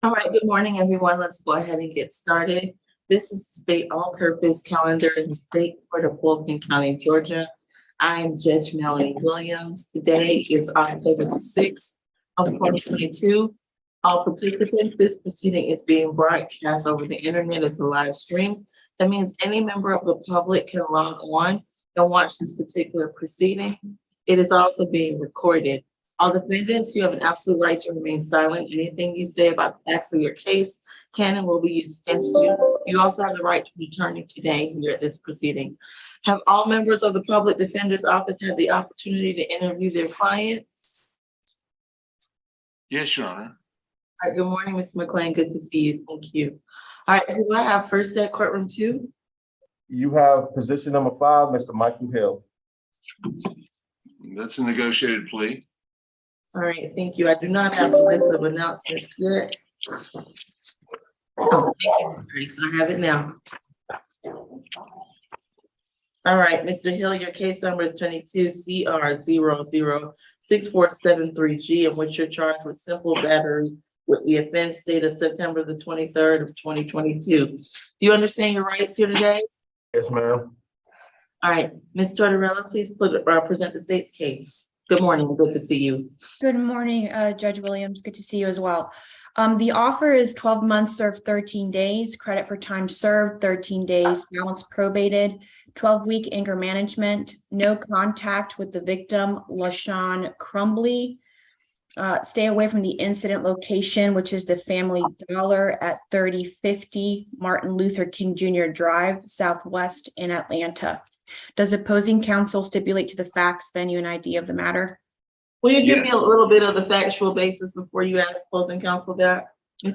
All right, good morning, everyone. Let's go ahead and get started. This is the state all-purpose calendar in the state court of Fulton County, Georgia. I am Judge Melanie Williams. Today is October the 6th of 2022. All participants, this proceeding is being broadcast over the internet. It's a live stream. That means any member of the public can log on and watch this particular proceeding. It is also being recorded. All defendants, you have an absolute right to remain silent. Anything you say about the facts of your case can and will be used against you. You also have the right to be attorney today here at this proceeding. Have all members of the Public Defender's Office had the opportunity to interview their clients? Yes, Your Honor. All right, good morning, Ms. McLean. Good to see you. Thank you. All right, who do I have first at courtroom 2? You have position number 5, Mr. Michael Hill. That's a negotiated plea. All right, thank you. I do not have a list of announcements yet. Oh, thank you, Grace. I have it now. All right, Mr. Hill, your case number is 22 CR 006473G, in which you're charged with simple battery with the offense date of September the 23rd of 2022. Do you understand your rights here today? Yes, ma'am. All right, Ms. Tortorella, please present the state's case. Good morning, good to see you. Good morning, Judge Williams. Good to see you as well. The offer is 12 months served 13 days, credit for time served 13 days, balance probated, 12-week anger management, no contact with the victim, LaShawn Crumbly. Stay away from the incident location, which is the Family Dollar at 3050 Martin Luther King Jr. Drive, Southwest in Atlanta. Does opposing counsel stipulate to the facts, venue, and ID of the matter? Will you give me a little bit of the factual basis before you ask opposing counsel that? I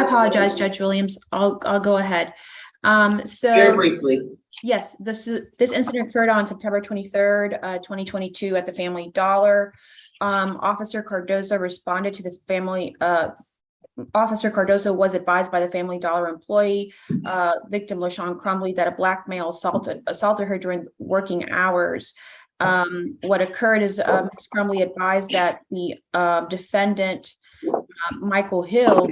apologize, Judge Williams. I'll go ahead. Very briefly. Yes, this incident occurred on September 23rd, 2022 at the Family Dollar. Officer Cardozo responded to the family. Officer Cardozo was advised by the Family Dollar employee, victim LaShawn Crumbly, that a black male assaulted her during working hours. What occurred is Ms. Crumbly advised that the defendant, Michael Hill,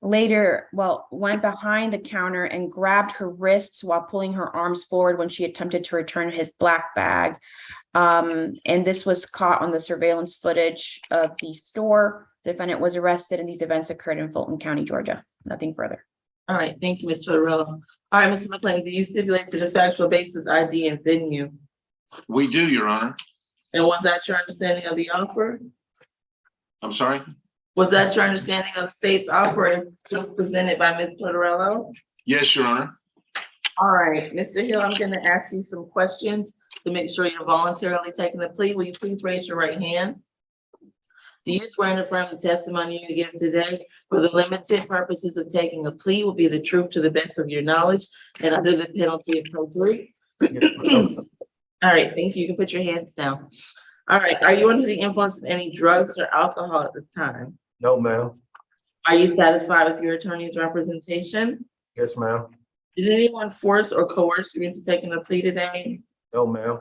later, went behind the counter and grabbed her wrists while pulling her arms forward when she attempted to return his black bag. And this was caught on the surveillance footage of the store. The defendant was arrested, and these events occurred in Fulton County, Georgia. Nothing further. All right, thank you, Ms. Tortorella. All right, Mr. McLean, do you stipulate to the factual basis, ID, and venue? We do, Your Honor. And was that your understanding of the offer? I'm sorry? Was that your understanding of the state's offer presented by Ms. Tortorella? Yes, Your Honor. All right, Mr. Hill, I'm going to ask you some questions to make sure you're voluntarily taking the plea. Will you please raise your right hand? Do you swear and affirm the testimony you give today for the limited purposes of taking a plea will be the truth to the best of your knowledge and under the penalty of perjury? Yes, ma'am. All right, thank you. You can put your hands down. All right, are you under the influence of any drugs or alcohol at this time? No, ma'am. Are you satisfied with your attorney's representation? Yes, ma'am. Did anyone force or coerce you into taking a plea today? No, ma'am.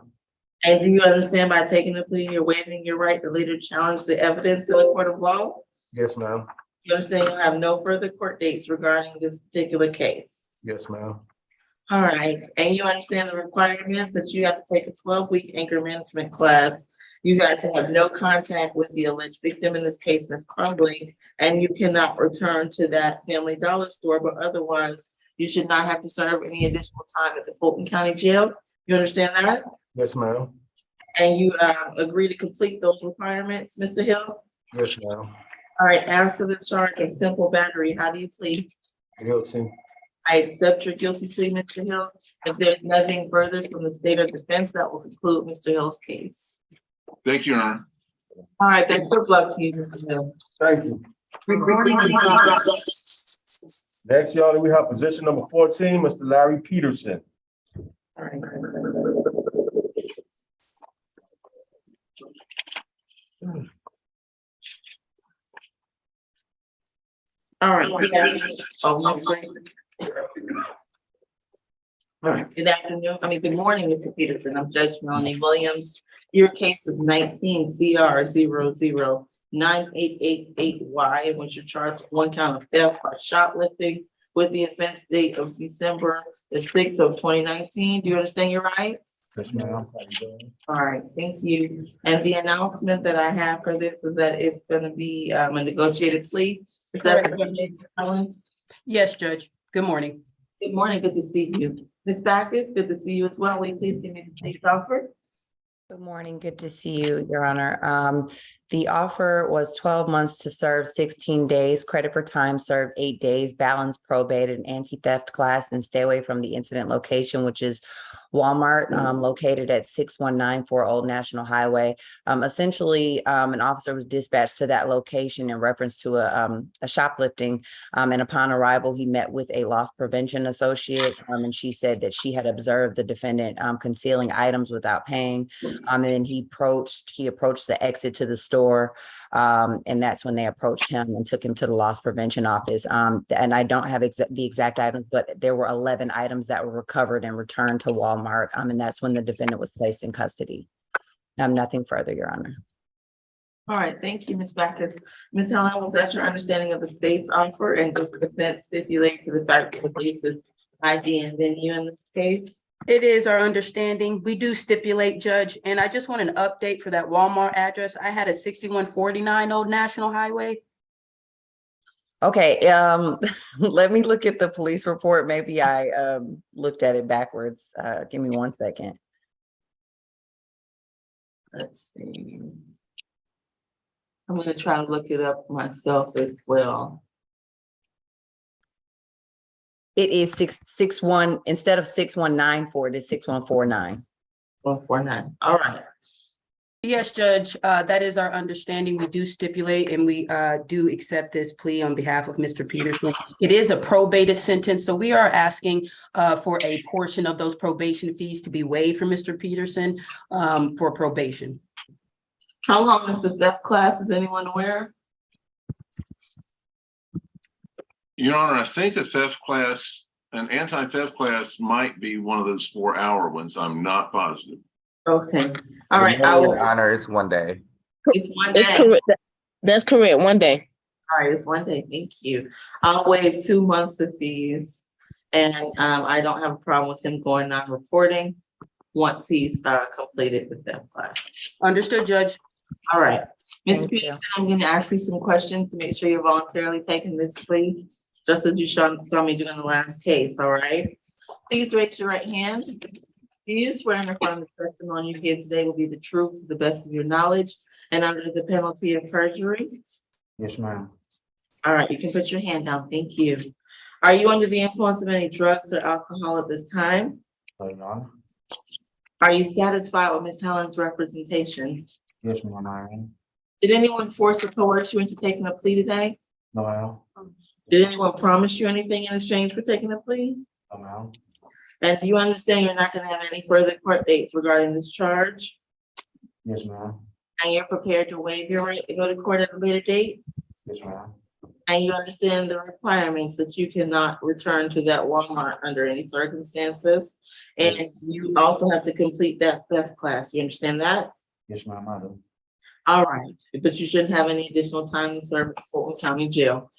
And do you understand by taking a plea, you're waiving your right to later challenge the evidence in the court of law? Yes, ma'am. You understand you'll have no further court dates regarding this particular case? Yes, ma'am. All right, and you understand the requirements that you have to take a 12-week anger management class. You got to have no contact with the alleged victim, in this case, Ms. Crumbly, and you cannot return to that Family Dollar store, but otherwise you should not have to serve any additional time at the Fulton County Jail. You understand that? Yes, ma'am. And you agree to complete those requirements, Mr. Hill? Yes, ma'am. All right, as to the charge of simple battery, how do you plead? Guilty. I accept your guilty plea, Mr. Hill. If there's nothing further from the state of defense, that will conclude Mr. Hill's case. Thank you, Your Honor. All right, best of luck to you, Mr. Hill. Thank you. Next, y'all, we have position number 14, Mr. Larry Peterson. All right. All right. All right, good afternoon. Good morning, Mr. Peterson. I'm Judge Melanie Williams. Your case is 19 CR 9888Y, in which you're charged with one count of theft by shoplifting with the offense date of December the 6th of 2019. Do you understand your rights? Yes, ma'am. All right, thank you. And the announcement that I have for this is that it's gonna be a negotiated plea. Is that Correct, correct, Judge. Ellen? Yes, Judge. Good morning. Good morning, good to see you. Ms. Backus, good to see you as well. Will you please give me the state's offer? Good morning. Good to see you, Your Honor. The offer was 12 months to serve 16 days, credit for time served 8 days, balance probated, anti-theft class, and stay away from the incident location, which is Walmart, located at 6194 Old National Highway. Essentially, an officer was dispatched to that location in reference to a shoplifting. And upon arrival, he met with a loss prevention associate, and she said that she had observed the defendant concealing items without paying. And then he approached the exit to the store. And that's when they approached him and took him to the loss prevention office. And I don't have the exact items, but there were 11 items that were recovered and returned to Walmart. And that's when the defendant was placed in custody. Nothing further, Your Honor. All right, thank you, Ms. Backus. Ms. Helen, was that your understanding of the state's offer, and does the defense stipulate to the fact that the police is ID and venue in this case? It is our understanding. We do stipulate, Judge, and I just want an update for that Walmart address. I had a 6149 Old National Highway. Okay, let me look at the police report. Maybe I looked at it backwards. Give me 1 second. Let's see. I'm gonna try to look it up myself as well. It is 661, instead of 6194, it is 6149. 149. All right. Yes, Judge, that is our understanding. We do stipulate and we do accept this plea on behalf of Mr. Peterson. It is a probated sentence, so we are asking for a portion of those probation fees to be waived for Mr. Peterson for probation. How long is the theft class? Is anyone aware? Your Honor, I think a theft class, an anti-theft class might be one of those 4-hour ones. I'm not positive. Okay, all right. Your Honor, it's 1 day. It's 1 day. It's correct. That's correct. 1 day. All right, it's 1 day. Thank you. I'll waive 2 months of fees. And I don't have a problem with him going non-reporting once he's completed the theft class. Understood, Judge. All right, Ms. Thank you. Peterson, I'm gonna ask you some questions to make sure you're voluntarily taking this plea, just as you saw me doing the last case, all right? Please raise your right hand. Do you swear and affirm the testimony you give today will be the truth to the best of your knowledge and under the penalty of perjury? Yes, ma'am. All right, you can put your hand down. Thank you. Are you under the influence of any drugs or alcohol at this time? Your Honor. Are you satisfied with Ms. Helen's representation? Yes, ma'am, I am. Did anyone force or coerce you into taking a plea today? No, ma'am. Did anyone promise you anything in exchange for taking a plea? No, ma'am. And do you understand you're not gonna have any further court dates regarding this charge? Yes, ma'am. And you're prepared to waive your right to go to court at a later date? Yes, ma'am. And you understand the requirements that you cannot return to that Walmart under any circumstances? And you also have to complete that theft class. You understand that? Yes, ma'am, I do. All right, but you shouldn't have any additional time to serve at Fulton County Jail.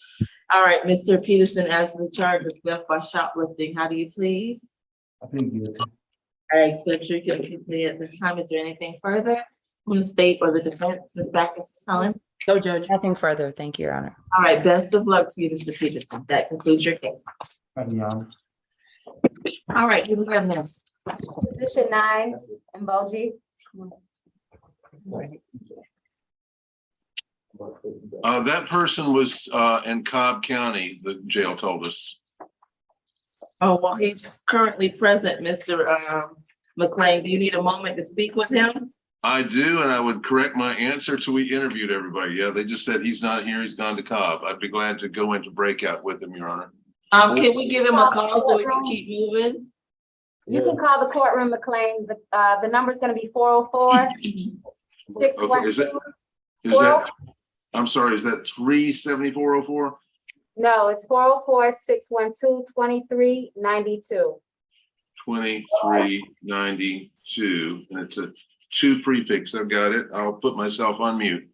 All right, Mr. Peterson, as the charge of theft by shoplifting, how do you plead? I plead guilty. I accept your guilty plea at this time. Is there anything further from the state or the defense? Ms. Backus, Ms. Helen? No, Judge. Nothing further. Thank you, Your Honor. All right, best of luck to you, Mr. Peterson. That concludes your case. Thank you, Your Honor. All right, who do we have next? Position 9, Mboji. That person was in Cobb County, the jail told us. Oh, well, he's currently present, Mr. McLean. Do you need a moment to speak with him? I do, and I would correct my answer till we interviewed everybody. Yeah, they just said he's not here, he's gone to Cobb. I'd be glad to go into breakout with him, Your Honor. Can we give him a call so we can keep moving? You can call the courtroom, McLean. The number is going to be 404 Okay, 612. is that, I'm sorry, is that 37404? No, it's 404 612 2392. 2392, and it's a 2 prefix. I've got it. I'll put myself on mute.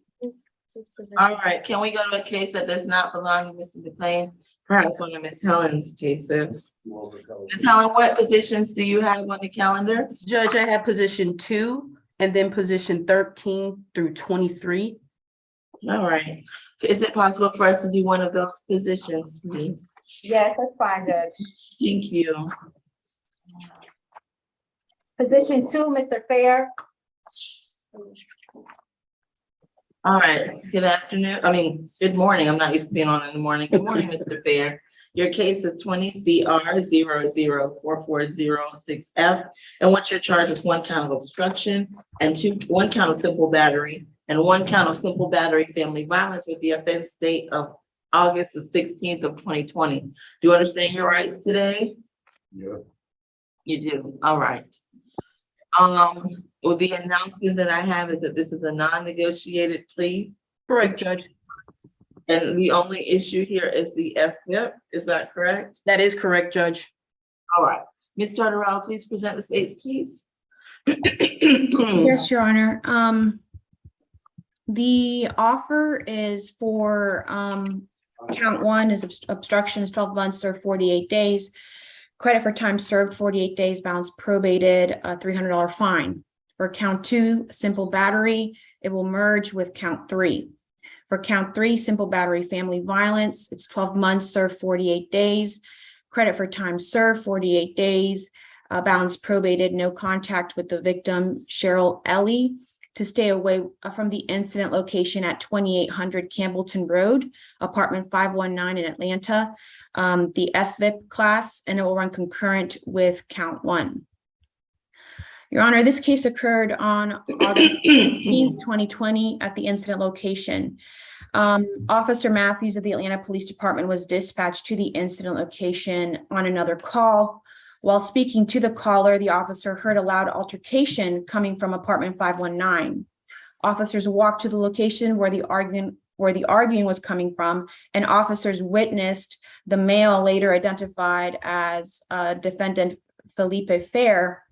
All right, can we go to a case that does not belong to Mr. McLean? Perhaps one of Ms. Helen's cases. Ms. Helen, what positions do you have on the calendar? Judge, I have position 2 and then position 13 through 23. All right, is it possible for us to do one of those positions, please? Yes, that's fine, Judge. Thank you. Position 2, Mr. Fair. All right, good afternoon, good morning. I'm not used to being on in the morning. Good morning, Mr. Fair. Your case is 20 CR 004406F. And what's your charge is 1 count of obstruction and 1 count of simple battery and 1 count of simple battery family violence with the offense date of August the 16th of 2020. Do you understand your rights today? Yeah. You do, all right. Well, the announcement that I have is that this is a non-negotiated plea. Correct, Judge. And the only issue here is the FFIP, is that correct? That is correct, Judge. All right, Ms. Tartarell, please present the state's case. Yes, Your Honor. The offer is for count 1 is obstruction is 12 months or 48 days. Credit for time served 48 days, balance probated, a $300 fine. For count 2, simple battery, it will merge with count 3. For count 3, simple battery family violence, it's 12 months served 48 days. Credit for time served 48 days, balance probated, no contact with the victim, Cheryl Ellie, to stay away from the incident location at 2800 Campbellton Road, apartment 519 in Atlanta. The FVIP class, and it will run concurrent with count 1. Your Honor, this case occurred on August 15th, 2020 at the incident location. Officer Matthews of the Atlanta Police Department was dispatched to the incident location on another call. While speaking to the caller, the officer heard a loud altercation coming from apartment 519. Officers walked to the location where the arguing was coming from, and officers witnessed the male, later identified as defendant Felipe Fair,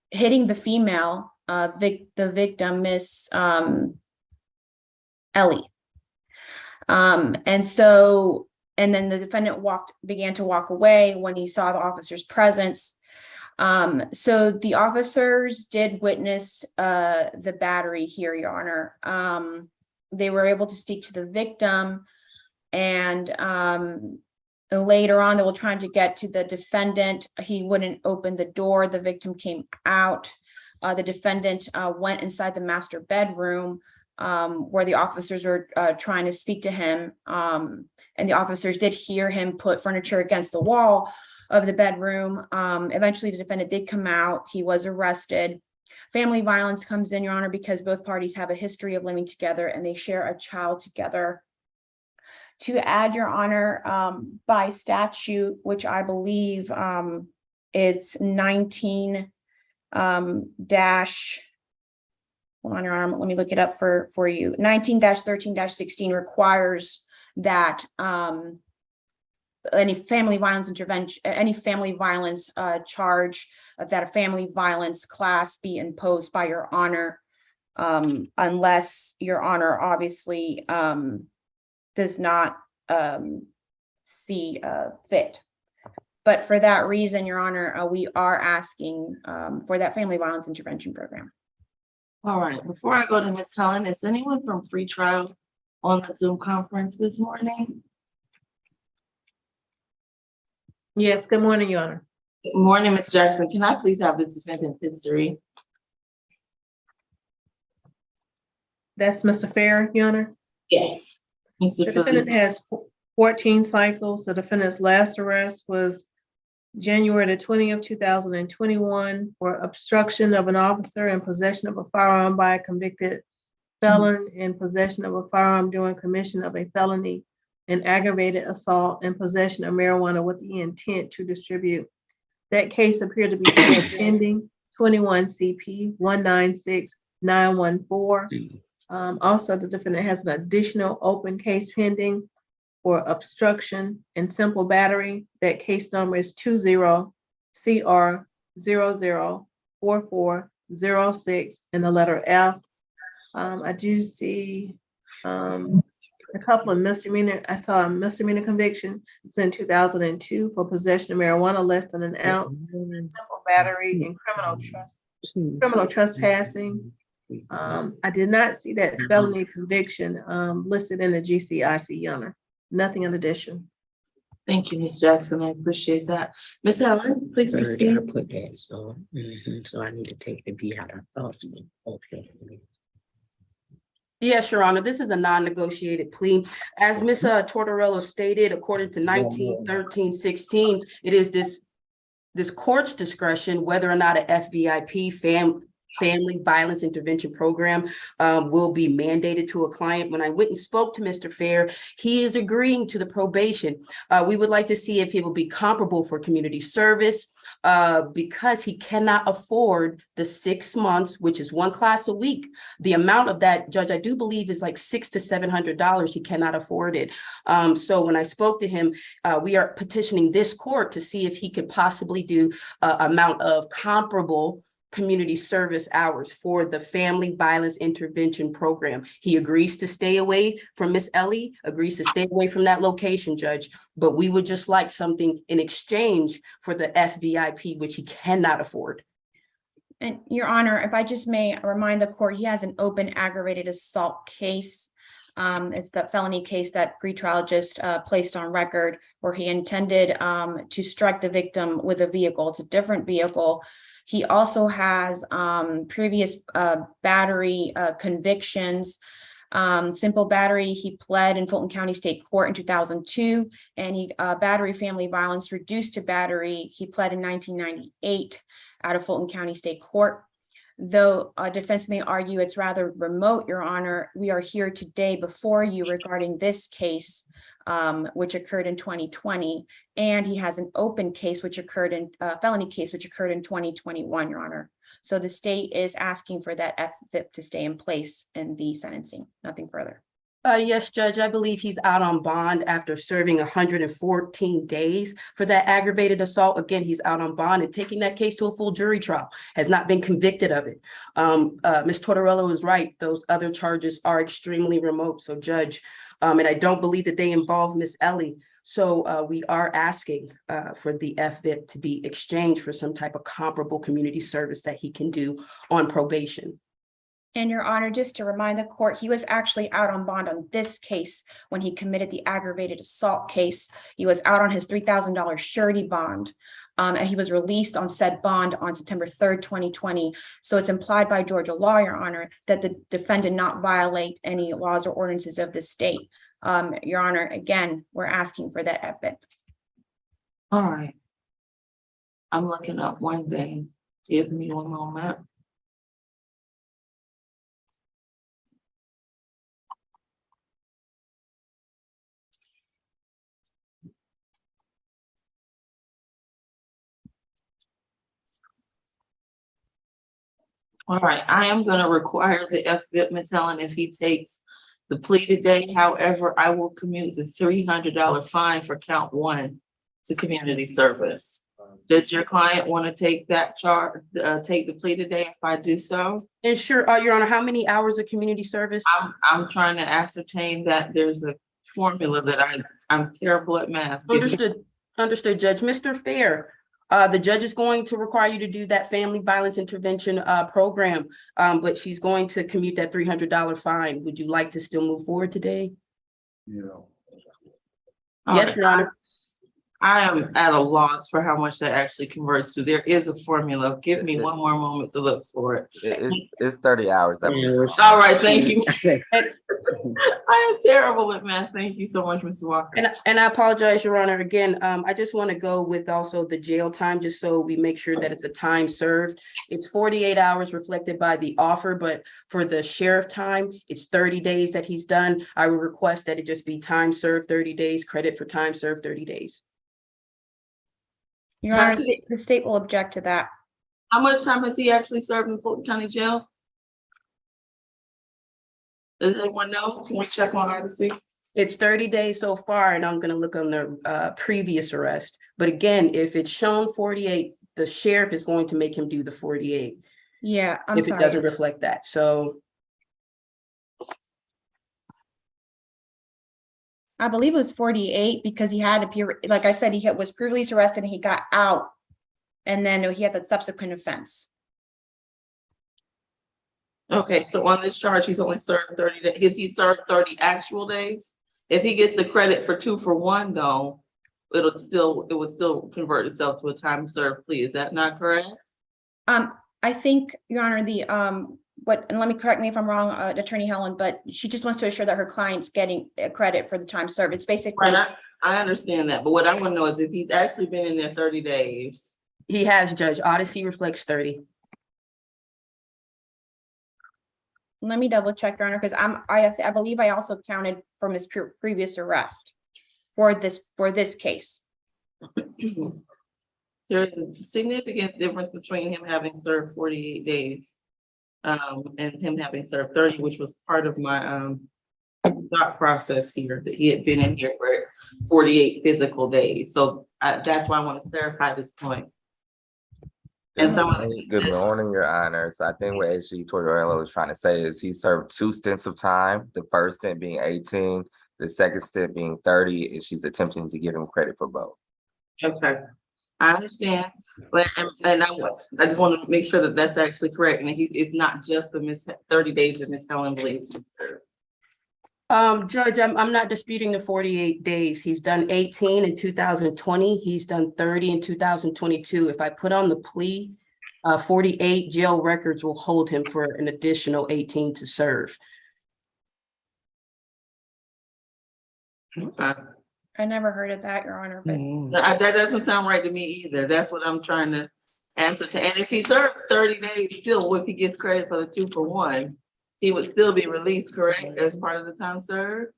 hitting the female, the victim, Miss Ellie. And then the defendant began to walk away when he saw the officer's presence. So the officers did witness the battery here, Your Honor. They were able to speak to the victim, and later on they were trying to get to the defendant. He wouldn't open the door. The victim came out. The defendant went inside the master bedroom where the officers were trying to speak to him. And the officers did hear him put furniture against the wall of the bedroom. Eventually, the defendant did come out. He was arrested. Family violence comes in, Your Honor, because both parties have a history of living together and they share a child together. To add, Your Honor, by statute, which I believe it's 19 dash, hold on, Your Honor, let me look it up for you. 19-13-16 requires that any family violence intervention, any family violence charge that a family violence class be imposed by Your Honor, unless Your Honor obviously does not see fit. But for that reason, Your Honor, we are asking for that family violence intervention program. All right, before I go to Ms. Helen, is anyone from pretrial on the Zoom conference this morning? Yes, good morning, Your Honor. Good morning, Ms. Jackson. Can I please have this defendant's history? That's Mr. Fair, Your Honor. Yes. The Mr. defendant Phillips. has 14 cycles. The defendant's last arrest was January the 20th, 2021 for obstruction of an officer and possession of a firearm by a convicted felon in possession of a firearm during commission of a felony and aggravated assault and possession of marijuana with the intent to distribute. That case appeared to be still pending, 21 CP 196914. Also, the defendant has an additional open case pending for obstruction and simple battery. That case number is 20 CR 004406 and the letter F. I do see a couple of misdemeanor. I saw a misdemeanor conviction. It's in 2002 for possession of marijuana less than an ounce, simple battery, and criminal trespassing. I did not see that felony conviction listed in the GCIC, Your Honor. Nothing in addition. Thank you, Ms. Jackson. I appreciate that. Ms. Helen, please proceed. Put that, so I need to take the B out of thought. Okay. Yes, Your Honor, this is a non-negotiated plea. As Ms. Tortorella stated, according to 1913-16, it is this court's discretion whether or not a FVIP family violence intervention program will be mandated to a client. When I went and spoke to Mr. Fair, he is agreeing to the probation. We would like to see if it will be comparable for community service because he cannot afford the 6 months, which is 1 class a week. The amount of that, Judge, I do believe is like $600 to $700. He cannot afford it. So when I spoke to him, we are petitioning this court to see if he could possibly do amount of comparable community service hours for the family violence intervention program. He agrees to stay away from Miss Ellie, agrees to stay away from that location, Judge, but we would just like something in exchange for the FVIP, which he cannot afford. And Your Honor, if I just may remind the court, he has an open aggravated assault case. It's the felony case that pretrial just placed on record where he intended to strike the victim with a vehicle. It's a different vehicle. He also has previous battery convictions. Simple battery, he pled in Fulton County State Court in 2002, and he battery family violence reduced to battery, he pled in 1998 out of Fulton County State Court. Though defense may argue it's rather remote, Your Honor, we are here today before you regarding this case, which occurred in 2020, and he has an open case which occurred in felony case which occurred in 2021, Your Honor. So the state is asking for that FVIP to stay in place in the sentencing, nothing further. Yes, Judge, I believe he's out on bond after serving 114 days for that aggravated assault. Again, he's out on bond and taking that case to a full jury trial, has not been convicted of it. Ms. Tortorella was right. Those other charges are extremely remote. So Judge, and I don't believe that they involve Miss Ellie. So we are asking for the FVIP to be exchanged for some type of comparable community service that he can do on probation. And Your Honor, just to remind the court, he was actually out on bond on this case when he committed the aggravated assault case. He was out on his $3,000 surety bond. And he was released on said bond on September 3rd, 2020. So it's implied by Georgia law, Your Honor, that the defendant not violate any laws or ordinances of the state. Your Honor, again, we're asking for that FVIP. All right. I'm looking up one thing. Give me one moment. All right, I am gonna require the FVIP, Ms. Helen, if he takes the plea today. However, I will commute the $300 fine for count 1 to community service. Does your client want to take that charge, take the plea today if I do so? And sure, Your Honor, how many hours of community service? I'm trying to ascertain that there's a formula that I'm terrible at math. Understood, Judge. Mr. Fair, the judge is going to require you to do that family violence intervention program, but she's going to commute that $300 fine. Would you like to still move forward today? Yeah. Yes, Your Honor. I am at a loss for how much that actually converts to. There is a formula. Give me one more moment to look for it. It's 30 hours. All right, thank you. I am terrible at math. Thank you so much, Mr. Walker. And I apologize, Your Honor. Again, I just want to go with also the jail time, just so we make sure that it's a time served. It's 48 hours reflected by the offer, but for the sheriff time, it's 30 days that he's done. I would request that it just be time served 30 days, credit for time served 30 days. Your Honor, the state will object to that. How much time has he actually served in Fulton County Jail? Does anyone know? Can we check on Odyssey? It's 30 days so far, and I'm going to look on the previous arrest. But again, if it's shown 48, the sheriff is going to make him do the 48. Yeah, I'm sorry. If it doesn't reflect that. So I believe it was 48 because he had like I said, was previously arrested and he got out. And then he had that subsequent offense. Okay, so on this charge, he's only served 30 days. Has he served 30 actual days? If he gets the credit for 2 for 1 though, it would still convert itself to a time served plea. Is that not correct? I think, Your Honor, and let me correct me if I'm wrong, Attorney Helen, but she just wants to assure that her client's getting credit for the time served. It's basically. Right, I understand that, but what I want to know is if he's actually been in there 30 days. He has, Judge. Odyssey reflects 30. Let me double check, Your Honor, because I believe I also counted from his previous arrest for this case. There is a significant difference between him having served 48 days and him having served 30, which was part of my thought process here, that he had been in here for 48 physical days. So that's why I want to clarify this point. And some of the. Good morning, Your Honors. I think what HG Tortorella was trying to say is he served 2 stints of time, the first stint being 18, the second stint being 30, and she's attempting to give him credit for both. Okay, I understand, but and I just want to make sure that that's actually correct, and it's not just the 30 days that Ms. Helen believes. Judge, I'm not disputing the 48 days. He's done 18 in 2020. He's done 30 in 2022. If I put on the plea, 48 jail records will hold him for an additional 18 to serve. Okay. I never heard of that, Your Honor, but That doesn't sound right to me either. That's what I'm trying to answer to. And if he served 30 days still, if he gets credit for the 2 for 1, he would still be released, correct, as part of the time served?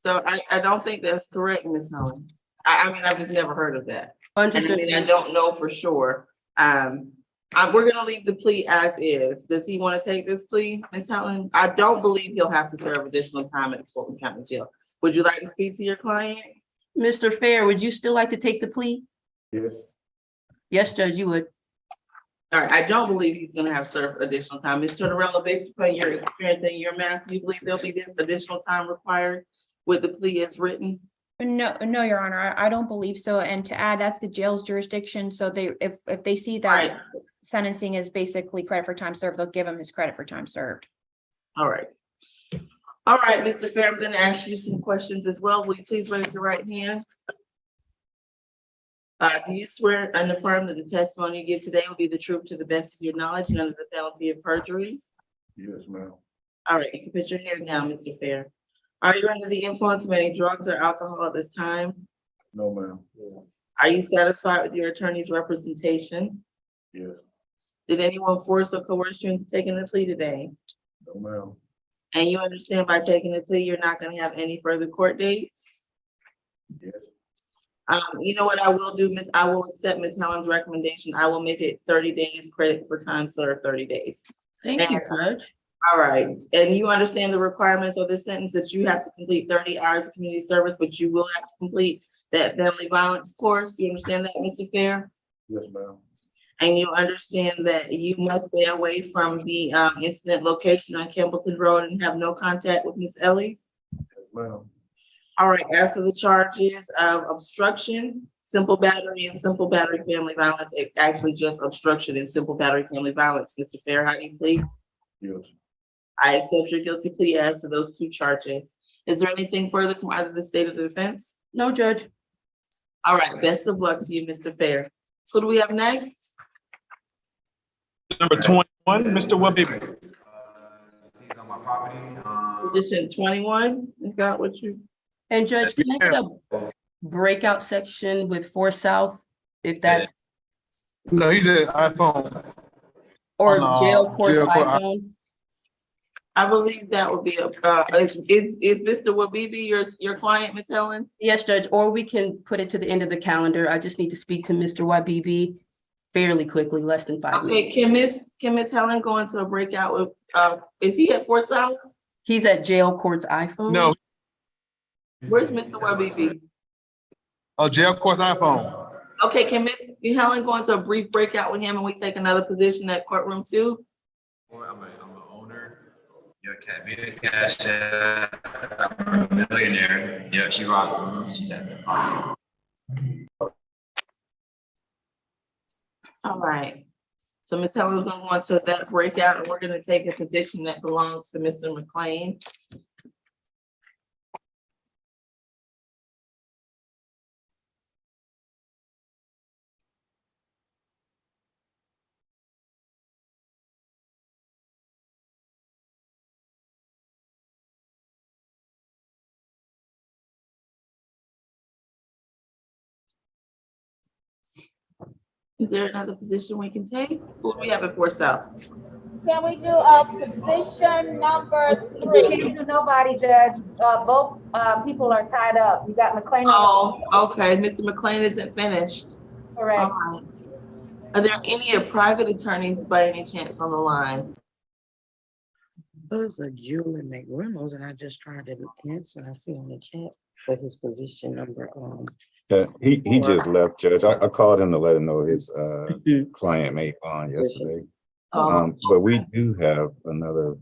So I don't think that's correct, Ms. Helen. I mean, I've just never heard of that. And I mean, I don't know for sure. We're gonna leave the plea as is. Does he want to take this plea, Ms. Helen? I don't believe he'll have to serve additional time at the Fulton County Jail. Would you like to speak to your client? Mr. Fair, would you still like to take the plea? Yes. Yes, Judge, you would. All right, I don't believe he's gonna have served additional time. Ms. Tortorella, based upon your experience and your math, do you believe there'll be this additional time required with the plea as written? no, Your Honor, I don't believe so. And to add, that's the jail's jurisdiction. So if they see that Right. sentencing is basically credit for time served, they'll give him his credit for time served. All right. All right, Mr. Fair, I'm gonna ask you some questions as well. Will you please raise your right hand? Do you swear and affirm that the testimony you give today will be the truth to the best of your knowledge and under the penalty of perjury? Yes, ma'am. All right, you can put your hand down, Mr. Fair. Are you under the influence of any drugs or alcohol at this time? No, ma'am. Are you satisfied with your attorney's representation? Yes. Did anyone force or coerce you into taking the plea today? No, ma'am. And you understand by taking the plea, you're not gonna have any further court dates? Yes. You know what I will do, Miss, I will accept Ms. Helen's recommendation. I will make it 30 days credit for time served, 30 days. Thank you, And- Judge. All right, and you understand the requirements of this sentence that you have to complete 30 hours of community service, but you will have to complete that family violence course. You understand that, Mr. Fair? Yes, ma'am. And you understand that you must stay away from the incident location on Campbellton Road and have no contact with Ms. Ellie? Yes, ma'am. All right, as to the charges of obstruction, simple battery and simple battery family violence, it actually just obstruction and simple battery family violence. Mr. Fair, how do you plead? Yes. I accept your guilty plea as to those 2 charges. Is there anything further from either the state of the defense? No, Judge. All right, best of luck to you, Mr. Fair. Who do we have next? Number 21, Mr. Wabibi. He's on my property. Position 21, is that what you? And Judge, can I get a breakout section with 4 South, if that's, No, he's at iPhone. or On, jail court jail court. iPhone? I believe that would be a, is Mr. Wabibi your client, Ms. Helen? Yes, Judge, or we can put it to the end of the calendar. I just need to speak to Mr. YBB fairly quickly, less than 5 minutes. Okay, can Ms. Helen go into a breakout with, is he at Fort South? He's at jail court's iPhone? No, Where's Mr. Wabibi? jail court's iPhone. Okay, can Ms. Helen go into a brief breakout with him and we take another position at courtroom 2? I'm an owner. Yo, Cat be the cash, I'm a millionaire. Yo, she rocked. She said, awesome. All right. So Ms. Helen's gonna go into that breakout and we're gonna take a position that belongs to Mr. McLean. Is there another position we can take? Who do we have at Fort South? Can we do position number We 3? can't do nobody, Judge. Both people are tied up. You got McLean. Oh, okay, Mr. McLean isn't finished. All Correct. right. Are there any private attorneys by any chance on the line? There's a Julie McReynolds, and I just tried to answer. I see on the chat for his position number. He just left, Judge. I called him to let him know his Mhm. client made bond yesterday. Oh, But we do have another,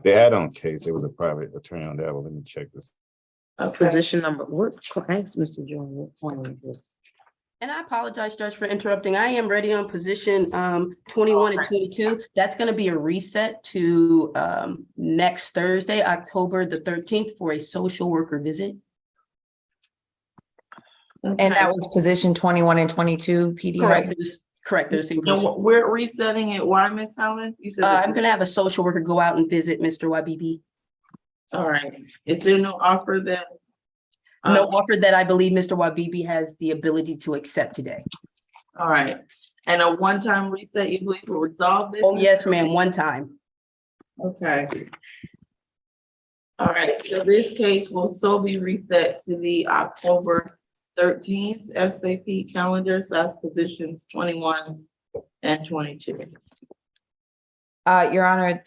the add-on case, it was a private attorney on that one. Let me check this. okay. Position number, what, ask Mr. Jordan, what point is this? And I apologize, Judge, for interrupting. I am ready on position 21 and 22. That's going to be a reset to next Thursday, October the 13th, for a social worker visit. And that was position 21 and 22 PD. Correct. right? Correct. There's And we're resetting it. Why, Ms. Helen? You said. I'm going to have a social worker go out and visit Mr. Wabibi. All right. Is there no offer that? No offer that I believe Mr. Wabibi has the ability to accept today. All right. And a one-time reset, you believe will resolve this? Oh, yes, ma'am. One time. Okay. All right, so this case will still be reset to the October 13th SAP calendar, SAS positions 21 and 22. Your Honor,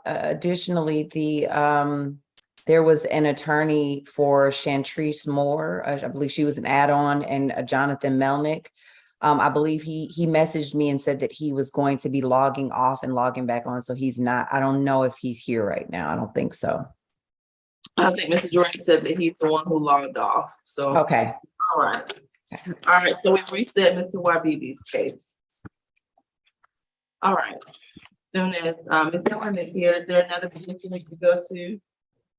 additionally, there was an attorney for Chantrice Moore. I believe she was an add-on, and Jonathan Melnick. I believe he messaged me and said that he was going to be logging off and logging back on. So he's not, I don't know if he's here right now. I don't think so. I think Mr. Jordan said that he's the one who logged off, so. Okay. All right. All right, so we reset Mr. Wabibi's case. All right. Soon as Ms. Helen is here, is there another position we could go to?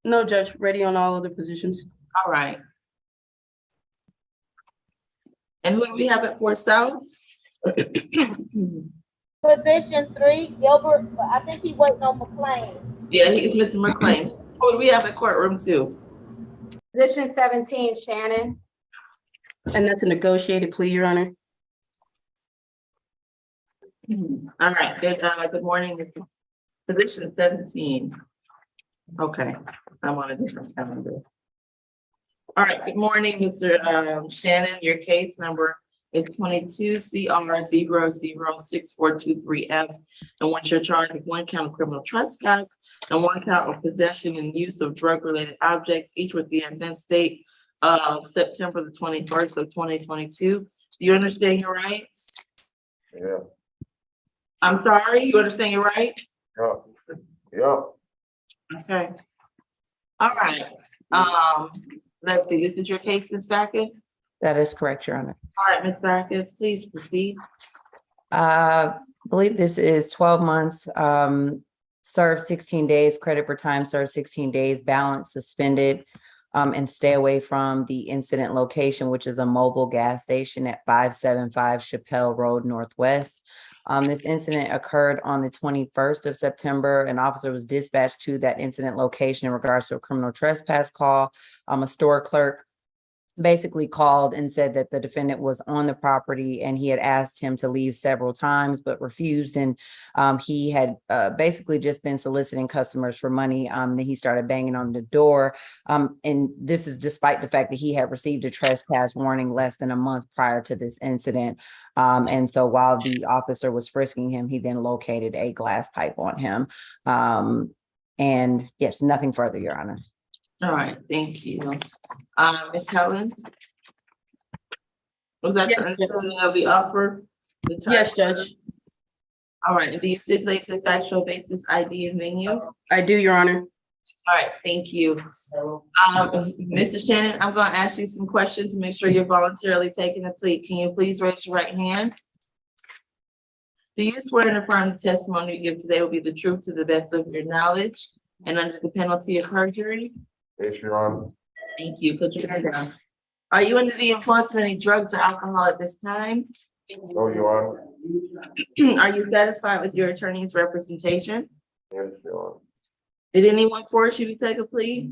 No, Judge, ready on all other positions. All right. And who do we have at Fort South? Position 3, Gilbert, I think he waiting on McLean. Yeah, he's Mr. McLean. Who do we have at courtroom 2? Position 17, Shannon. And that's a negotiated plea, Your Honor. All right, good morning. Mr. Position 17. Okay, I'm on a different calendar. All right, good morning, Mr. Shannon. Your case number is 22 CR 006423F. And what's your charge of 1 count of criminal trespass and 1 count of possession and use of drug-related objects, each with the offense date of September the 21st of 2022. Do you understand your rights? Yeah. I'm sorry, you understand your rights? Yeah. Okay. All right. Let's see, this is your case, Ms. Backus? That is correct, Your Honor. All right, Ms. Backus, please proceed. I believe this is 12 months, serve 16 days, credit for time served 16 days, balance suspended, and stay away from the incident location, which is a mobile gas station at 575 Chappelle Road Northwest. This incident occurred on the 21st of September. An officer was dispatched to that incident location in regards to a criminal trespass call. A store clerk basically called and said that the defendant was on the property and he had asked him to leave several times but refused, and he had basically just been soliciting customers for money. Then he started banging on the door, and this is despite the fact that he had received a trespass warning less than a month prior to this incident. And so while the officer was frisking him, he then located a glass pipe on him. And yes, nothing further, Your Honor. All right, thank you. Ms. Helen? Was that your understanding of the offer? Yes, Judge. All right, and do you stipulate to the factual basis ID and venue? I do, Your Honor. All right, thank you. Mr. Shannon, I'm gonna ask you some questions to make sure you're voluntarily taking the plea. Can you please raise your right hand? Do you swear and affirm the testimony you give today will be the truth to the best of your knowledge and under the penalty of perjury? Yes, Your Honor. Thank you. Put your hand down. Are you under the influence of any drugs or alcohol at this time? No, Your Honor. Are you satisfied with your attorney's representation? Yes, Your Honor. Did anyone force you to take a plea?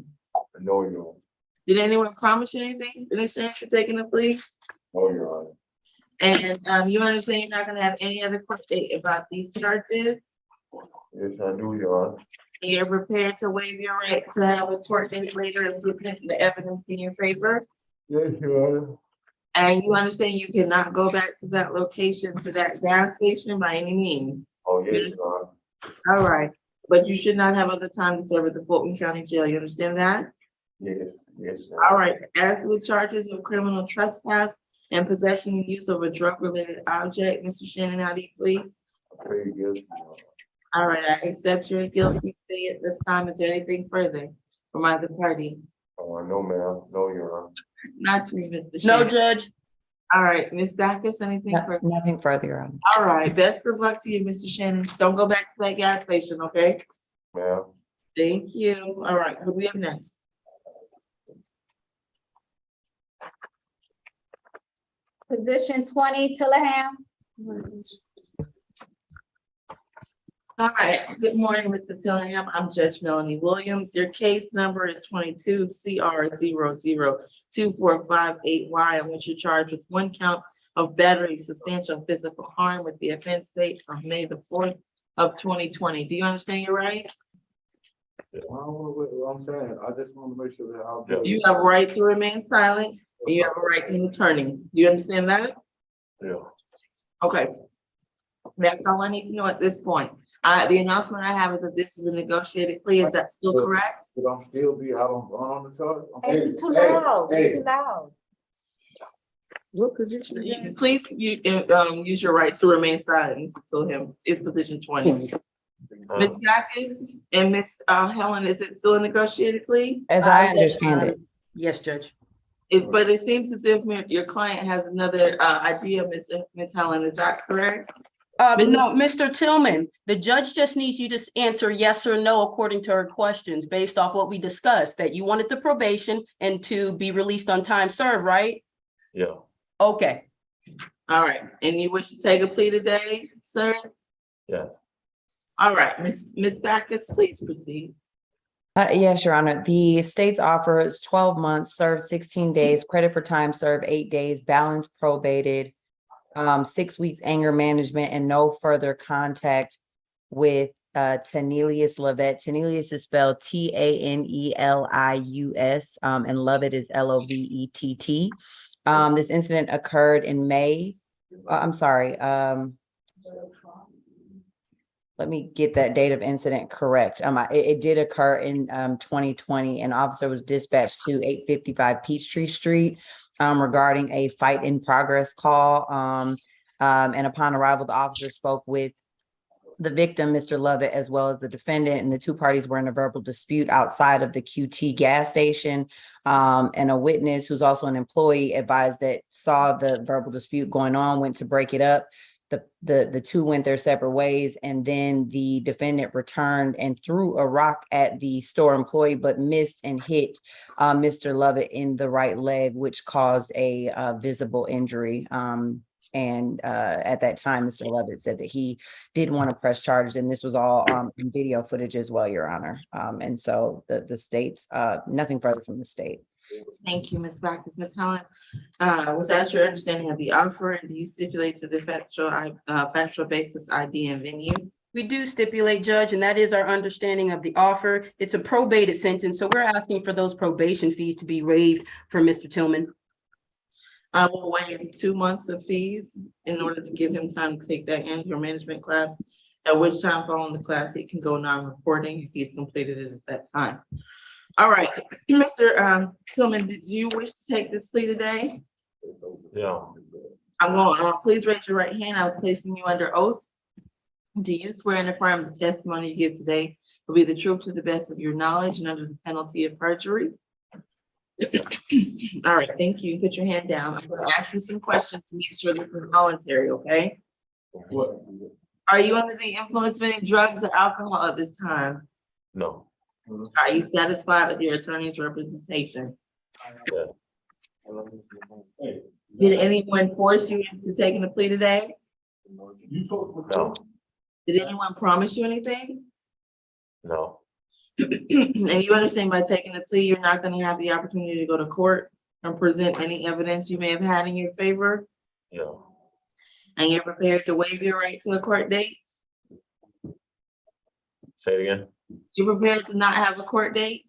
No, Your Honor. Did anyone promise you anything in exchange for taking a plea? No, Your Honor. And you understand you're not gonna have any other court date about these charges? Yes, I do, Your Honor. You're prepared to waive your right to have a court date later and present the evidence in your favor? Yes, Your Honor. And you understand you cannot go back to that location, to that gas station by any means? Oh, yes, Your Honor. All right, but you should not have other time to serve at the Fulton County Jail. You understand that? Yes, yes, Your Honor. All right, as to the charges of criminal trespass and possession and use of a drug-related object, Mr. Shannon, how do you plead? I plead guilty, Your Honor. All right, I accept your guilty plea at this time. Is there anything further from either party? Oh, no, ma'am. No, Your Honor. Not you, Mr. No, Shannon. Judge. All right, Ms. Backus, anything further? Nothing further, Your Honor. All right, best of luck to you, Mr. Shannon. Don't go back to that gas station, okay? Ma'am. Thank you. All right, who do we have next? Position 20, Tillingham. All right, good morning, Mr. Tillingham. I'm Judge Melanie Williams. Your case number is 22 CR 002458Y, in which you're charged with one count of battery substantial physical harm with the offense date of May the 4th of 2020. Do you understand your right? I don't know what I'm saying. I just want to make sure that I'll. You have a right to remain silent, and you have a right to an attorney. Do you understand that? Yeah. Okay. That's all I need to know at this point. The announcement I have is that this is a negotiated plea. Is that still correct? But I'm still be out on the charge. Hey, you too loud, you too loud. What position? Please, use your right to remain silent until him is position 20. Ms. Backus and Ms. Helen, is it still a negotiated plea? As I understand it. Yes, Judge. But it seems as if your client has another idea, Ms. Helen, is that correct? No, Mr. Tillman, the judge just needs you to answer yes or no according to her questions based off what we discussed, that you wanted the probation and to be released on time served, right? Yeah. Okay. All right, and you wish to take a plea today, sir? Yeah. All right, Ms. Backus, please proceed. Yes, Your Honor. The state's offer is 12 months, served 16 days, credit for time served 8 days, balance probated, 6 weeks anger management, and no further contact with Tanelius Lovett. Tanelius is spelled Tanelius, and Lovett is Lovett. This incident occurred in May. I'm sorry. Let me get that date of incident correct. It did occur in 2020. An officer was dispatched to 855 Peachtree Street regarding a fight in progress call. And upon arrival, the officer spoke with the victim, Mr. Lovett, as well as the defendant, and the two parties were in a verbal dispute outside of the QT gas station. And a witness who's also an employee advised that saw the verbal dispute going on, went to break it up. The two went their separate ways, and then the defendant returned and threw a rock at the store employee, but missed and hit Mr. Lovett in the right leg, which caused a visible injury. And at that time, Mr. Lovett said that he did want to press charges, and this was all in video footage as well, Your Honor. And so the state's nothing further from the state. Thank you, Ms. Backus. Ms. Helen, was that your understanding of the offer, and do you stipulate to the factual basis ID and venue? We do stipulate, Judge, and that is our understanding of the offer. It's a probated sentence, so we're asking for those probation fees to be waived for Mr. Tillman. I will waive 2 months of fees in order to give him time to take that anger management class, at which time following the class, he can go non-reporting if he's completed it at that time. All right, Mr. Tillman, did you wish to take this plea today? Yeah. I'm going, please raise your right hand. I'm placing you under oath. Do you swear and affirm the testimony you give today will be the truth to the best of your knowledge and under the penalty of perjury? All right, thank you. Put your hand down. I'm gonna ask you some questions to make sure this is voluntary, okay? Are you under the influence of any drugs or alcohol at this time? No. Are you satisfied with your attorney's representation? Did anyone force you into taking a plea today? No. Did anyone promise you anything? No. And you understand by taking a plea, you're not gonna have the opportunity to go to court and present any evidence you may have had in your favor? Yeah. And you're prepared to waive your right to a court date? Say it again. You're prepared to not have a court date?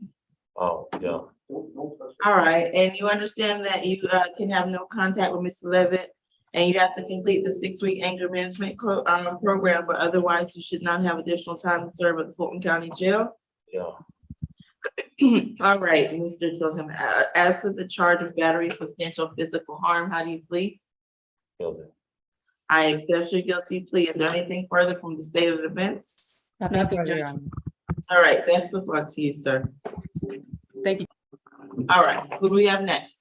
Oh, yeah. All right, and you understand that you can have no contact with Mr. Levitt, and you have to complete the 6-week anger management program, but otherwise you should not have additional time to serve at the Fulton County Jail? Yeah. All right, Mr. Tilgham, as to the charge of battery, substantial physical harm, how do you plead? Guilty. I accept your guilty plea. Is there anything further from the state of the defense? Nothing further, Your Honor. All right, best of luck to you, sir. Thank you. All right, who do we have next?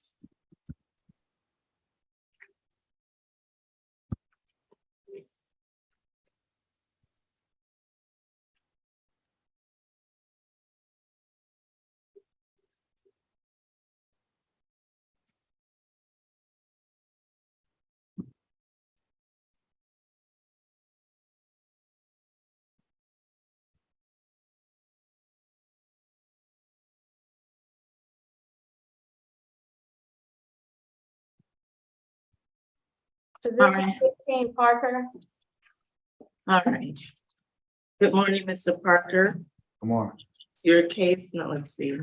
Position 15, Parker. All right. Good morning, Mr. Parker. Come on. Your case, no, let's see.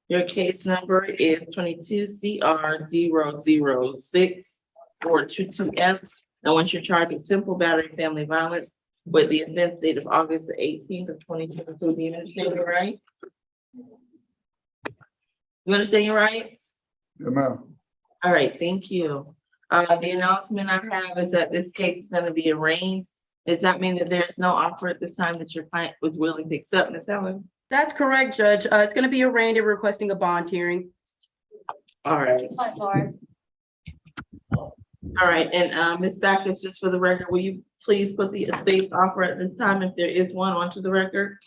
Your case number is 22 CR 006-422F. And once you're charged with simple battery family violence with the offense date of August the 18th of 2022, do you understand your right? You understand your rights? Yeah, ma'am. All right, thank you. The announcement I have is that this case is gonna be arraigned. Does that mean that there's no offer at this time that your client was willing to accept, Ms. Ellen? That's correct, Judge. It's gonna be arraigned and requesting a bond hearing. All right. All right, and Ms. Backus, just for the record, will you please put the estate offer at this time, if there is one, onto the record?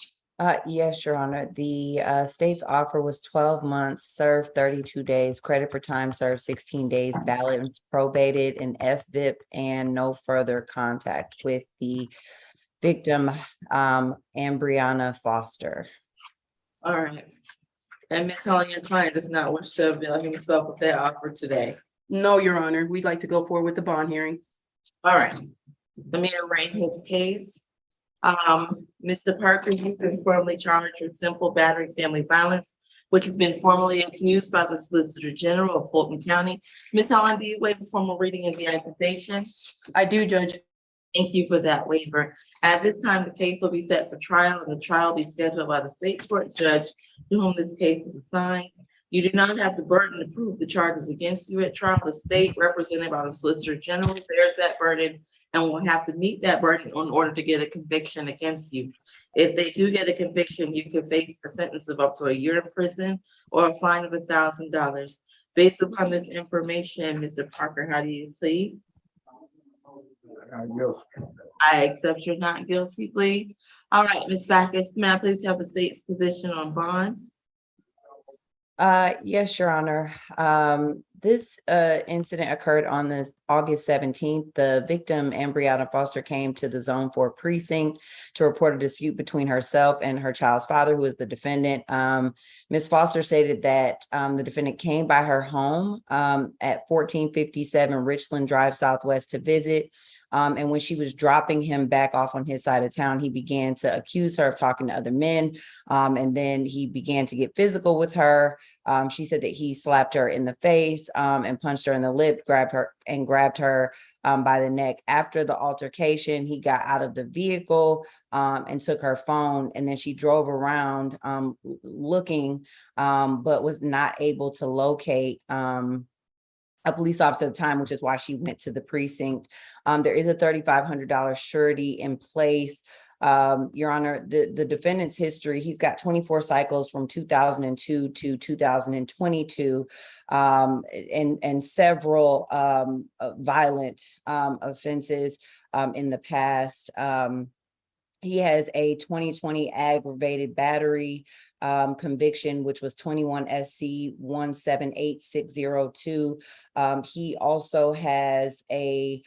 Yes, Your Honor. The state's offer was 12 months, served 32 days, credit for time served 16 days, balance probated in FVIP, and no further contact with the victim, Ambriana Foster. All right. And Ms. Helen, your client does not wish to avail himself of that offer today. No, Your Honor. We'd like to go forward with the bond hearing. All right. Let me arraign his case. Mr. Parker, you've been formally charged with simple battery family violence, which has been formally accused by the Solicitor General of Fulton County. Ms. Helen, do you waive a formal reading of the accusation? I do, Judge. Thank you for that waiver. At this time, the case will be set for trial, and the trial will be scheduled by the state court judge to whom this case is assigned. You do not have the burden to prove the charges against you at trial. The state, represented by the Solicitor General, bears that burden and will have to meet that burden in order to get a conviction against you. If they do get a conviction, you could face a sentence of up to a year in prison or a fine of $1,000. Based upon this information, Mr. Parker, how do you plead? I accept your not guilty plea. All right, Ms. Backus, may I please have the state's position on bond? Yes, Your Honor. This incident occurred on this August 17th. The victim, Ambriana Foster, came to the Zone 4 precinct to report a dispute between herself and her child's father, who is the defendant. Ms. Foster stated that the defendant came by her home at 1457 Richland Drive Southwest to visit. And when she was dropping him back off on his side of town, he began to accuse her of talking to other men. And then he began to get physical with her. She said that he slapped her in the face and punched her in the lip, grabbed her by the neck. After the altercation, he got out of the vehicle and took her phone. And then she drove around looking, but was not able to locate a police officer at the time, which is why she went to the precinct. There is a $3,500 surety in place. Your Honor, the defendant's history, he's got 24 cycles from 2002 to 2022, and several violent offenses in the past. He has a 2020 aggravated battery conviction, which was 21 SC 178602. He also has a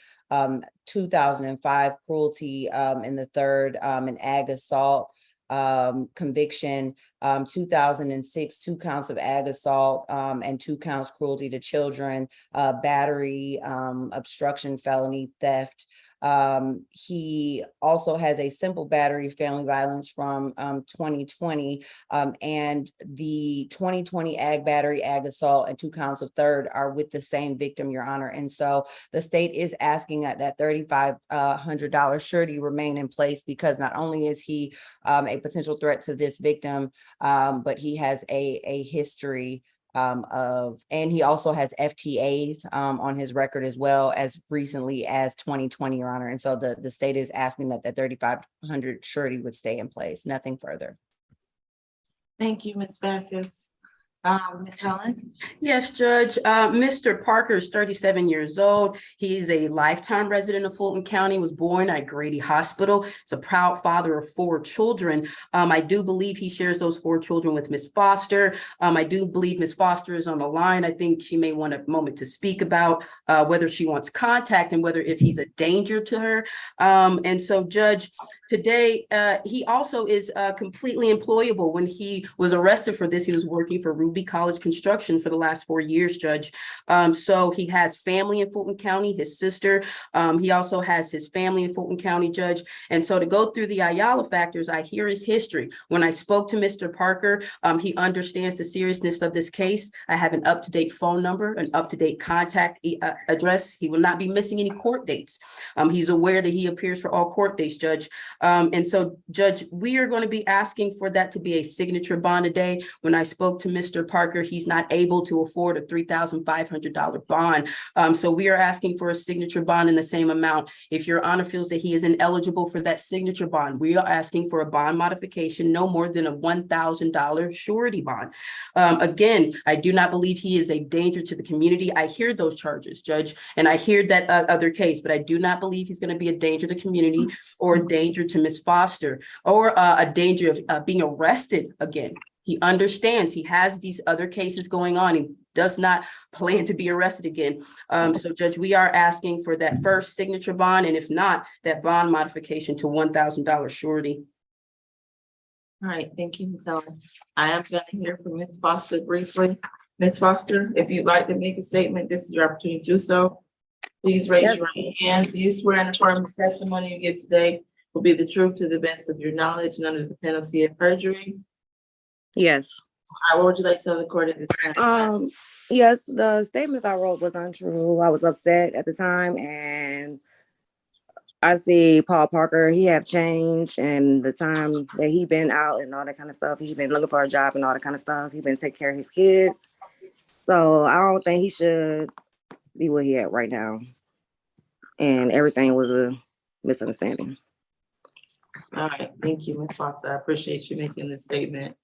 2005 cruelty in the third, an ag assault conviction, 2006, 2 counts of ag assault and 2 counts cruelty to children, battery, obstruction, felony, theft. He also has a simple battery family violence from 2020, and the 2020 ag battery, ag assault, and 2 counts of third are with the same victim, Your Honor. And so the state is asking that $3,500 surety remain in place, because not only is he a potential threat to this victim, but he has a history and he also has FTAs on his record as well, as recently as 2020, Your Honor. And so the state is asking that $3,500 surety would stay in place, nothing further. Thank you, Ms. Backus. Ms. Helen? Yes, Judge. Mr. Parker is 37 years old. He is a lifetime resident of Fulton County, was born at Grady Hospital. He's a proud father of 4 children. I do believe he shares those 4 children with Ms. Foster. I do believe Ms. Foster is on the line. I think she may want a moment to speak about whether she wants contact and whether if he's a danger to her. And so, Judge, today, he also is completely employable. When he was arrested for this, he was working for Ruby College Construction for the last 4 years, Judge. So he has family in Fulton County, his sister. He also has his family in Fulton County, Judge. And so to go through the Ayala factors, I hear his history. When I spoke to Mr. Parker, he understands the seriousness of this case. I have an up-to-date phone number, an up-to-date contact address. He will not be missing any court dates. He's aware that he appears for all court dates, Judge. And so, Judge, we are going to be asking for that to be a signature bond today. When I spoke to Mr. Parker, he's not able to afford a $3,500 bond. So we are asking for a signature bond in the same amount. If Your Honor feels that he is ineligible for that signature bond, we are asking for a bond modification no more than a $1,000 surety bond. Again, I do not believe he is a danger to the community. I hear those charges, Judge, and I hear that other case, but I do not believe he's going to be a danger to the community or a danger to Ms. Foster or a danger of being arrested again. He understands he has these other cases going on. He does not plan to be arrested again. So, Judge, we are asking for that first signature bond, and if not, that bond modification to $1,000 surety. All right, thank you, Ms. Ellen. I am going to hear from Ms. Foster briefly. Ms. Foster, if you'd like to make a statement, this is your opportunity to do so. Please raise your hand. Do you swear and affirm the testimony you give today will be the truth to the best of your knowledge and under the penalty of perjury? Yes. What would you like to tell the court at this time? Yes, the statements I wrote was untrue. I was upset at the time, and I see Paul Parker, he have changed, and the time that he been out and all that kind of stuff, he been looking for a job and all that kind of stuff. He been taking care of his kids. So I don't think he should be where he at right now. And everything was a misunderstanding. All right, thank you, Ms. Foster. I appreciate you making this statement.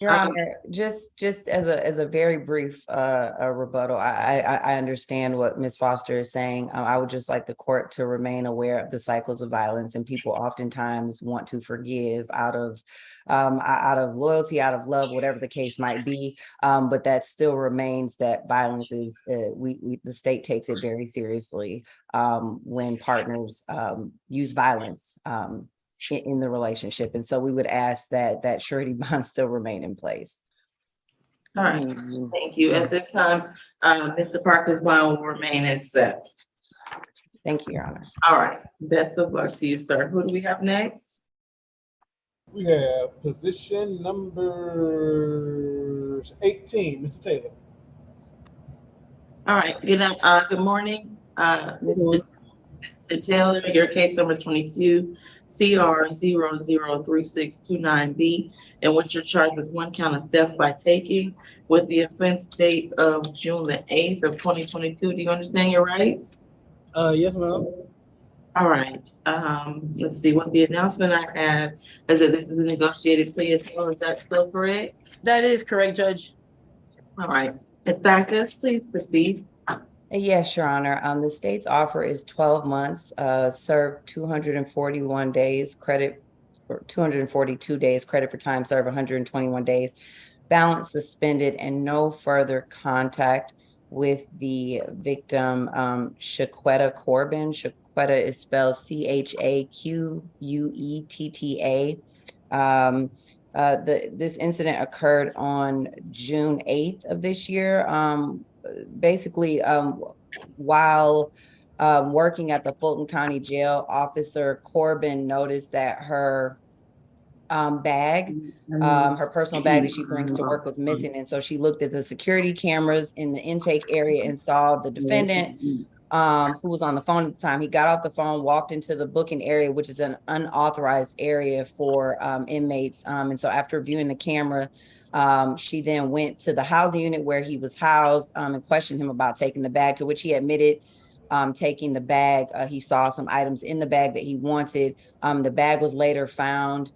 Your Honor, just as a very brief rebuttal, I understand what Ms. Foster is saying. I would just like the court to remain aware of the cycles of violence, and people oftentimes want to forgive out of loyalty, out of love, whatever the case might be. But that still remains that violence is the state takes it very seriously when partners use violence in the relationship. And so we would ask that surety bond still remain in place. All right, thank you. At this time, Mr. Parker's bond will remain as set. Thank you, Your Honor. All right, best of luck to you, sir. Who do we have next? We have position number 18, Mr. Taylor. All right, good morning, Mr. Mr. Taylor, your case number 22 CR 003629B, in which you're charged with one count of theft by taking with the offense date of June the 8th of 2022. Do you understand your rights? Yes, ma'am. All right, let's see, what the announcement I have is that this is a negotiated plea as well. Is that still correct? That is correct, Judge. All right, Ms. Backus, please proceed. Yes, Your Honor. The state's offer is 12 months, served 241 days, credit or 242 days, credit for time served 121 days, balance suspended, and no further contact with the victim, Shaquetta Corbin. Shaquetta is spelled Chaquetta. This incident occurred on June 8th of this year. Basically, while working at the Fulton County Jail, Officer Corbin noticed that her bag, her personal bag that she brings to work, was missing. And so she looked at the security cameras in the intake area and saw the defendant, who was on the phone at the time. He got off the phone, walked into the booking area, which is an unauthorized area for inmates. And so after viewing the camera, she then went to the housing unit where he was housed and questioned him about taking the bag, to which he admitted taking the bag. He saw some items in the bag that he wanted. The bag was later found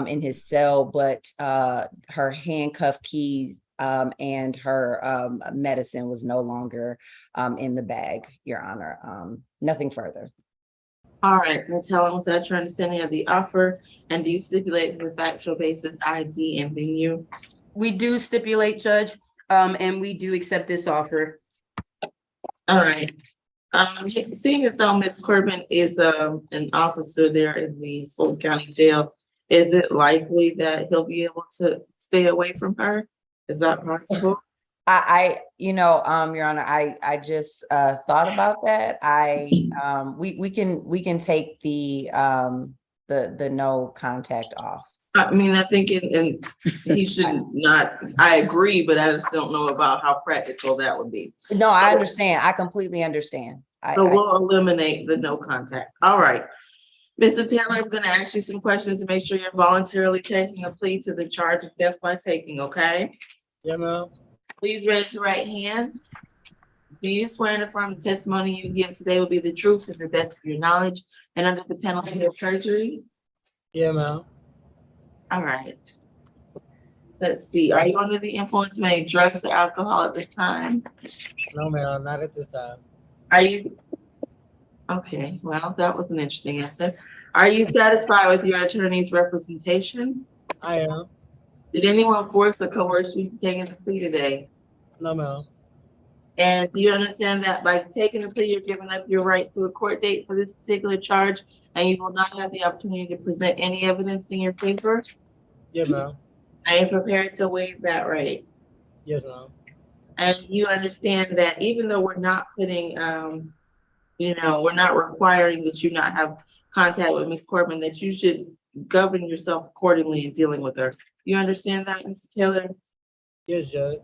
in his cell, but her handcuff keys and her medicine was no longer in the bag, Your Honor. Nothing further. All right, Ms. Helen, was that your understanding of the offer? And do you stipulate the factual basis, ID, and venue? We do stipulate, Judge, and we do accept this offer. All right. Seeing as though Ms. Corbin is an officer there in the Fulton County Jail, is it likely that he'll be able to stay away from her? Is that possible? Your Honor, I just thought about that. We can take the no contact off. I mean, I think and he should not, I agree, but I just don't know about how practical that would be. No, I understand. I completely understand. So we'll eliminate the no contact. All right. Mr. Taylor, I'm gonna ask you some questions to make sure you're voluntarily taking a plea to the charge of theft by taking, okay? Yeah, ma'am. Please raise your right hand. Do you swear and affirm the testimony you give today will be the truth to the best of your knowledge and under the penalty of perjury? Yeah, ma'am. All right. Let's see, are you under the influence of any drugs or alcohol at this time? No, ma'am, not at this time. Are you? Okay, well, that was an interesting answer. Are you satisfied with your attorney's representation? I am. Did anyone force or coerce you to take the plea today? No, ma'am. And do you understand that by taking the plea, you're giving up your right to a court date for this particular charge, and you will not have the opportunity to present any evidence in your favor? Yeah, ma'am. I am prepared to waive that right. Yes, ma'am. And you understand that even though we're not putting, we're not requiring that you not have contact with Ms. Corbin, that you should govern yourself accordingly in dealing with her. You understand that, Mr. Taylor? Yes, Judge.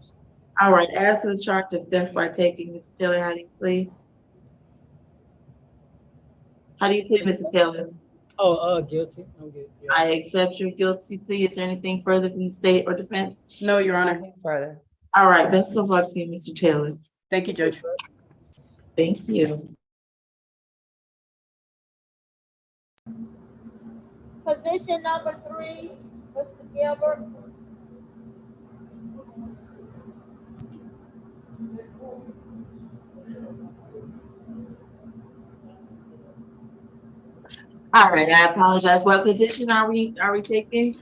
All right, as to the charge of theft by taking, Mr. Taylor, how do you plead? How do you plead, Mr. Taylor? Oh, guilty. I'm guilty. Yeah. I accept your guilty plea. Is there anything further from the state or defense? No, Your Honor. Nothing further. All right, best of luck to you, Mr. Taylor. Thank you, Judge. Thank you. Position number 3, Mr. Gilbert. All right, I apologize. What position are we taking?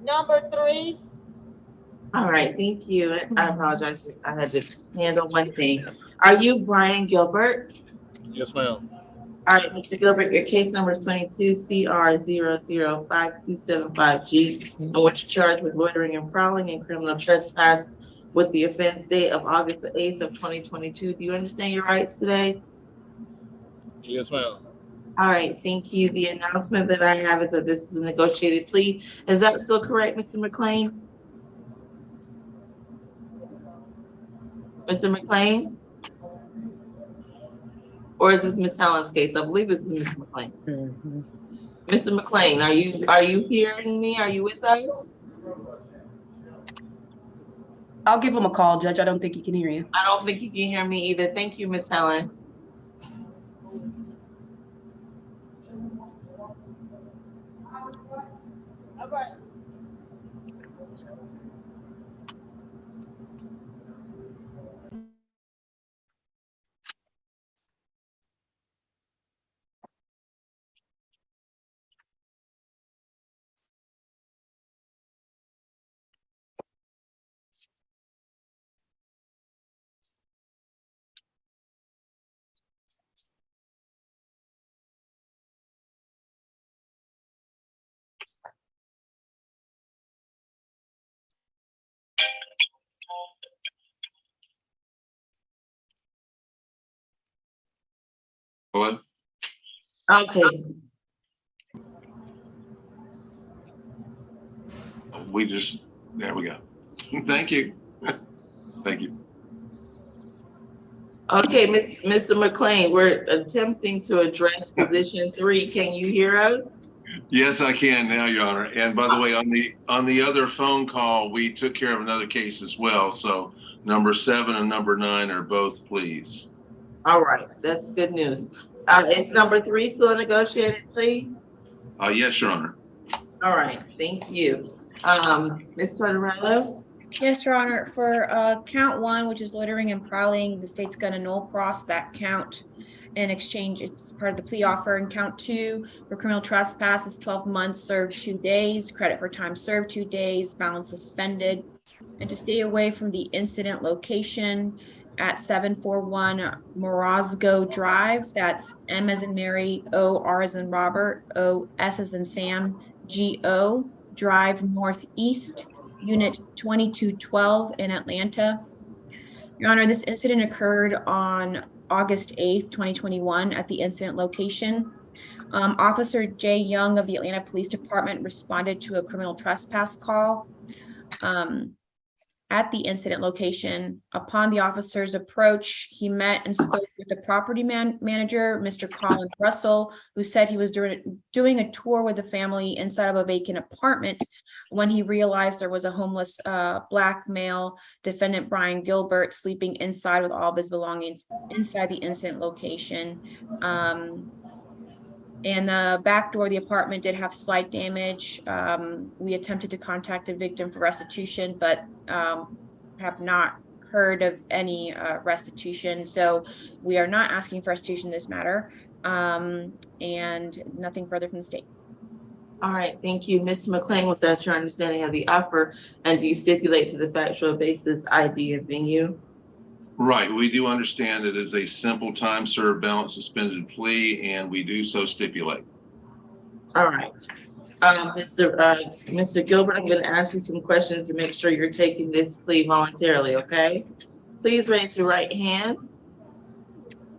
Number 3. All right, thank you. I apologize. I had to handle one thing. Are you Brian Gilbert? Yes, ma'am. All right, Mr. Gilbert, your case number is 22 CR 005275G, in which you're charged with loitering and prowling and criminal trespass with the offense date of August the 8th of 2022. Do you understand your rights today? Yes, ma'am. All right, thank you. The announcement that I have is that this is a negotiated plea. Is that still correct, Mr. McLean? Mr. McLean? Or is this Ms. Helen's case? I believe this is Mr. McLean. Mhm. Mr. McLean, are you hearing me? Are you with us? I'll give him a call, Judge. I don't think he can hear you. I don't think you can hear me either. Thank you, Ms. Helen. All right. Hello? Okay, There we go. Thank you. Thank you. okay, Mr. McLean, we're attempting to address position 3. Can you hear us? Yes, I can now, Your Honor. And by the way, on the other phone call, we took care of another case as well. So number 7 and number 9 are both pleas. All right, that's good news. Is number 3 still a negotiated plea? Yes, Your Honor. All right, thank you. Ms. Tortorella? Yes, Your Honor, for count 1, which is loitering and prowling, the state's gonna null pros that count in exchange. It's part of the plea offer. And count 2 for criminal trespass is 12 months served 2 days, credit for time served 2 days, balance suspended. And to stay away from the incident location at 741 Morosco Drive, that's M as in Mary, O, R as in Robert, O, S as in Sam, G, O, Drive Northeast, Unit 2212 in Atlanta. Your Honor, this incident occurred on August 8th, 2021 at the incident location. Officer Jay Young of the Atlanta Police Department responded to a criminal trespass call at the incident location. Upon the officer's approach, he met and spoke with the property manager, Mr. Colin Russell, who said he was doing a tour with the family inside of a vacant apartment when he realized there was a homeless Black male, defendant Brian Gilbert, sleeping inside with all of his belongings inside the incident location. And the back door of the apartment did have slight damage. We attempted to contact the victim for restitution, but have not heard of any restitution. So we are not asking for restitution in this matter, and nothing further from the state. All right, thank you. Ms. McLean, was that your understanding of the offer? And do you stipulate to the factual basis ID and venue? Right. We do understand it is a simple time served, balance suspended plea, and we do so stipulate. All right. Mr. Gilbert, I'm going to ask you some questions to make sure you're taking this plea voluntarily, okay? Please raise your right hand.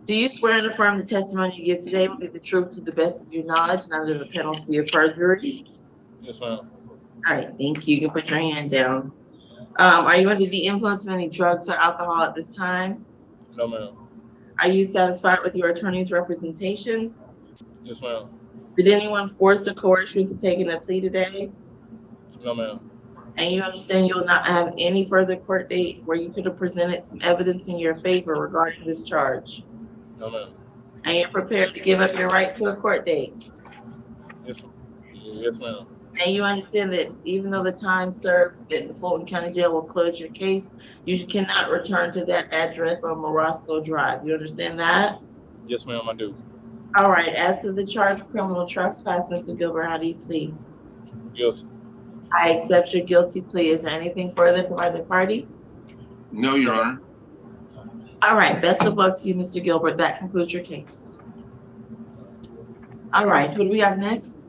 Do you swear and affirm the testimony you give today will be the truth to the best of your knowledge and under the penalty of perjury? Yes, ma'am. All right, thank you. You can put your hand down. Are you under the influence of any drugs or alcohol at this time? No, ma'am. Are you satisfied with your attorney's representation? Yes, ma'am. Did anyone force or coerce you into taking a plea today? No, ma'am. And you understand you'll not have any further court date where you could have presented some evidence in your favor regarding this charge? No, ma'am. And you're prepared to give up your right to a court date? Yes, ma'am. And you understand that even though the time served at the Fulton County Jail will close your case, you cannot return to that address on Morosco Drive. You understand that? Yes, ma'am, I do. All right, as to the charge of criminal trespass, Mr. Gilbert, how do you plead? Guilty. I accept your guilty plea. Is there anything further from either party? No, Your Honor. All right, best of luck to you, Mr. Gilbert. That concludes your case. All right, who do we have next?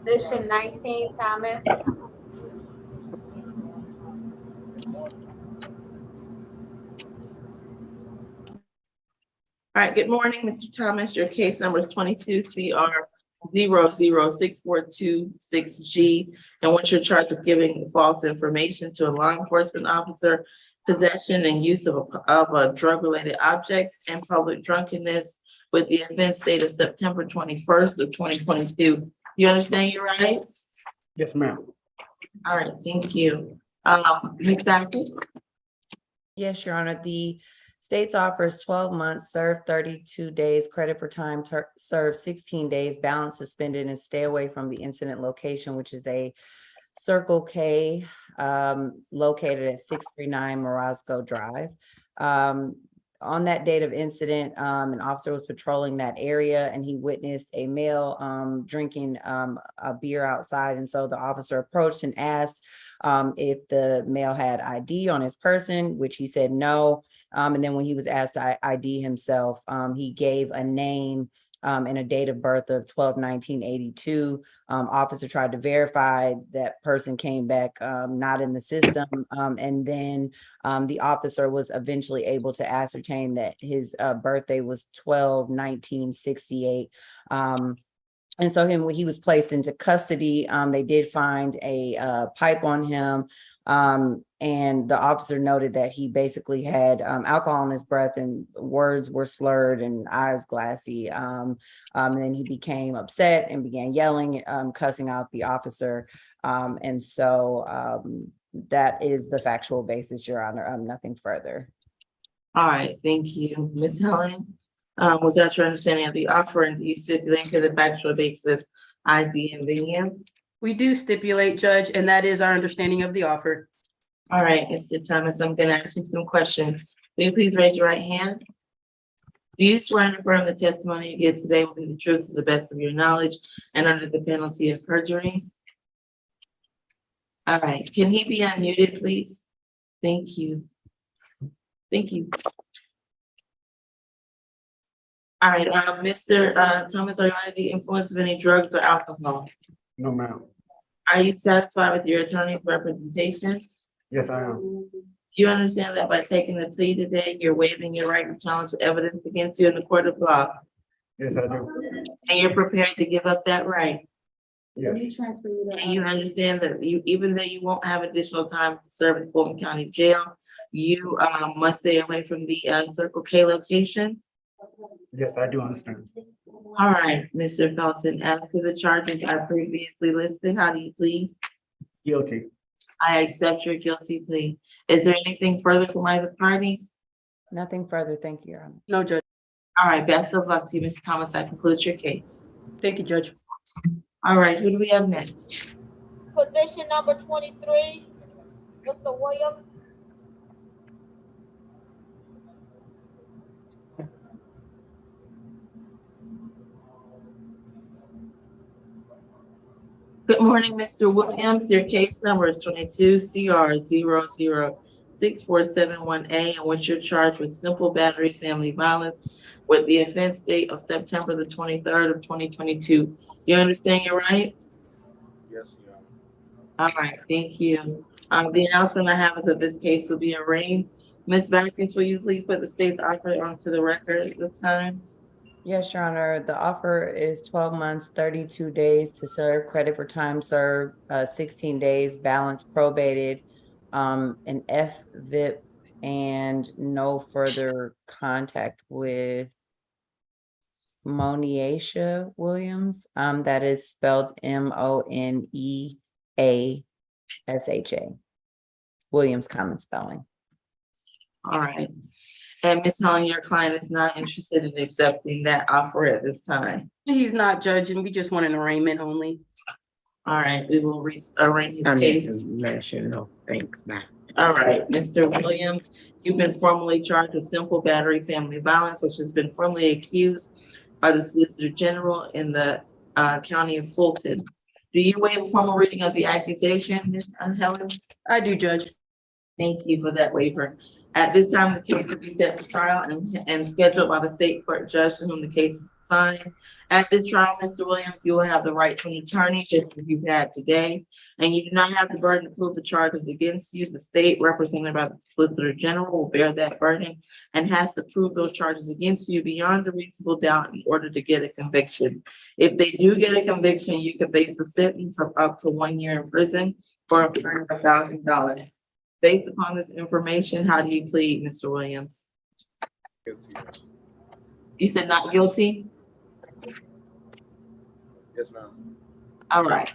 Position 19, Thomas. All right, good morning, Mr. Thomas. Your case number is 22 CR 006426G. And what's your charge of giving false information to a law enforcement officer possession and use of a drug-related object, and public drunkenness with the offense date of September 21st of 2022. You understand your rights? Yes, ma'am. All right, thank you. Ms. Dockett? Yes, Your Honor, the state's offers 12 months, serve 32 days, credit for time serve 16 days, balance suspended, and stay away from the incident location, which is a Circle K located at 639 Morosco Drive. On that date of incident, an officer was patrolling that area and he witnessed a male drinking a beer outside. And so the officer approached and asked if the male had ID on his person, which he said no. And then when he was asked to ID himself, he gave a name and a date of birth of 12/19/82. Officer tried to verify that person, came back not in the system. And then the officer was eventually able to ascertain that his birthday was 12/19/68. And so he was placed into custody. They did find a pipe on him. And the officer noted that he basically had alcohol in his breath and words were slurred and eyes glassy. And then he became upset and began yelling, cussing out the officer. And so that is the factual basis, Your Honor. Nothing further. All right, thank you. Ms. Helen, was that your understanding of the offer, and do you stipulate to the factual basis ID and venue? We do stipulate, Judge, and that is our understanding of the offer. All right, Mr. Thomas, I'm gonna ask you some questions. Will you please raise your right hand? Do you swear and affirm the testimony you give today will be the truth to the best of your knowledge and under the penalty of perjury? All right, can he be unmuted, please? Thank you. Thank you. All right, Mr. Thomas, are you under the influence of any drugs or alcohol? No, ma'am. Are you satisfied with your attorney's representation? Yes, I am. You understand that by taking the plea today, you're waiving your right to challenge the evidence against you in the court of law? Yes, I do. And you're prepared to give up that right? Yes. And you understand that even though you won't have additional time to serve in Fulton County Jail, you must stay away from the Circle K location? Yes, I do understand. All right, Mr. Felton, as to the charges I previously listed, how do you plead? Guilty. I accept your guilty plea. Is there anything further from either party? Nothing further. Thank you, Your Honor. No, Judge. All right, best of luck to you, Mr. Thomas. That concludes your case. Thank you, Judge. All right, who do we have next? Position number 23, Mr. Williams. Good morning, Mr. Williams. Your case number is 22 CR 006471A, in which you're charged with simple battery family violence with the offense date of September the 23rd of 2022. You understand your right? Yes, Your Honor. All right, thank you. The announcement I have is that this case will be arraigned. Ms. Backes, will you please put the state's offer onto the record at this time? Yes, Your Honor. The offer is 12 months, 32 days to serve, credit for time served, 16 days, balance probated, an FVIP, and no further contact with Moniacia Williams. That is spelled MONEASHA. Williams, common spelling. All right. And Ms. Helen, your client is not interested in accepting that offer at this time. He's not, Judge, and we just want an arraignment only. All right, we will arraign his case. No, thanks, ma'am. All right, Mr. Williams, you've been formally charged with simple battery family violence, which has been formally accused by the Solicitor General in the County of Fulton. Do you waive a formal reading of the accusation, Ms. Helen? I do, Judge. Thank you for that waiver. At this time, the case will be set for trial and scheduled by the state court judge to whom the case is assigned. At this trial, Mr. Williams, you will have the right to an attorney, just as you've had today, and you do not have the burden to prove the charges against you. The state, represented by the Solicitor General, will bear that burden and has to prove those charges against you beyond a reasonable doubt in order to get a conviction. If they do get a conviction, you can face a sentence of up to 1 year in prison or a fine of $1,000. Based upon this information, how do you plead, Mr. Williams? Guilty, yes. You said not guilty? Yes, ma'am. All right.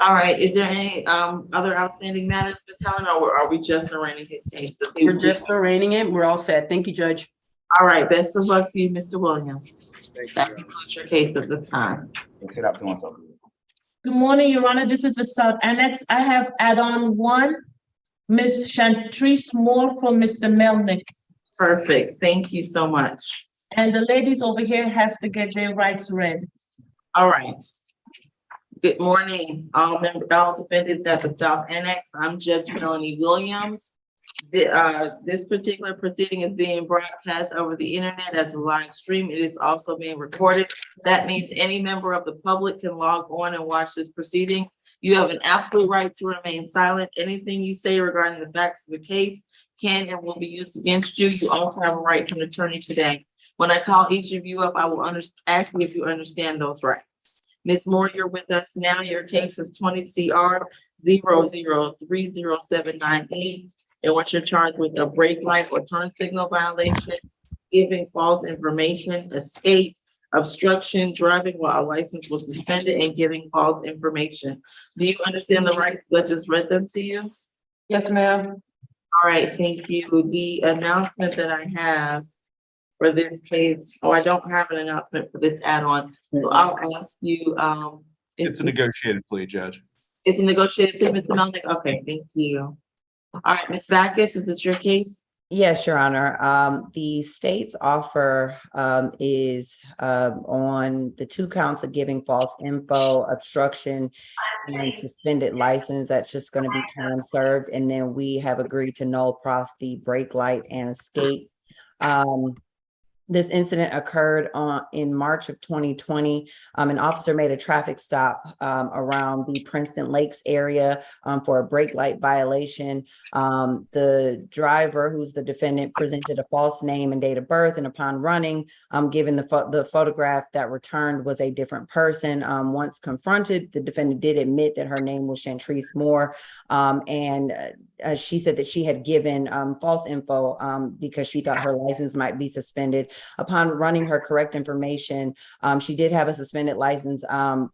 All right, is there any other outstanding matters, Ms. Helen, or are we just arraigning his case? We're just arraigning it. We're all set. Thank you, Judge. All right, best of luck to you, Mr. Williams. Thank you, That Your Honor. concludes your case at this time. Let's hit up doing something. Good morning, Your Honor. This is the South Annex. I have add-on 1, Ms. Chantrice Moore for Mr. Melnick. Perfect, thank you so much. And the ladies over here has to get their rights read. All right. Good morning, all defendants at the South Annex. I'm Judge Melanie Williams. This particular proceeding is being broadcast over the internet as a live stream. It is also being recorded. That means any member of the public can log on and watch this proceeding. You have an absolute right to remain silent. Anything you say regarding the facts of the case can and will be used against you. You also have a right to an attorney today. When I call each of you up, I will ask you if you understand those rights. Ms. Moore, you're with us now. Your case is 20 CR 0030798. And what you're charged with a brake light or turn signal violation, giving false information, escape, obstruction, driving while a license was suspended, and giving false information. Do you understand the rights? I just read them to you. Yes, ma'am. All right, thank you. The announcement that I have for this case, I don't have an announcement for this add-on. So I'll ask you, It's a negotiated plea, Judge. it's a negotiated plea, Mr. Melnick? Okay, thank you. All right, Ms. Backus, is this your case? Yes, Your Honor. The state's offer is on the 2 counts of giving false info, obstruction, and suspended license. That's just going to be time served. And then we have agreed to null pros the brake light and escape. This incident occurred in March of 2020. An officer made a traffic stop around the Princeton Lakes area for a brake light violation. The driver, who's the defendant, presented a false name and date of birth, and upon running, given the photograph that returned was a different person. Once confronted, the defendant did admit that her name was Chantrice Moore, and she said that she had given false info because she thought her license might be suspended. Upon running her correct information, she did have a suspended license,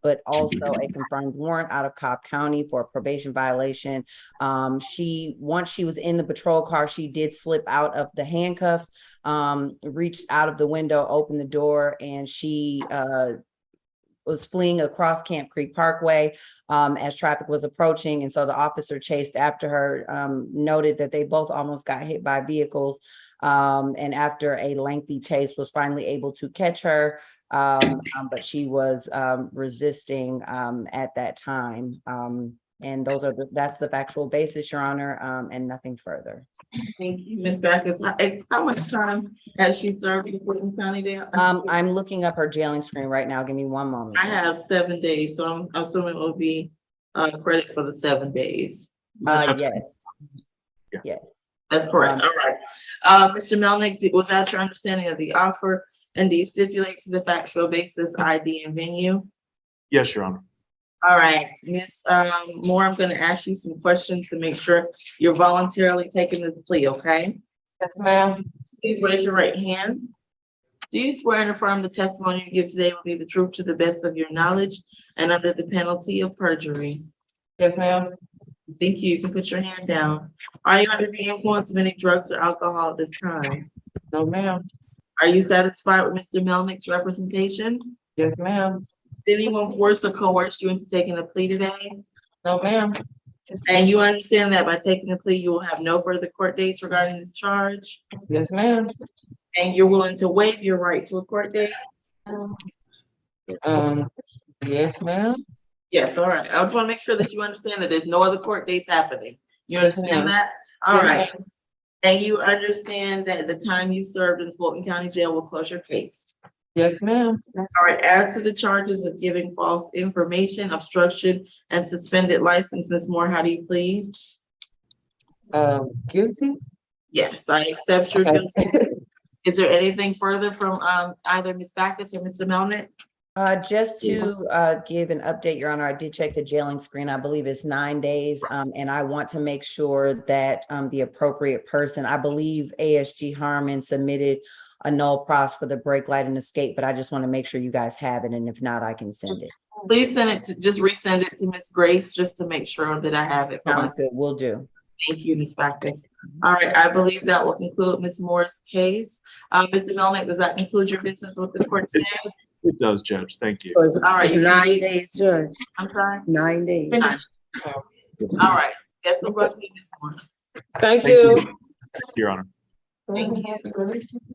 but also a confirmed warrant out of Cobb County for a probation violation. Once she was in the patrol car, she did slip out of the handcuffs, reached out of the window, opened the door, and she was fleeing across Camp Creek Parkway as traffic was approaching. And so the officer chased after her, noted that they both almost got hit by vehicles. And after a lengthy chase was finally able to catch her, but she was resisting at that time. And that's the factual basis, Your Honor, and nothing further. Thank you, Ms. Backus. How much time has she served in Fulton County jail? I'm looking up her jailing screen right now. Give me one moment. I have 7 days, so I'm assuming it will be credit for the 7 days. Yes. Yes. That's correct. All right. Mr. Melnick, was that your understanding of the offer? And do you stipulate to the factual basis, ID, and venue? Yes, Your Honor. All right, Ms. Moore, I'm going to ask you some questions to make sure you're voluntarily taking this plea, okay? Yes, ma'am. Please raise your right hand. Do you swear and affirm the testimony you give today will be the truth to the best of your knowledge and under the penalty of perjury? Yes, ma'am. Thank you. You can put your hand down. Are you under the influence of any drugs or alcohol at this time? No, ma'am. Are you satisfied with Mr. Melnick's representation? Yes, ma'am. Did anyone force or coerce you into taking a plea today? No, ma'am. And you understand that by taking a plea, you will have no further court dates regarding this charge? Yes, ma'am. And you're willing to waive your right to a court date? Yes, ma'am. Yes, all right. I just want to make sure that you understand that there's no other court dates happening. You Yes, understand ma'am. that? All Yes, right. ma'am. And you understand that the time you served in Fulton County Jail will close your case? Yes, ma'am. All right, as to the charges of giving false information, obstruction, and suspended license, Ms. Moore, how do you plead? Guilty? Yes, I accept your Okay. guilty. Is there anything further from either Ms. Backus or Mr. Melnick? Just to give an update, Your Honor, I did check the jailing screen. I believe it's 9 days. And I want to make sure that the appropriate person, I believe ASG Harmon submitted a null pros for the brake light and escape, but I just want to make sure you guys have it. And if not, I can send it. Please send it to, just resend it to Ms. Grace, just to make sure that I have it. for Sounds myself. good. Will do. Thank you, Ms. Backus. All right, I believe that will conclude Ms. Moore's case. Mr. Melnick, does that conclude your business with the court today? It does, Judge. Thank you. So it's, All right, it's you can 9 leave. days, Judge. I'm sorry? 9 days. Nice. All right, that's the rest of Ms. Moore. Thank Thank you. Your Honor. Thank you.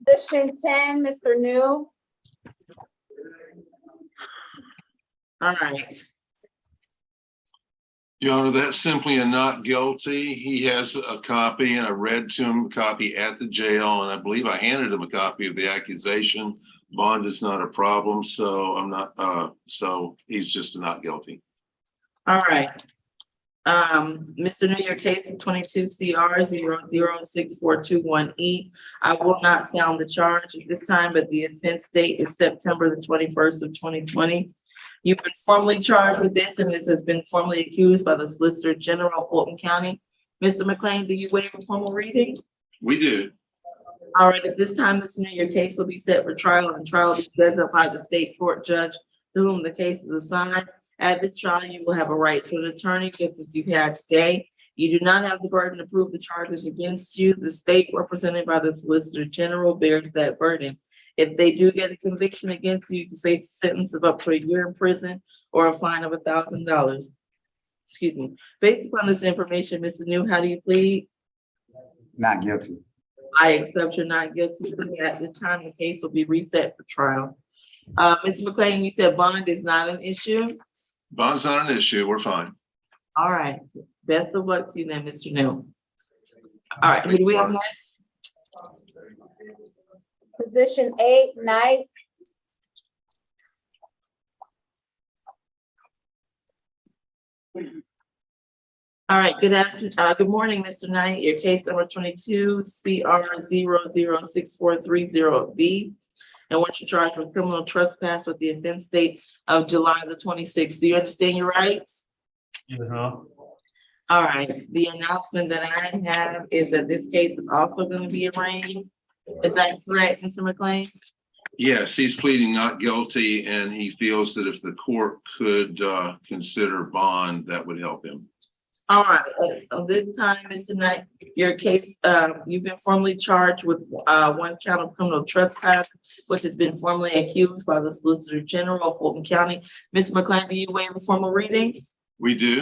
Position 10, Mr. New. All right. Your Honor, that's simply a not guilty. He has a copy and I read to him a copy at the jail, and I believe I handed him a copy of the accusation. Bond is not a problem, so I'm not, so he's just not guilty. All right. Mr. New, your case 22 CR 006421E. I will not sound the charge at this time, but the offense date is September the 21st of 2020. You've been formally charged with this, and this has been formally accused by the Solicitor General of Fulton County. Mr. McLean, do you waive a formal reading? We do. All right, at this time, Mr. New, your case will be set for trial, and trial will be scheduled by the state court judge to whom the case is assigned. At this trial, you will have a right to an attorney, just as you've had today. You do not have the burden to prove the charges against you. The state, represented by the Solicitor General, bears that burden. If they do get a conviction against you, you can face a sentence of up to a year in prison or a fine of $1,000. Excuse me. Based upon this information, Mr. New, how do you plead? Not guilty. I accept you're not guilty. At this time, the case will be reset for trial. Mr. McLean, you said bond is not an issue? Bond's not an issue. We're fine. All right. Best of luck to you then, Mr. New. All right, who do we have next? Position 8, Knight. All right, good morning, Mr. Knight. Your case number 22 CR 006430B. And what you're charged with criminal trespass with the offense date of July the 26th. Do you understand your rights? Yes, huh? All right, the announcement that I have is that this case is also going to be arraigned. Is that correct, Mr. McLean? Yes, he's pleading not guilty, and he feels that if the court could consider bond, that would help him. All right, at this time, Mr. Knight, your case, you've been formally charged with one count of criminal trespass, which has been formally accused by the Solicitor General of Fulton County. Ms. McLean, do you waive a formal reading? We do.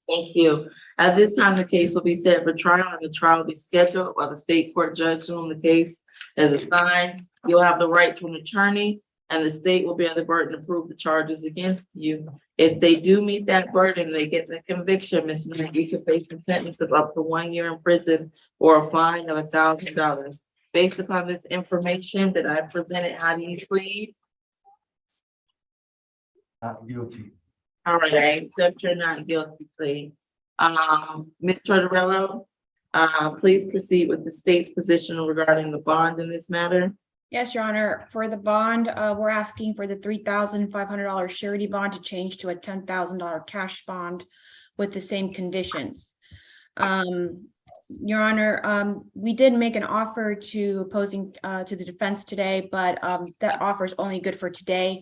Thank you. At this time, the case will be set for trial, and the trial will be scheduled by the state court judge to whom the case is assigned. You'll have the right to an attorney, and the state will bear the burden to prove the charges against you. If they do meet that burden, they get the conviction, Ms. Knight, you could face a sentence of up to 1 year in prison or a fine of $1,000. Based upon this information that I presented, how do you plead? Not guilty. All right, I accept your not guilty plea. Ms. Tortorella, please proceed with the state's position regarding the bond in this matter. Yes, Your Honor. For the bond, we're asking for the $3,500 surety bond to change to a $10,000 cash bond with the same conditions. Your Honor, we did make an offer to opposing to the defense today, but that offer is only good for today.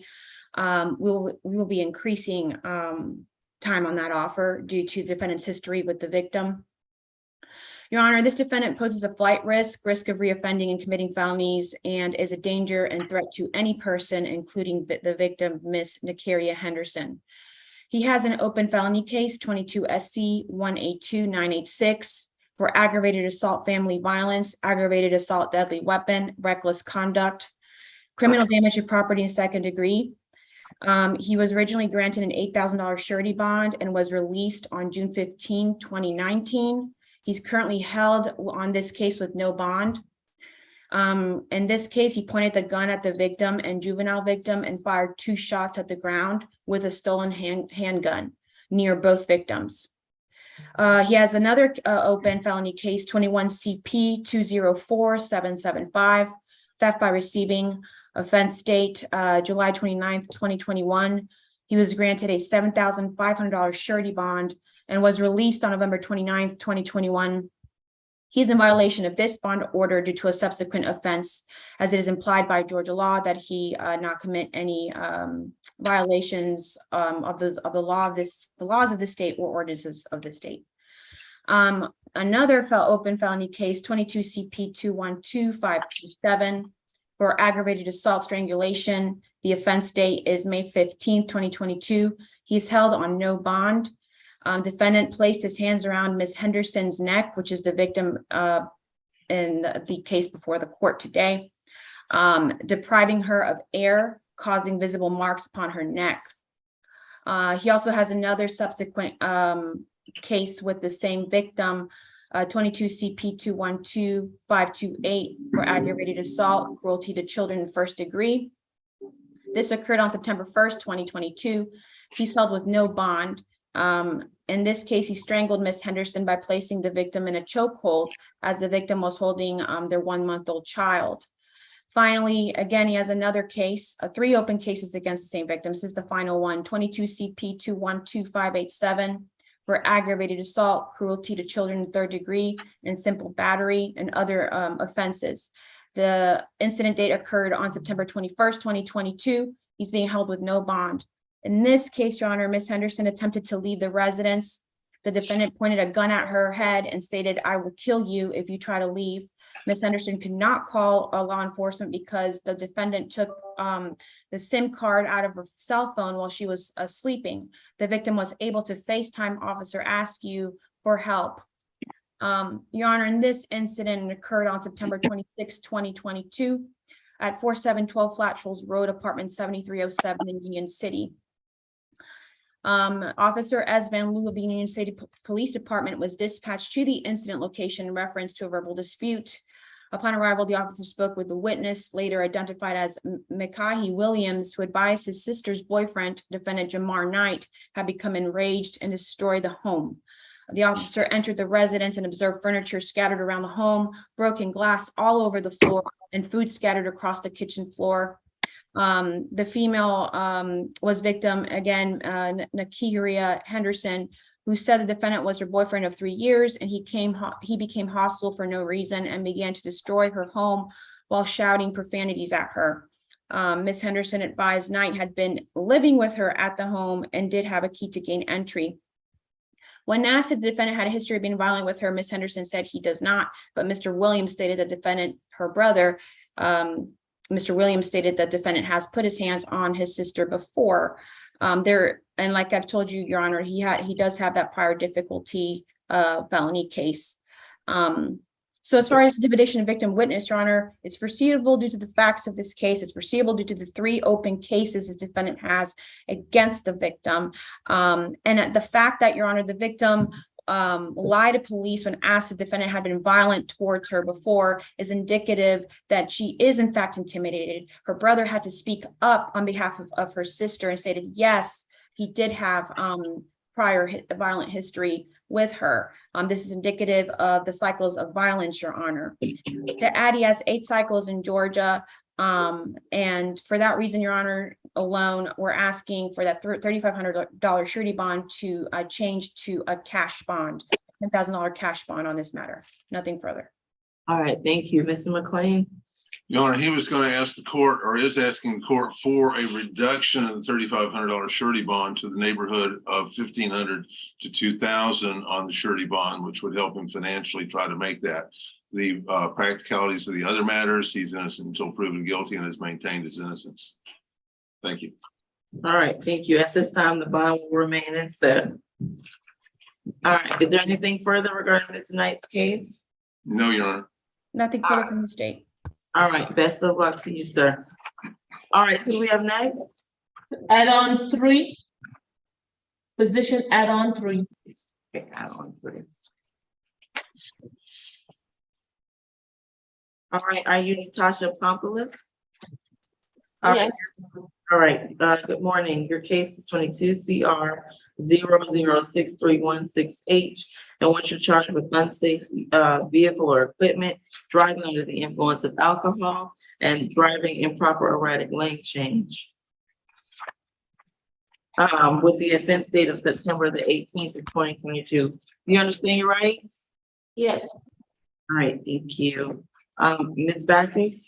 We will be increasing time on that offer due to the defendant's history with the victim. Your Honor, this defendant poses a flight risk of reoffending and committing felonies, and is a danger and threat to any person, including the victim, Miss Nakaria Henderson. He has an open felony case, 22 SC 182986, for aggravated assault, family violence, aggravated assault, deadly weapon, reckless conduct, criminal damage to property in second degree. He was originally granted an $8,000 surety bond and was released on June 15, 2019. He's currently held on this case with no bond. In this case, he pointed the gun at the victim and juvenile victim and fired 2 shots at the ground with a stolen handgun near both victims. He has another open felony case, 21 CP 204775, theft by receiving, offense date, July 29th, 2021. He was granted a $7,500 surety bond and was released on November 29th, 2021. He's in violation of this bond order due to a subsequent offense, as it is implied by Georgia law that he not commit any violations of the laws of the state or ordinances of the state. Another open felony case, 22 CP 212527 for aggravated assault strangulation. The offense date is May 15th, 2022. He's held on no bond. Defendant placed his hands around Ms. Henderson's neck, which is the victim in the case before the court today, depriving her of air, causing visible marks upon her neck. He also has another subsequent case with the same victim, 22 CP 212528 for aggravated assault, cruelty to children in first degree. This occurred on September 1st, 2022. He's held with no bond. In this case, he strangled Ms. Henderson by placing the victim in a chokehold as the victim was holding their 1-month-old child. Finally, again, he has another case, 3 open cases against the same victim. This is the final one, 22 CP 212587 for aggravated assault, cruelty to children in third degree, and simple battery and other offenses. The incident date occurred on September 21st, 2022. He's being held with no bond. In this case, Your Honor, Ms. Henderson attempted to leave the residence. The defendant pointed a gun at her head and stated, "I will kill you if you try to leave." Ms. Henderson could not call law enforcement because the defendant took the SIM card out of her cell phone while she was sleeping. The victim was able to FaceTime Officer Askew for help. Your Honor, in this incident, it occurred on September 26, 2022 at 4712 Flat Shoals Road, apartment 7307 in Union City. Officer S. Van Loo of the Union City Police Department was dispatched to the incident location in reference to a verbal dispute. Upon arrival, the officer spoke with the witness, later identified as Mikahi Williams, who advised his sister's boyfriend, defendant Jamar Knight, had become enraged and destroyed the home. The officer entered the residence and observed furniture scattered around the home, broken glass all over the floor, and food scattered across the kitchen floor. The female was victim, again, Nakiria Henderson, who said the defendant was her boyfriend of 3 years, and he became hostile for no reason and began to destroy her home while shouting profanities at her. Ms. Henderson advised Knight had been living with her at the home and did have a key to gain entry. When asked if the defendant had a history of being violent with her, Ms. Henderson said he does not, but Mr. Williams stated that defendant, her brother, Mr. Williams stated that defendant has put his hands on his sister before. And like I've told you, Your Honor, he does have that prior difficulty felony case. So as far as intimidation of victim witness, Your Honor, it's foreseeable due to the facts of this case. It's foreseeable due to the 3 open cases the defendant has against the victim. And the fact that, Your Honor, the victim lied to police when asked if the defendant had been violent towards her before is indicative that she is in fact intimidated. Her brother had to speak up on behalf of her sister and stated, yes, he did have prior violent history with her. This is indicative of the cycles of violence, Your Honor. The add, he has 8 cycles in Georgia. And for that reason, Your Honor, alone, we're asking for that $3,500 surety bond to change to a cash bond, $10,000 cash bond on this matter. Nothing further. All right, thank you. Mr. McLean. Your Honor, he was going to ask the court, or is asking the court, for a reduction of the $3,500 surety bond to the neighborhood of $1,500 to $2,000 on the surety bond, which would help him financially try to make that. The practicalities of the other matters, he's innocent until proven guilty and has maintained his innocence. Thank you. All right, thank you. At this time, the bond will remain in set. All right, is there anything further regarding tonight's case? No, Your Honor. Nothing further from the state. All right, best of luck to you, sir. All right, who do we have next? Add-on 3. Position add-on 3. Okay, add-on 3. All right, are you Natasha Pompoulos? Yes. All right, good morning. Your case is 22 CR 0063168, in which you're charged with unsafe vehicle or equipment, driving under the influence of alcohol, and driving improper erratic lane change. With the offense date of September the 18th of 2022. You understand your rights? Yes. All right, thank you. Ms. Backus?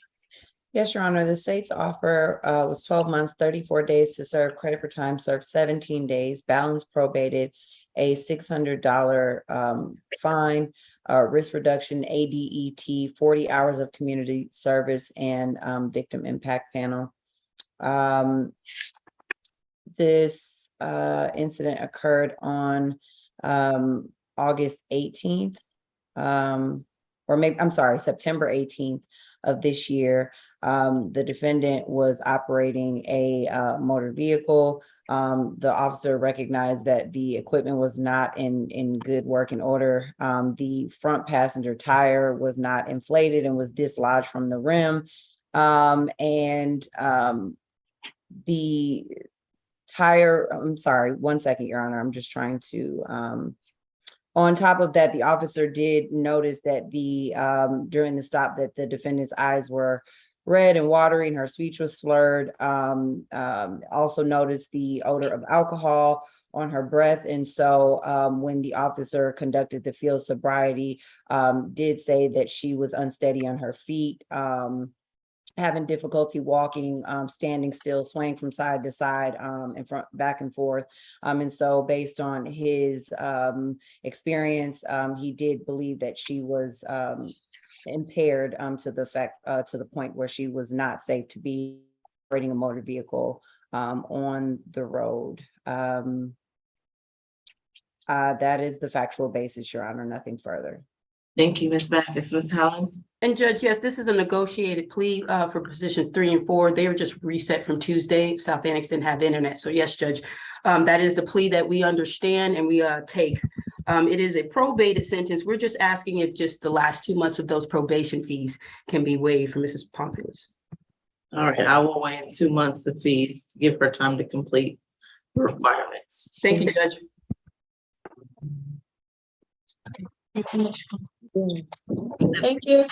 Yes, Your Honor, the state's offer was 12 months, 34 days to serve, credit for time served 17 days, balance probated, a $600 fine, risk reduction, ADET, 40 hours of community service, and victim impact panel. This incident occurred on August 18th, or maybe, I'm sorry, September 18th of this year. The defendant was operating a motor vehicle. The officer recognized that the equipment was not in good working order. The front passenger tire was not inflated and was dislodged from the rim. The tire, I'm sorry, 1 second, Your Honor, I'm just trying to, on top of that, the officer did notice that during the stop that the defendant's eyes were red and watery and her speech was slurred. Also noticed the odor of alcohol on her breath. And so when the officer conducted the field sobriety, did say that she was unsteady on her feet, having difficulty walking, standing still, swaying from side to side, and front, back and forth. And so based on his experience, he did believe that she was impaired to the point where she was not safe to be operating a motor vehicle on the road. That is the factual basis, Your Honor, nothing further. Thank you, Ms. Backus. Ms. Helen? And Judge, yes, this is a negotiated plea for positions 3 and 4. They were just reset from Tuesday. South Annex didn't have internet. So yes, Judge, that is the plea that we understand and we take. It is a probated sentence. We're just asking if just the last 2 months of those probation fees can be waived for Mrs. Pompous. All right, I will waive 2 months of fees to give her time to complete the requirements. Thank you, Judge. Thank you.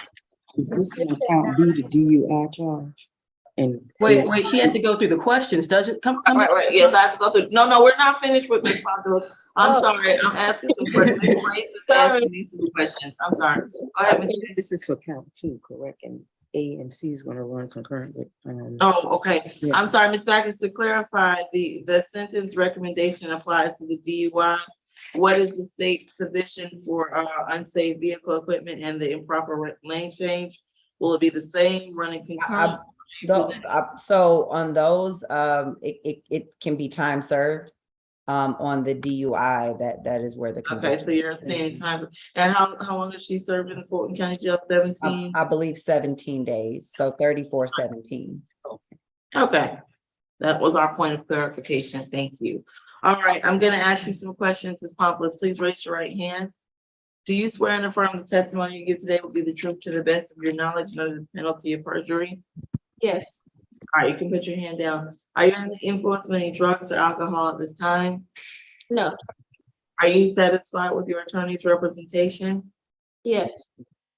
Is this an account B to DUI charge? And Wait, she has to go through the questions, doesn't come? Right, yes, I have to go through. No, we're not finished with Ms. Pompous. I'm sorry, I'm asking some questions. Ms. Grace is asking me some questions. I'm sorry. Go ahead, Ms. Grace. this is for count 2, correct? And A and C is gonna run concurrent with. Oh, okay. Yeah. I'm sorry, Ms. Backus, to clarify, the sentence recommendation applies to the DUI. What is the state's position for unsafe vehicle equipment and the improper lane change? Will it be the same, running concurrent? So on those, it can be time served. On the DUI, that is where the. Okay, so you're saying times, and how long has she served in the Fulton County Jail? 17? I believe 17 days, so 34-17. Okay, that was our point of clarification. Thank you. All right, I'm gonna ask you some questions, Ms. Pompous. Please raise your right hand. Do you swear and affirm the testimony you give today will be the truth to the best of your knowledge and under the penalty of perjury? Yes. All right, you can put your hand down. Are you under the influence of any drugs or alcohol at this time? No. Are you satisfied with your attorney's representation? Yes.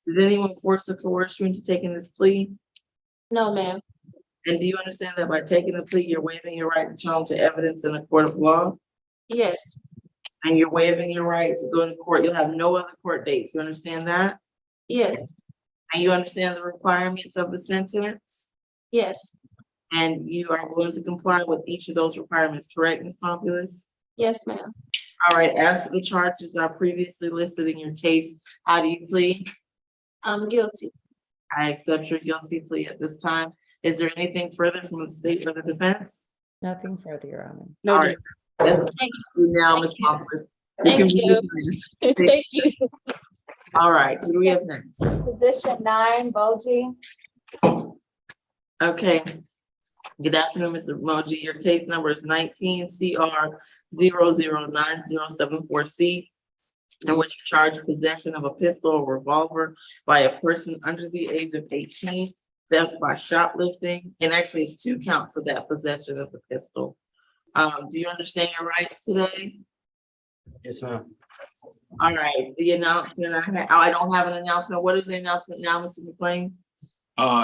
Did anyone force or coerce you into taking this plea? No, ma'am. And do you understand that by taking the plea, you're waiving your right to challenge evidence in a court of law? Yes. And you're waiving your right to go to court. You'll have no other court dates. You understand that? Yes. And you understand the requirements of the sentence? Yes. And you are willing to comply with each of those requirements, correct, Ms. Pompous? Yes, ma'am. All right, as the charges are previously listed in your case, how do you plead? I'm guilty. I accept your guilty plea at this time. Is there anything further from the state or the defense? Nothing further, Your Honor. All right. That's Thank now, Ms. Pompous. Thank you. Thank you. All right, who do we have next? Position 9, Boji. Okay. Good afternoon, Mr. Moji. Your case number is 19 CR 009074C, in which you charge possession of a pistol or revolver by a person under the age of 18. theft by shoplifting, and actually it's 2 counts of that possession of the pistol. Do you understand your rights today? Yes, ma'am. All right, the announcement I don't have an announcement. What is the announcement now, Mr. McLean?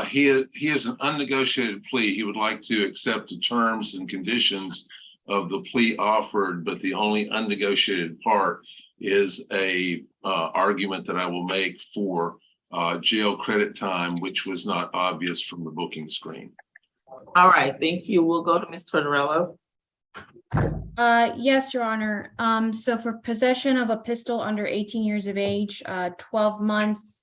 He is an unnegotiated plea. He would like to accept the terms and conditions of the plea offered, but the only unnegotiated part is a argument that I will make for jail credit time, which was not obvious from the booking screen. All right, thank you. We'll go to Ms. Tortorella. Yes, Your Honor. So for possession of a pistol under 18 years of age, 12 months,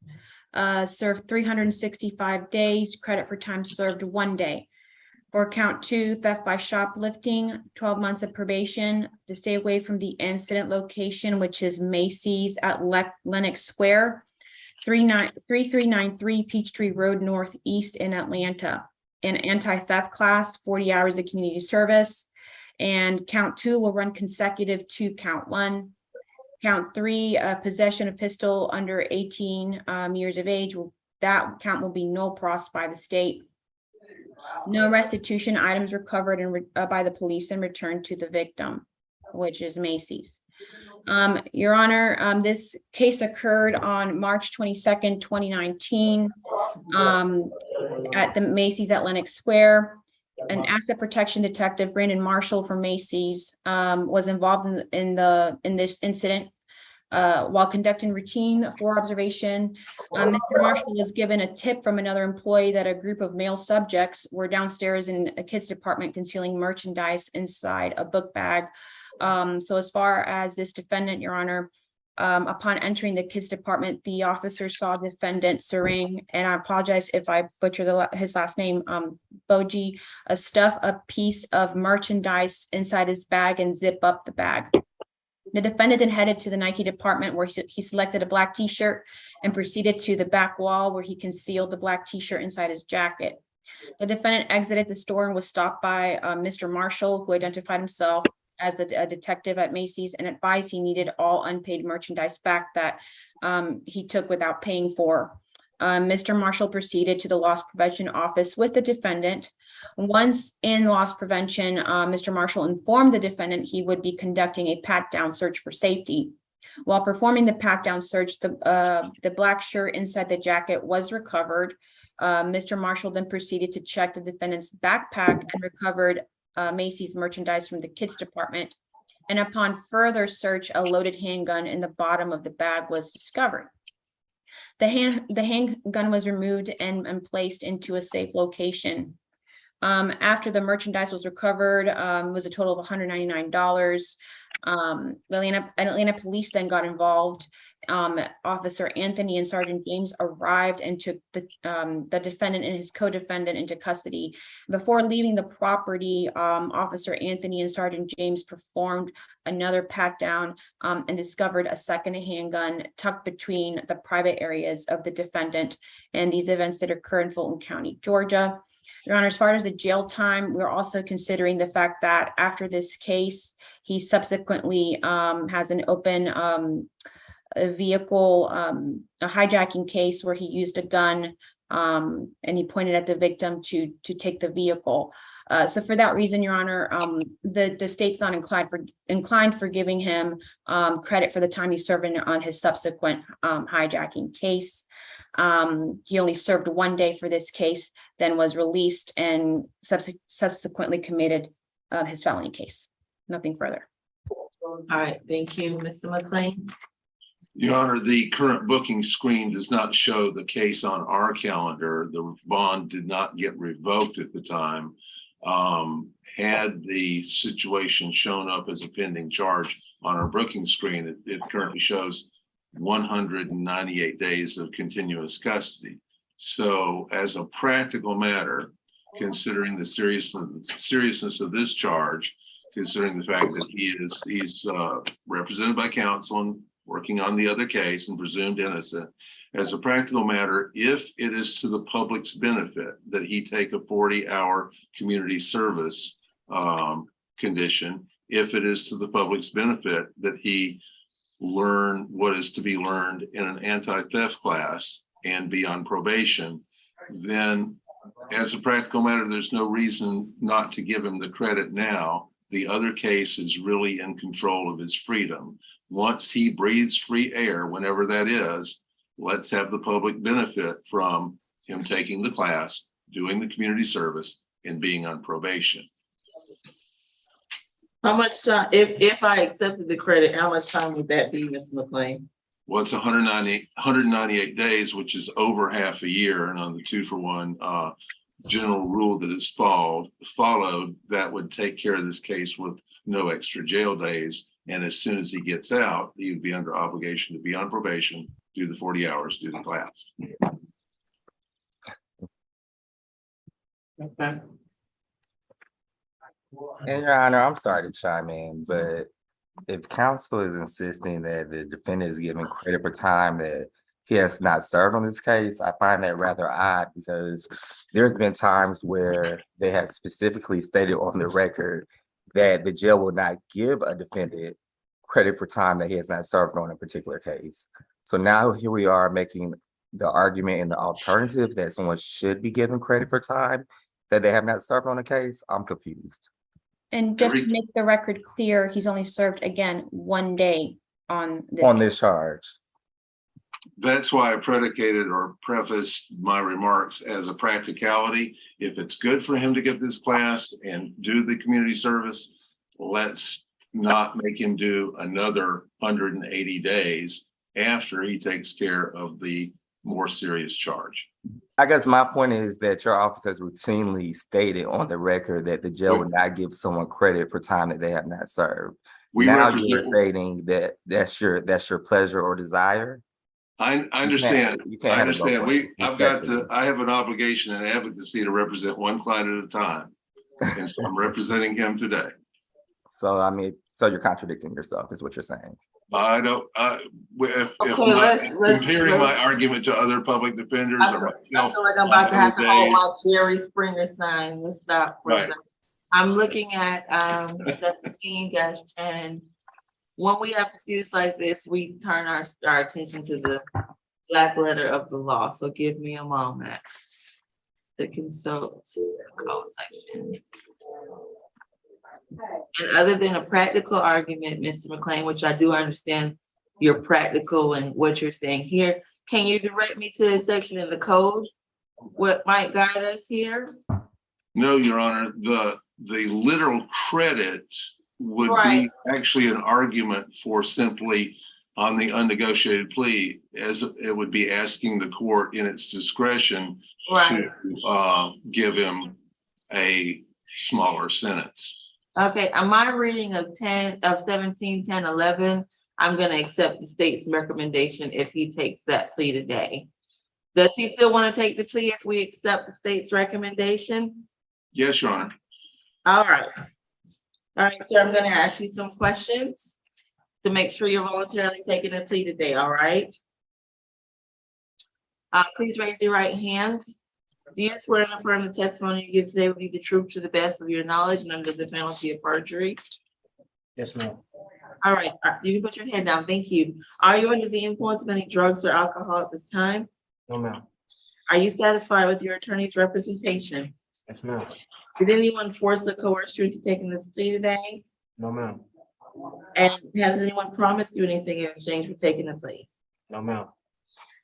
served 365 days, credit for time served 1 day. For count 2, theft by shoplifting, 12 months of probation to stay away from the incident location, which is Macy's at Lenox Square, 3393 Peachtree Road Northeast in Atlanta. An anti-theft class, 40 hours of community service. And count 2 will run consecutive to count 1. Count 3, possession of pistol under 18 years of age, that count will be no pros by the state. No restitution items recovered by the police and returned to the victim, which is Macy's. Your Honor, this case occurred on March 22nd, 2019 at the Macy's at Lenox Square. An asset protection detective, Brandon Marshall from Macy's, was involved in this incident. While conducting routine floor observation, Mr. Marshall was given a tip from another employee that a group of male subjects were downstairs in a kids department concealing merchandise inside a book bag. So as far as this defendant, Your Honor, upon entering the kids department, the officer saw defendant Sering, and I apologize if I butcher his last name, Boji, stuff a piece of merchandise inside his bag and zip up the bag. The defendant then headed to the Nike department where he selected a black t-shirt and proceeded to the back wall where he concealed the black t-shirt inside his jacket. The defendant exited the store and was stopped by Mr. Marshall, who identified himself as a detective at Macy's and advised he needed all unpaid merchandise back that he took without paying for. Mr. Marshall proceeded to the loss prevention office with the defendant. Once in loss prevention, Mr. Marshall informed the defendant he would be conducting a pat-down search for safety. While performing the pat-down search, the black shirt inside the jacket was recovered. Mr. Marshall then proceeded to check the defendant's backpack and recovered Macy's merchandise from the kids department. And upon further search, a loaded handgun in the bottom of the bag was discovered. The handgun was removed and placed into a safe location. After the merchandise was recovered, it was a total of $199. The Atlanta police then got involved. Officer Anthony and Sergeant James arrived and took the defendant and his co-defendant into custody. Before leaving the property, Officer Anthony and Sergeant James performed another pat down and discovered a second handgun tucked between the private areas of the defendant. And these events did occur in Fulton County, Georgia. Your Honor, as far as the jail time, we're also considering the fact that after this case, he subsequently has an open a vehicle, a hijacking case where he used a gun and he pointed at the victim to take the vehicle. So for that reason, Your Honor, the state's not inclined for giving him credit for the time he served on his subsequent hijacking case. He only served 1 day for this case, then was released and subsequently committed his felony case. Nothing further. All right, thank you, Mr. McLean. Your Honor, the current booking screen does not show the case on our calendar. The bond did not get revoked at the time. Had the situation shown up as a pending charge on our booking screen, it currently shows 198 days of continuous custody. So as a practical matter, considering the seriousness of this charge, considering the fact that he's represented by counsel and working on the other case and presumed innocent, as a practical matter, if it is to the public's benefit that he take a 40-hour community service condition, if it is to the public's benefit that he learn what is to be learned in an anti-theft class and be on probation, then as a practical matter, there's no reason not to give him the credit now. The other case is really in control of his freedom. Once he breathes free air, whenever that is, let's have the public benefit from him taking the class, doing the community service, and being on probation. How much time, if I accepted the credit, how much time would that be, Ms. McLean? Well, it's 198 days, which is over half a year, and on the 2-for-1 general rule that is followed, that would take care of this case with no extra jail days. And as soon as he gets out, he would be under obligation to be on probation, do the 40 hours, do the class. Okay. And Your Honor, I'm sorry to chime in, but if counsel is insisting that the defendant is given credit for time that he has not served on this case, I find that rather odd because there's been times where they have specifically stated on the record that the jail will not give a defendant credit for time that he has not served on a particular case. So now here we are making the argument in the alternative that someone should be given credit for time that they have not served on a case. I'm confused. And just to make the record clear, he's only served again 1 day on this. On this charge. That's why I predicated or prefaced my remarks as a practicality. If it's good for him to get this class and do the community service, let's not make him do another 180 days after he takes care of the more serious charge. I guess my point is that your office has routinely stated on the record that the jail would not give someone credit for time that they have not served. Now you're stating that that's your pleasure or desire. I understand. You can't I have it both understand. ways. I have an obligation and advocacy to represent one client at a time. And so I'm representing him today. So I mean, so you're contradicting yourself is what you're saying. I don't, if let's- comparing my let's- argument to other public defenders I or feel myself. like I'm about to have to on hold days- my Jerry Springer sign. Let's stop for a Right. second. I'm looking at 17-10. When we have disputes like this, we turn our attention to the black letter of the law. So give me a moment to consult the code section. And other than a practical argument, Mr. McLean, which I do understand you're practical and what you're saying here, can you direct me to a section in the code? What might guide us here? No, Your Honor, the literal credit would Right. be actually an argument for simply on the unnegotiated plea, as it would be asking the court in its discretion Right. to give him a smaller sentence. Okay, on my reading of 17-10-11, I'm gonna accept the state's recommendation if he takes that plea today. Does he still want to take the plea if we accept the state's recommendation? Yes, Your Honor. All right. All right, sir, I'm gonna ask you some questions to make sure you're voluntarily taking a plea today, all right? Please raise your right hand. Do you swear and affirm the testimony you give today will be the truth to the best of your knowledge and under the penalty of perjury? Yes, ma'am. All right, you can put your hand down. Thank you. Are you under the influence of any drugs or alcohol at this time? No, ma'am. Are you satisfied with your attorney's representation? Yes, ma'am. Did anyone force or coerce you into taking this plea today? No, ma'am. And has anyone promised you anything in exchange for taking the plea? No, ma'am.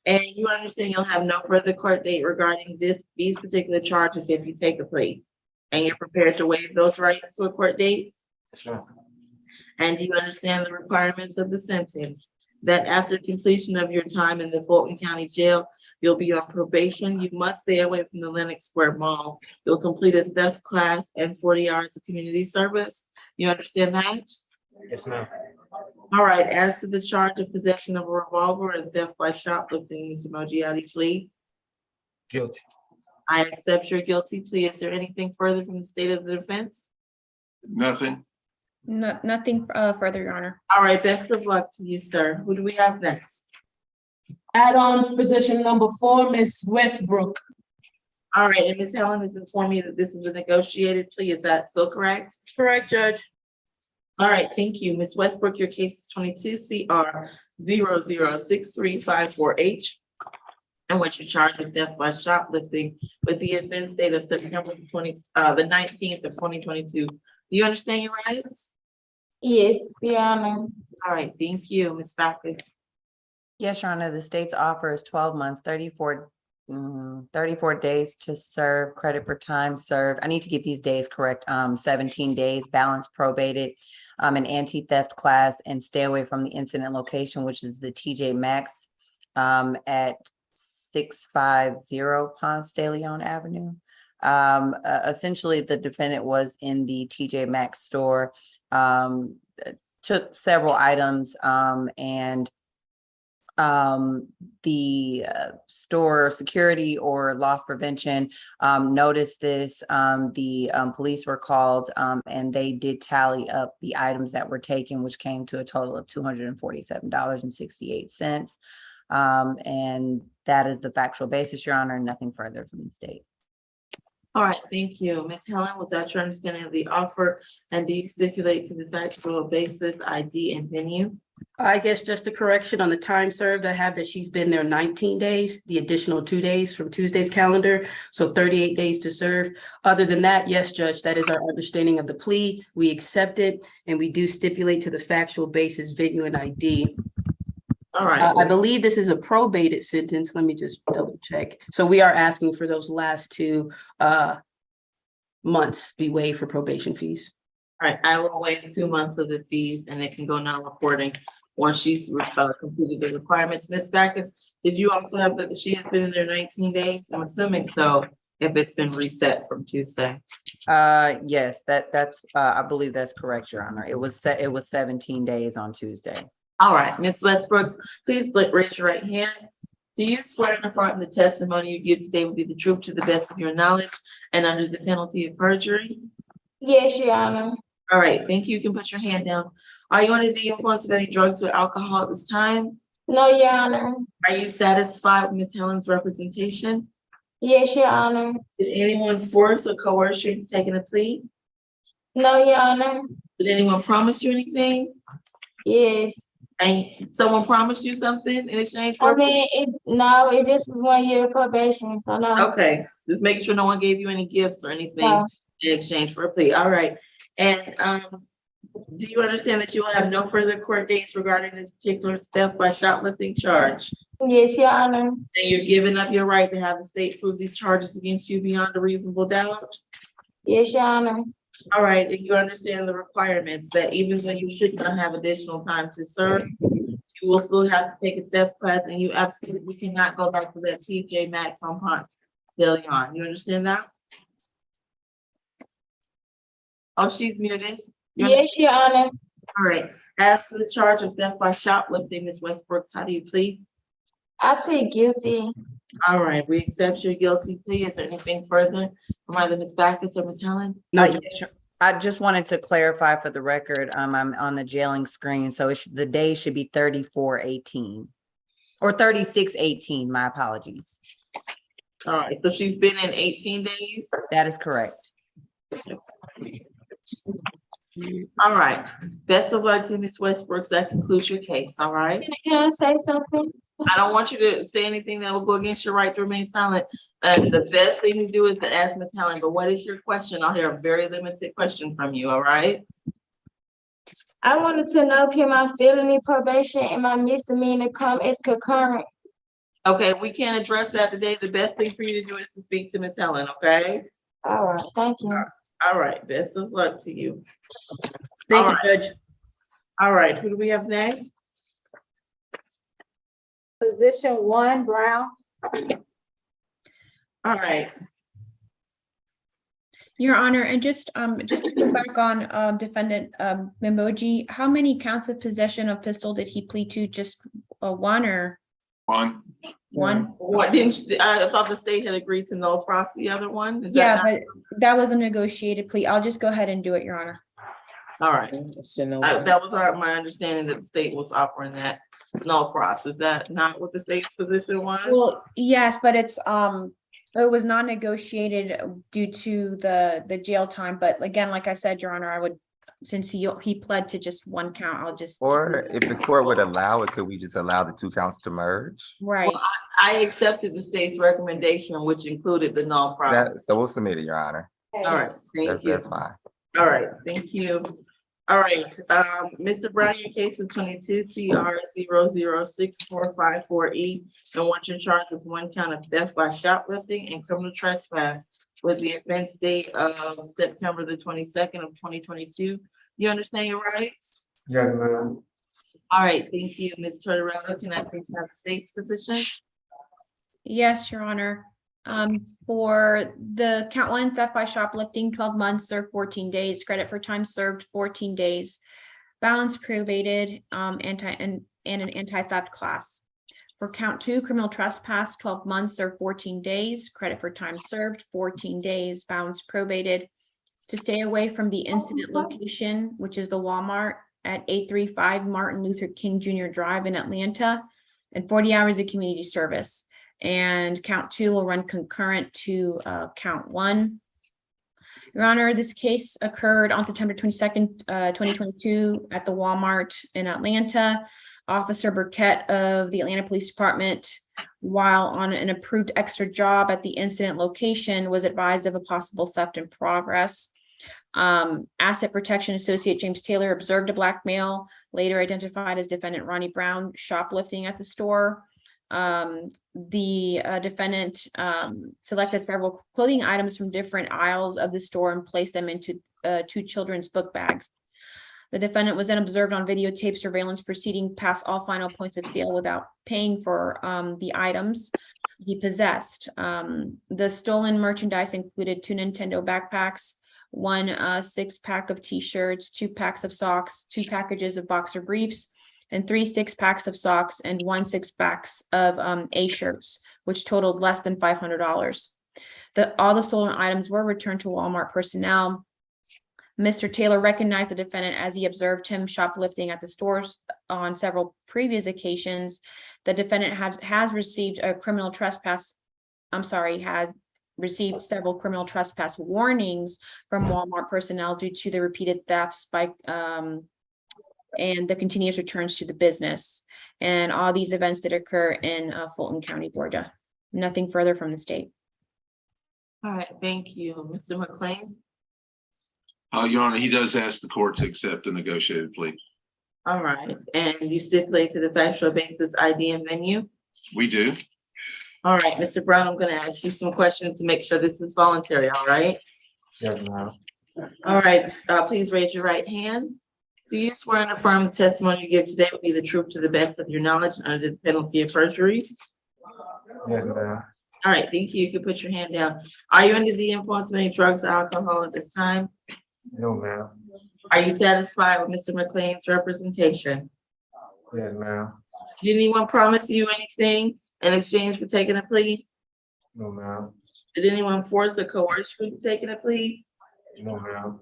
And you understand you'll have no further court date regarding these particular charges if you take a plea? And you're prepared to waive those rights to a court date? Yes, ma'am. And do you understand the requirements of the sentence? That after completion of your time in the Fulton County Jail, you'll be on probation. You must stay away from the Lenox Square Mall. You'll complete a theft class and 40 hours of community service. You understand that? Yes, ma'am. All right, as to the charge of possession of a revolver and theft by shoplifting, Mr. Mogiati, plea. Guilty. I accept your guilty plea. Is there anything further from the state of the defense? Nothing. No, nothing further, Your Honor. All right, best of luck to you, sir. Who do we have next? Add-on position number 4, Ms. Westbrook. All right, and Ms. Helen has informed me that this is a negotiated plea. Is that still correct? Correct, Judge. All right, thank you. Ms. Westbrook, your case is 22 CR 0063548. in which you're charged with theft by shoplifting with the offense date of September the 19th of 2022. Do you understand your rights? Yes, Your Honor. All right, thank you, Ms. Backus. Yes, Your Honor, the state's offer is 12 months, 34 days to serve, credit for time served. I need to get these days correct. 17 days, balance probated, an anti-theft class, and stay away from the incident location, which is the TJ Maxx at 650 Ponce de Leon Avenue. Essentially, the defendant was in the TJ Maxx store, took several items, and the store security or loss prevention noticed this. The police were called, and they did tally up the items that were taken, which came to a total of $247.68. And that is the factual basis, Your Honor, and nothing further from the state. All right, thank you. Ms. Helen, was that your understanding of the offer? And do you stipulate to the factual basis, ID, and venue? I guess just a correction on the time served. I have that she's been there 19 days, the additional 2 days from Tuesday's calendar, so 38 days to serve. Other than that, yes, Judge, that is our understanding of the plea. We accept it, and we do stipulate to the factual basis, venue, and ID. All right. I believe this is a probated sentence. Let me just double check. So we are asking for those last 2 months be waived for probation fees. All right, I will waive 2 months of the fees, and it can go non-reporting once she's completed the requirements. Ms. Backus, did you also have that she has been in there 19 days? I'm assuming so, if it's been reset from Tuesday. Yes, that's I believe that's correct, Your Honor. It was 17 days on Tuesday. All right, Ms. Westbrooks, please raise your right hand. Do you swear in affirming the testimony you give today will be the truth to the best of your knowledge and under the penalty of perjury? Yes, Your Honor. All right, thank you. You can put your hand down. Are you under the influence of any drugs or alcohol at this time? No, Your Honor. Are you satisfied with Ms. Helen's representation? Yes, Your Honor. Did anyone force or coerce you into taking a plea? No, Your Honor. Did anyone promise you anything? Yes. And someone promised you something in exchange for? I mean, it just was 1 year probation, so no. Okay, just making sure no one gave you any gifts or anything No. in exchange for a plea. All right. And do you understand that you will have no further court dates regarding this particular theft by shoplifting charge? Yes, Your Honor. And you're giving up your right to have the state prove these charges against you beyond a reasonable doubt? Yes, Your Honor. All right, and you understand the requirements that even though you should not have additional time to serve, you will still have to take a theft class, and you absolutely cannot go back to that TJ Maxx on Ponce de Leon. You understand that? Oh, she's muted. Yes, Your Honor. All right. As to the charge of theft by shoplifting, Ms. Westbrooks, how do you plead? I plead guilty. All right, we accept your guilty plea. Is there anything further from either Ms. Backus or Ms. Helen? No, I just wanted to clarify for the record, I'm on the jailing screen, so the day should be 34/18 or 36/18, my apologies. All right, so she's been in 18 days? That is correct. All right, best of luck to Ms. Westbrooks. That concludes your case, all right? Can I say something? I don't want you to say anything that will go against your right to remain silent. The best thing to do is to ask Ms. Helen, but what is your question? I'll hear a very limited question from you, all right? I wanted to know, can my felony probation and my misdemeanor come as concurrent? Okay, we can't address that today. The best thing for you to do is to speak to Ms. Helen, okay? All right, thank you. All right, best of luck to you. Thank All you, right. Judge. All right, who do we have next? Position 1, Brown. All right, Your Honor, and just to go back on defendant Memoji, how many counts of possession of pistol did he plead to? Just one or One. one? what I thought the state had agreed to no across the other one. Is Yeah, that but that was a negotiated plea. I'll just go ahead and do it, Your Honor. all right? That was my understanding that the state was offering that no cross. Is that not what the state's position was? Well, yes, but it was non-negotiated due to the jail time. But again, like I said, Your Honor, since he pled to just one count, I'll just. Or if the court would allow it, could we just allow the two counts to merge? Right. Well, I accepted the state's recommendation, which included the null promise. So we'll submit it, Your Honor. All right, thank you. That's fine. All right, thank you. All right, Mr. Brown, your case is 22 CR 0064548, and what you're charged with one count of theft by shoplifting and criminal trespass with the offense date of September the 22nd of 2022. Do you understand your rights? Yes, ma'am. All right, thank you, Ms. Tortorella. Can I please have the state's position? Yes, Your Honor. For the count one, theft by shoplifting, 12 months, served 14 days, credit for time served 14 days, balance probated, and an anti-theft class. For count two, criminal trespass, 12 months or 14 days, credit for time served 14 days, balance probated, to stay away from the incident location, which is the Walmart at 835 Martin Luther King Jr. Drive in Atlanta, and 40 hours of community service. And count two will run concurrent to count one. Your Honor, this case occurred on September 22nd, 2022 at the Walmart in Atlanta. Officer Burkett of the Atlanta Police Department, while on an approved extra job at the incident location, was advised of a possible theft in progress. Asset Protection Associate James Taylor observed a black male, later identified as defendant Ronnie Brown, shoplifting at the store. The defendant selected several clothing items from different aisles of the store and placed them into two children's book bags. The defendant was then observed on videotape surveillance proceeding past all final points of sale without paying for the items he possessed. The stolen merchandise included 2 Nintendo backpacks, 1 6-pack of t-shirts, 2 packs of socks, 2 packages of boxer briefs, and 3 6-packs of socks and 1 6-packs of A-shirts, which totaled less than $500. All the stolen items were returned to Walmart personnel. Mr. Taylor recognized the defendant as he observed him shoplifting at the stores on several previous occasions. The defendant has received a criminal trespass, has received several criminal trespass warnings from Walmart personnel due to the repeated thefts by and the continuous returns to the business. And all these events did occur in Fulton County, Georgia. Nothing further from the state. All right, thank you. Mr. McLean? Your Honor, he does ask the court to accept the negotiated plea. All right, and you stipulate to the factual basis, ID, and venue? We do. All right, Mr. Brown, I'm gonna ask you some questions to make sure this is voluntary, all right? Yes, ma'am. All right, please raise your right hand. Do you swear and affirm the testimony you give today will be the truth to the best of your knowledge under the penalty of perjury? Yes, ma'am. All right, thank you. You can put your hand down. Are you under the influence of any drugs or alcohol at this time? No, ma'am. Are you satisfied with Mr. McLean's representation? Yes, ma'am. Did anyone promise you anything in exchange for taking a plea? No, ma'am. Did anyone force or coerce you into taking a plea? No, ma'am.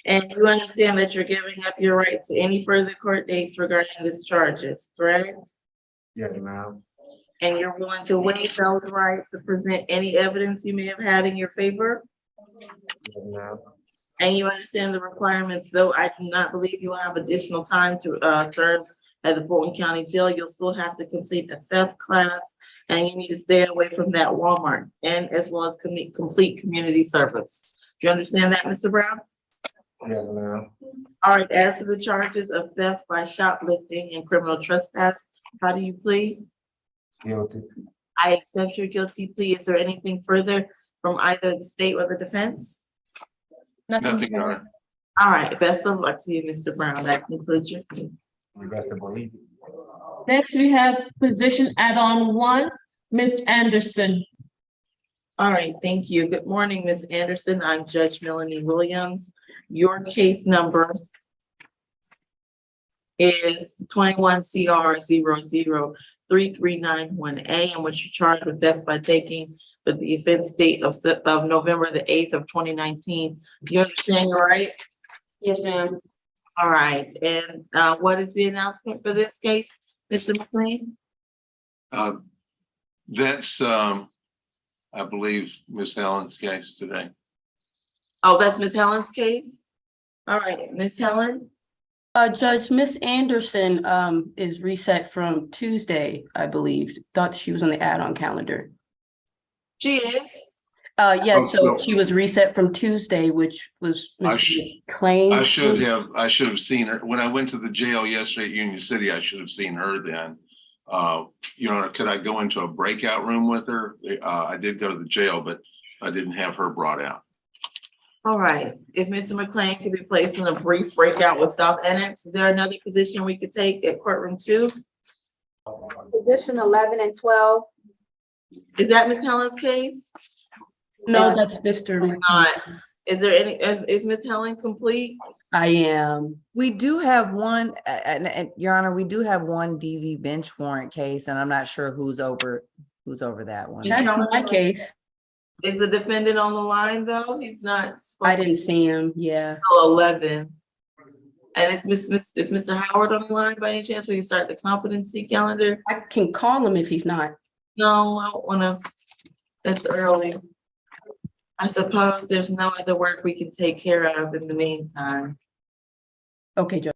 And you understand that you're giving up your right to any further court dates regarding these charges, correct? Yes, ma'am. And you're willing to waive those rights to present any evidence you may have had in your favor? Yes, ma'am. And you understand the requirements, though I do not believe you will have additional time to serve at the Fulton County Jail, you'll still have to complete a theft class, and you need to stay away from that Walmart, and as well as complete community service. Do you understand that, Mr. Brown? Yes, ma'am. All right, as to the charges of theft by shoplifting and criminal trespass, how do you plead? Guilty. I accept your guilty plea. Is there anything further from either the state or the defense? Nothing, Your Honor. All right, best of luck to you, Mr. Brown. That concludes your plea. You best to believe it. Next, we have position add-on 1, Ms. Anderson. All right, thank you. Good morning, Ms. Anderson. I'm Judge Melanie Williams. Your case number is 21 CR 0033991A, in which you're charged with theft by taking with the offense date of November the 8th of 2019. Do you understand your right? Yes, ma'am. All right, and what is the announcement for this case, Mr. McLean? That's, I believe, Ms. Helen's case today. Oh, that's Ms. Helen's case? All right, Ms. Helen? Judge, Miss Anderson, is reset from Tuesday, I believe. Thought she was on the add-on calendar. She is. Yes, so so- she was reset from Tuesday, which was I Mr. sh- Claims. I should have seen her. When I went to the jail yesterday at Union City, I should have seen her then. Could I go into a breakout room with her? I did go to the jail, but I didn't have her brought out. All right, if Mr. McLean could be placed in a brief breakout with South Annex, is there another position we could take at courtroom 2? Position 11 and 12. Is that Ms. Helen's case? No, that's Mr. Not. Is there any, is Ms. Helen complete? I am. We do have one, and Your Honor, we do have one DV bench warrant case, and I'm not sure who's over that one. That's my case. Is the defendant on the line though? He's not. I didn't see him, yeah. 11. And it's Mr. Howard on the line by any chance? We can start the competency calendar? I can call him if he's not. No, I don't wanna, it's early. I suppose there's no other work we can take care of in the meantime. Okay, Judge.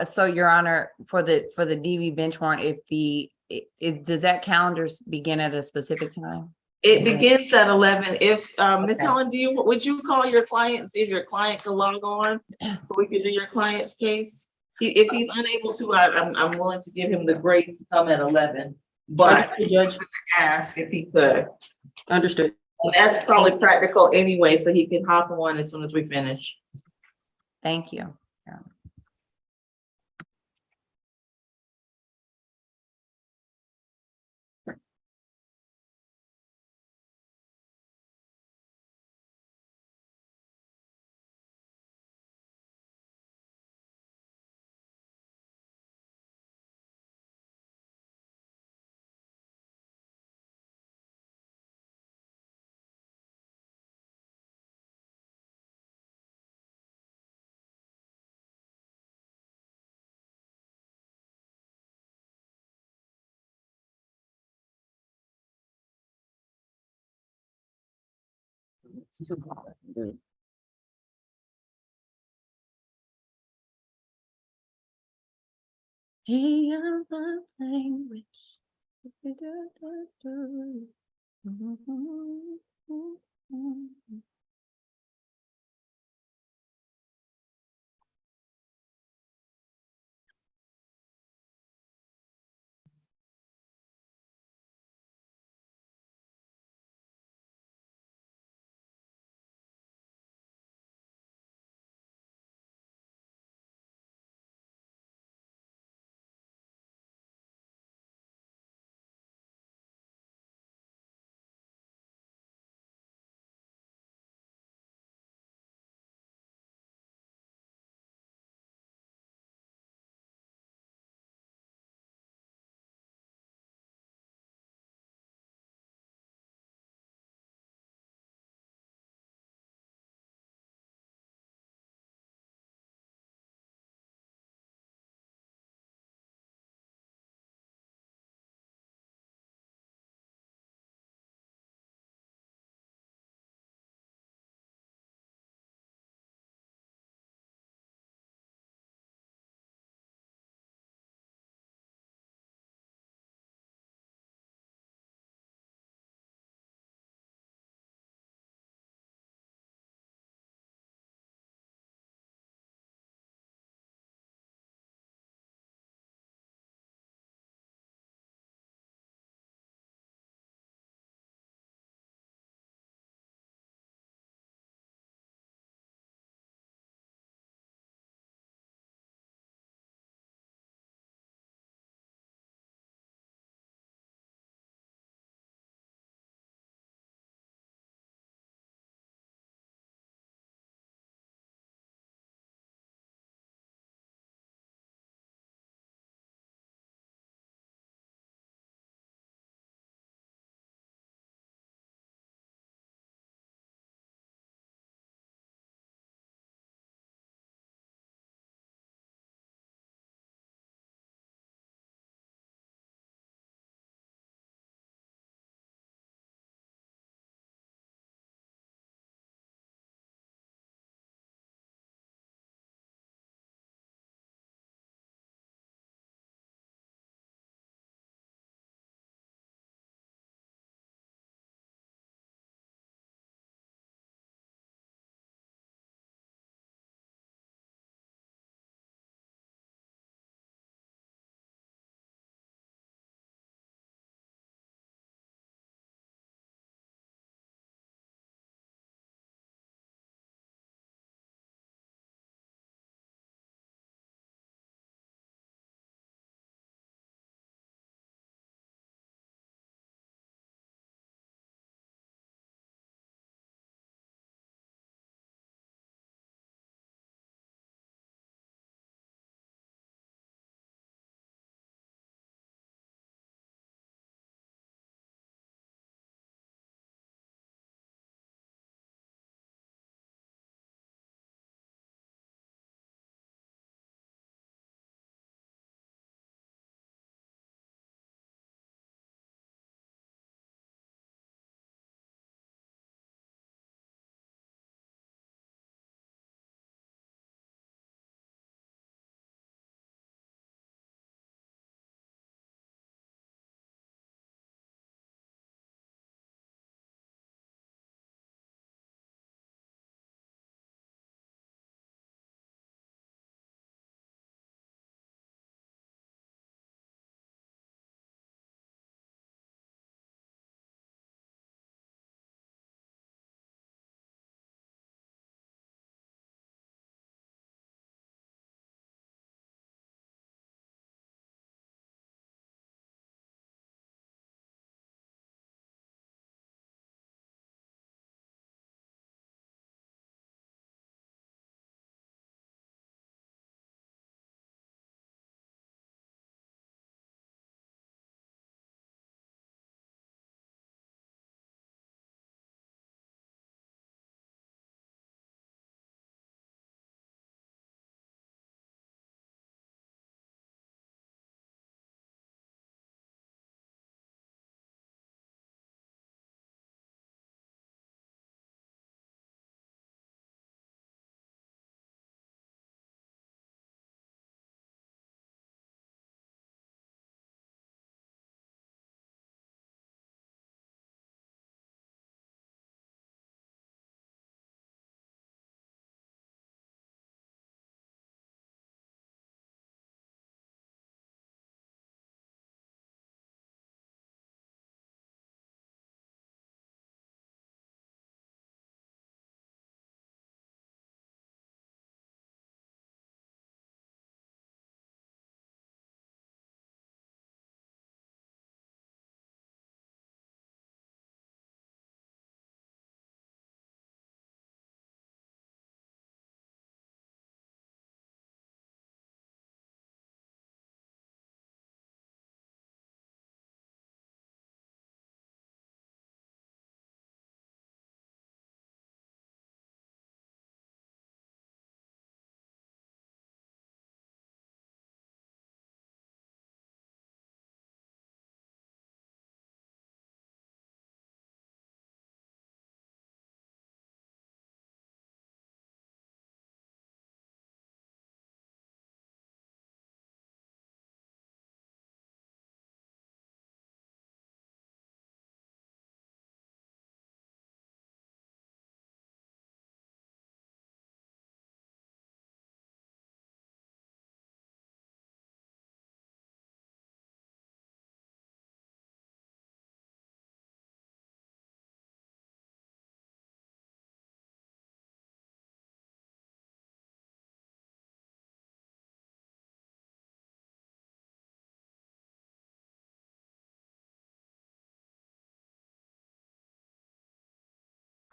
So Your Honor, for the DV bench warrant, does that calendar begin at a specific time? It begins at 11. If, Ms. Okay. Helen, would you call your client and see if your client can log on? So we can do your client's case? If he's unable to, I'm willing to give him the grace to come at 11. But Judge, ask if he could. understood. And that's probably practical anyway, so he can hop on as soon as we finish. Thank you. It's too long. He of the language.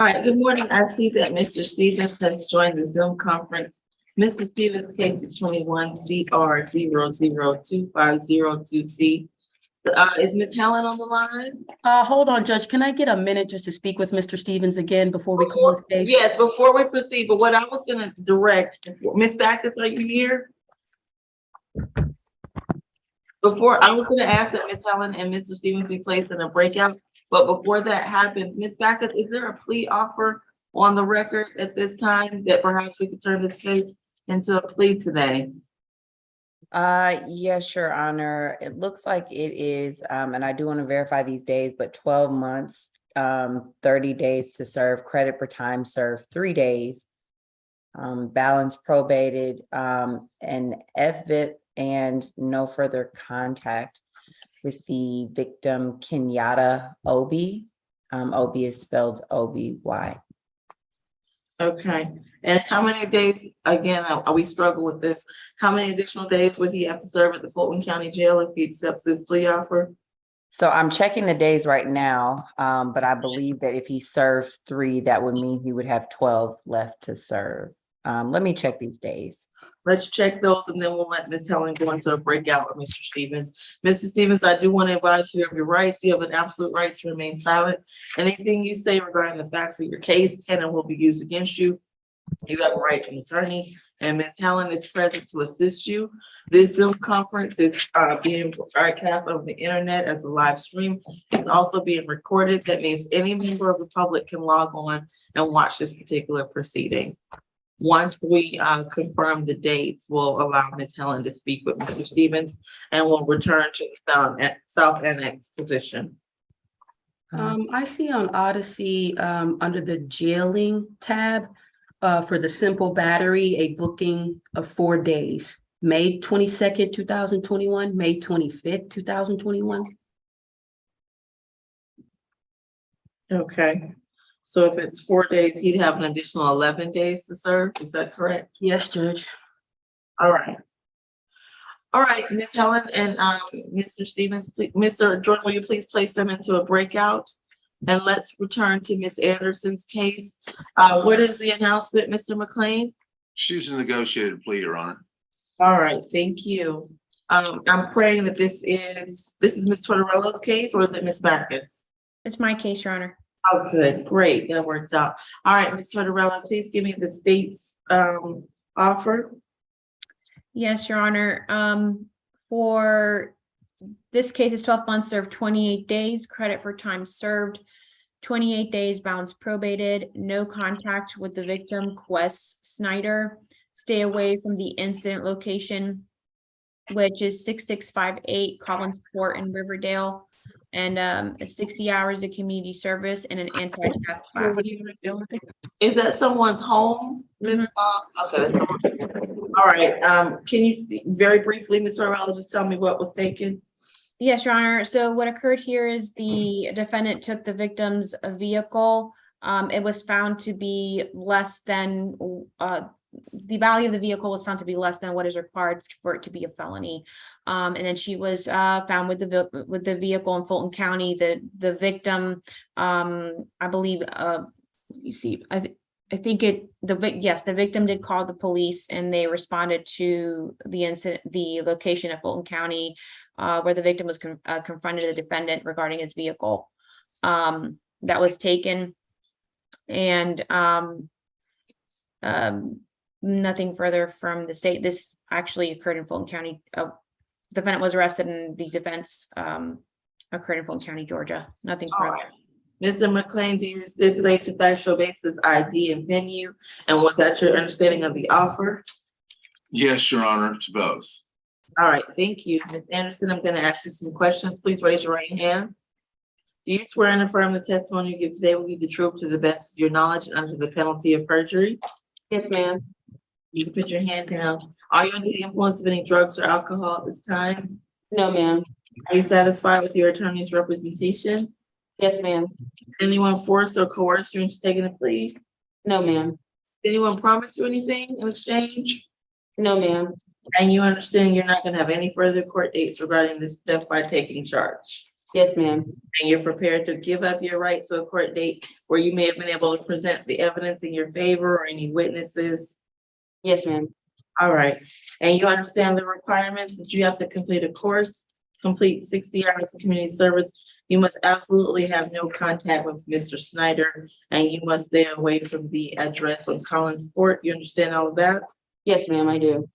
All right, good morning. I see that Mr. Stevens has joined the Zoom conference. Mr. Stevens, case is 21-CR002502C. Is Ms. Helen on the line? Hold on, Judge. Can I get a minute just to speak with Mr. Stevens again before we close the case? Yes, before we proceed, but what I was gonna direct, Ms. Backus, are you here? Before, I was gonna ask that Ms. Helen and Mr. Stevens be placed in a breakout, but before that happens, Ms. Backus, is there a plea offer on the record at this time that perhaps we could turn this case into a plea today? Yes, Your Honor. It looks like it is, and I do want to verify these days, but 12 months, 30 days to serve, credit for time served, 3 days. Balance probated, and FVIP and no further contact with the victim Kenyatta Obi. Obi is spelled O-B-Y. Okay, and how many days, again, we struggle with this, how many additional days would he have to serve at the Fulton County Jail if he accepts this plea offer? So I'm checking the days right now, but I believe that if he serves 3, that would mean he would have 12 left to serve. Let me check these days. Let's check those and then we'll let Ms. Helen go into a breakout with Mr. Stevens. Mr. Stevens, I do want to advise you of your rights. You have an absolute right to remain silent. Anything you say regarding the facts of your case can and will be used against you. You have a right to an attorney, and Ms. Helen is present to assist you. This Zoom conference is being broadcast over the internet as a live stream. It's also being recorded. That means any member of the public can log on and watch this particular proceeding. Once we confirm the dates, we'll allow Ms. Helen to speak with Mr. Stevens, and we'll return to the South Annex position. I see on Odyssey, under the jailing tab, for the simple battery, a booking of 4 days, May 22nd, 2021, May 25th, 2021. Okay, so if it's 4 days, he'd have an additional 11 days to serve, is that correct? Yes, Judge. All right. All right, Ms. Helen and Mr. Stevens, please, Mr. Jordan, will you please place them into a breakout? And let's return to Ms. Anderson's case. What is the announcement, Mr. McLean? She's a negotiated plea, Your Honor. All right, thank you. I'm praying that this is Ms. Tortorella's case, or is it Ms. Backus? It's my case, Your Honor. Oh, good, great, that works out. All right, Ms. Tortorella, please give me the state's offer. Yes, Your Honor. For this case is 12 months served, 28 days, credit for time served, 28 days balance probated, no contact with the victim, Quest Snyder, stay away from the incident location, which is 6658 Collins Court in Riverdale, and 60 hours of community service and an anti-theft class. Is that someone's home, Ms. Okay, that's someone's home. All right, can you very briefly, Ms. Tortorella, just tell me what was taken? Yes, Your Honor. So what occurred here is the defendant took the victim's vehicle. It was found to be less than, the value of the vehicle was found to be less than what is required for it to be a felony. And then she was found with the vehicle in Fulton County. The victim, I believe, you see, I think the victim did call the police, and they responded to the incident, the location of Fulton County, where the victim was confronted the defendant regarding his vehicle. That was taken, and nothing further from the state. This actually occurred in Fulton County. Defendant was arrested, and these events occurred in Fulton County, Georgia. Nothing further. Right. Mr. McLean, do you stipulate to factual basis ID and venue? And was that your understanding of the offer? Yes, Your Honor, to both. All right, thank you. Ms. Anderson, I'm going to ask you some questions. Please raise your right hand. Do you swear and affirm the testimony you give today will be the truth to the best of your knowledge under the penalty of perjury? Yes, ma'am. You can put your hand down. Are you under the influence of any drugs or alcohol at this time? No, ma'am. Are you satisfied with your attorney's representation? Yes, ma'am. Anyone force or coerce you into taking a plea? No, ma'am. Anyone promise you anything in exchange? No, ma'am. And you understand you're not going to have any further court dates regarding this death by taking charge? Yes, ma'am. And you're prepared to give up your right to a court date where you may have been able to present the evidence in your favor or any witnesses? Yes, ma'am. All right, and you understand the requirements that you have to complete a course, complete 60 hours of community service. You must absolutely have no contact with Mr. Snyder, and you must stay away from the address on Collinsport. You understand all of that? Yes, ma'am, I do.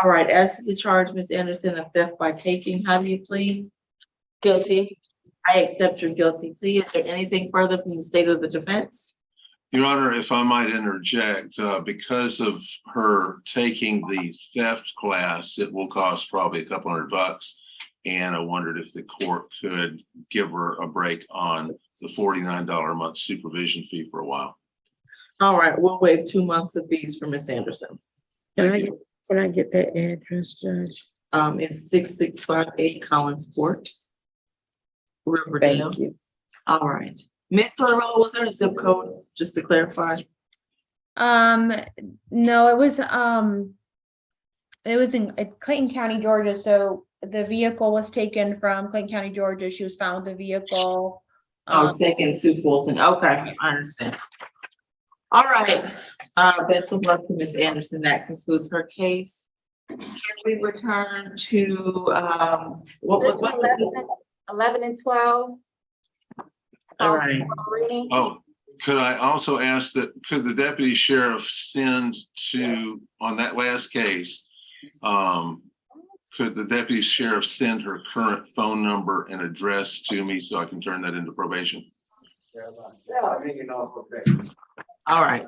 All right, as to the charge, Ms. Anderson, of theft by taking, how do you plead? Guilty. I accept your guilty plea. Is there anything further from the state of the defense? Your Honor, if I might interject, because of her taking the theft class, it will cost probably a couple $100. And I wondered if the court could give her a break on the $49 a month supervision fee for a while. All right, we'll waive 2 months of fees for Ms. Anderson. Can I get that address, Judge? It's 6658 Collinsport, Riverdale. Thank you. All right. Ms. Tortorella, was there a zip code, just to clarify? No, it was in Clayton County, Georgia, so the vehicle was taken from Clayton County, Georgia. She was found with the vehicle. Taken to Fulton. Okay, I understand. All right, best of luck to Ms. Anderson. That concludes her case. Can we return to, what was it? 11 and 12. All right. Reading. Oh, could I also ask that, could the deputy sheriff send to, on that last case, could the deputy sheriff send her current phone number and address to me so I can turn that into probation? All right,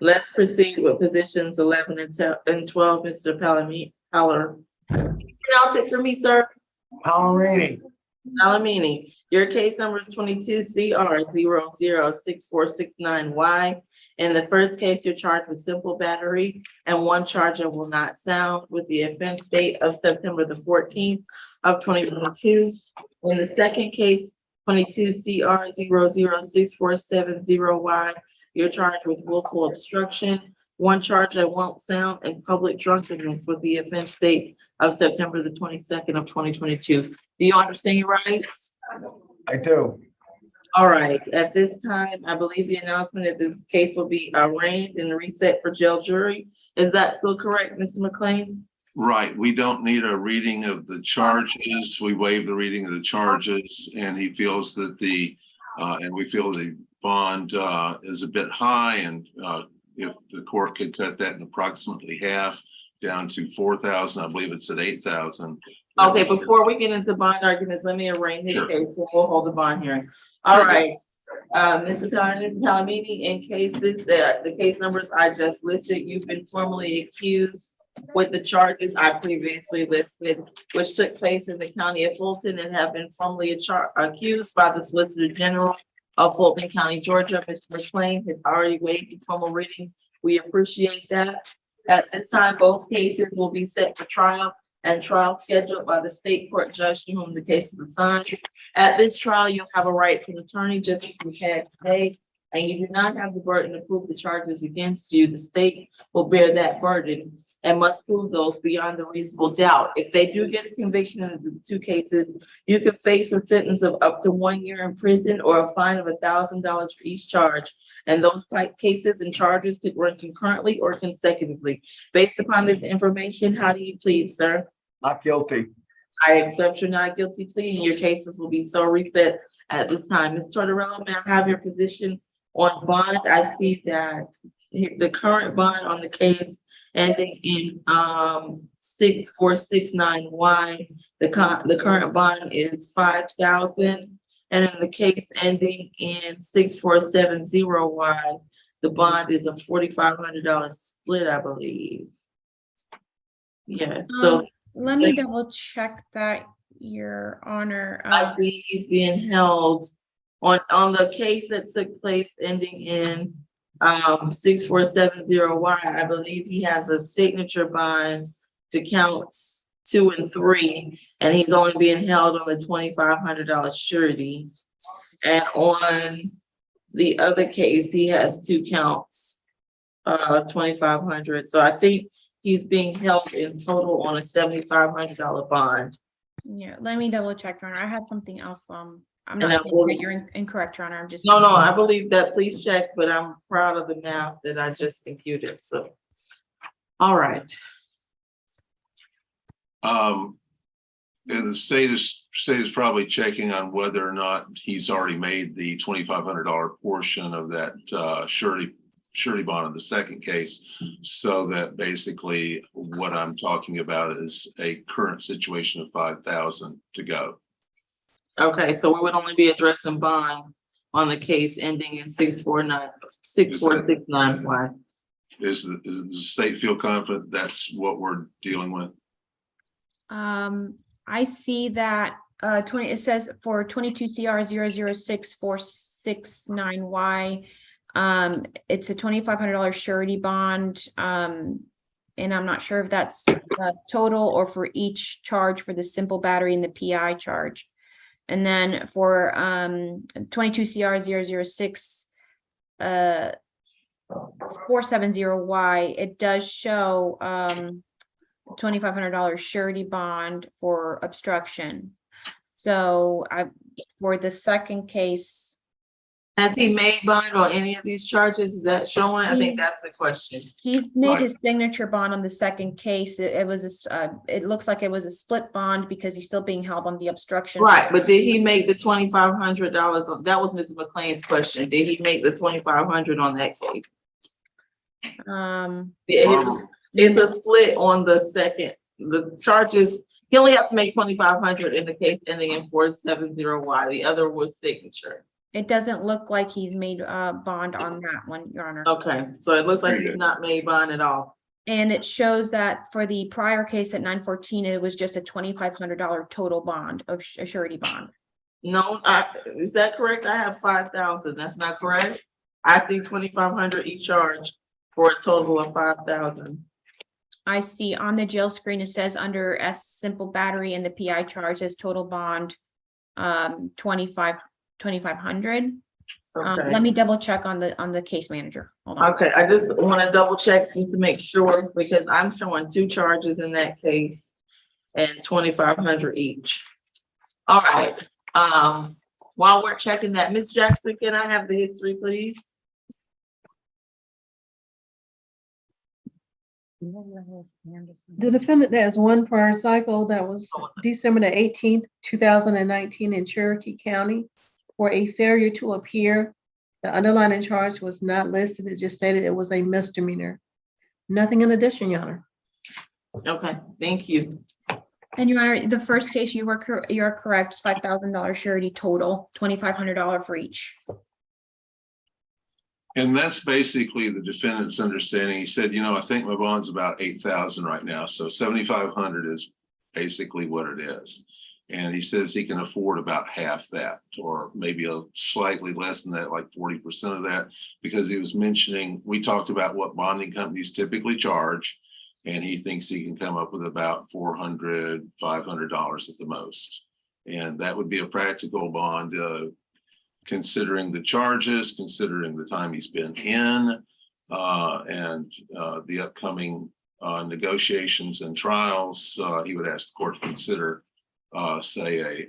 let's proceed with positions 11 and 12, Mr. Palomini. Pronounce it for me, sir. Palomini. Palomini, your case number is 22CR006469Y. In the first case, you're charged with simple battery and one charge that will not sound with the offense date of September the 14th of 2022. In the second case, 22CR006470Y, you're charged with willful obstruction, one charge that won't sound, and public drunkenness with the offense date of September the 22nd of 2022. Do you understand your rights? I do. All right, at this time, I believe the announcement that this case will be arraigned and reset for jail jury. Is that still correct, Mr. McLean? Right, we don't need a reading of the charges. We waive the reading of the charges, and he feels that and we feel the bond is a bit high, and if the court could cut that in approximately half down to 4,000, I believe it's at 8,000. Okay, before we get into bond arguments, let me arraign his Sure. case, and we'll hold the bond hearing. All right, Mr. Palomini, in cases that the case numbers I just listed, you've been formally accused with the charges I previously listed, which took place in the county of Fulton, and have been formally accused by the Solicitor General of Fulton County, Georgia. Mr. McLean has already waived the formal reading. We appreciate that. At this time, both cases will be set for trial, and trial scheduled by the state court judge to whom the case is assigned. At this trial, you'll have a right to an attorney, just as we had today, and you do not have the burden to prove the charges against you. The state will bear that burden and must prove those beyond a reasonable doubt. If they do get a conviction in the two cases, you could face a sentence of up to 1 year in prison or a fine of $1,000 for each charge. And those cases and charges could run concurrently or consecutively. Based upon this information, how do you plead, sir? Not guilty. I accept your not guilty plea, and your cases will be so reset at this time. Ms. Tortorella, may I have your position on bond? I see that the current bond on the case ending in 6469Y, the current bond is 5,000. And in the case ending in 6470Y, the bond is a $4,500 split, I believe. Yes, so Let me double check that, Your Honor. I see he's being held on the case that took place ending in 6470Y. I believe he has a signature bond to counts 2 and 3, and he's only being held on the $2,500 surety. And on the other case, he has 2 counts, $2,500. So I think he's being held in total on a $7,500 bond. Yeah, let me double check, Your Honor. I had something else. I'm And not that saying will- that you're incorrect, Your Honor. I'm just. No, I believe that. Please check, but I'm proud of the math that I just computed, so. All right. And the state is probably checking on whether or not he's already made the $2,500 portion of that surety bond in the second case. So that basically what I'm talking about is a current situation of 5,000 to go. Okay, so we would only be addressing bond on the case ending in 6469. Why? Does the state feel confident that's what we're dealing with? I see that, it says for 22 CR 0064669Y. It's a $2,500 surety bond. And I'm not sure if that's total or for each charge for the simple battery and the PI charge. And then for 22 CR 006 470Y, it does show $2,500 surety bond for obstruction. So for the second case, Has he made bond on any of these charges? Is that showing? I think that's the question. he's made Right. his signature bond on the second case. It was it looks like it was a split bond because he's still being held on the obstruction. Right, but did he make the $2,500? That was Mrs. McLean's question. Did he make the 2,500 on that case? It's a split on the second, the charges, he only has to make 2,500 in the case ending in 470Y, the other was signature. It doesn't look like he's made a bond on that one, Your Honor. Okay, so it looks like Very he's good. not made bond at all. And it shows that for the prior case at 914, it was just a $2,500 total bond of a surety bond. No, is that correct? I have 5,000, that's not correct? I see 2,500 each charge for a total of 5,000. I see on the jail screen, it says under S simple battery and the PI charge as total bond, 2,500. Okay. Let me double check on the case manager. Hold on. Okay, I just want to double check just to make sure, because I'm showing 2 charges in that case and 2,500 each. All right, while we're checking that, Ms. Jackson, can I have the history, please? The defendant has one prior cycle that was December the 18th, 2019 in Cherokee County for a failure to appear. The underlying charge was not listed. It just stated it was a misdemeanor. Nothing in addition, Your Honor. Okay, thank you. And Your Honor, the first case you're correct, $5,000 surety total, $2,500 for each. And that's basically the defendant's understanding. He said, I think my bond's about 8,000 right now. So 7,500 is basically what it is. And he says he can afford about half that, or maybe a slightly less than that, like 40% of that, because he was mentioning, we talked about what bonding companies typically charge. And he thinks he can come up with about $400, $500 at the most. And that would be a practical bond, considering the charges, considering the time he's been in, and the upcoming negotiations and trials. He would ask the court to consider, say, a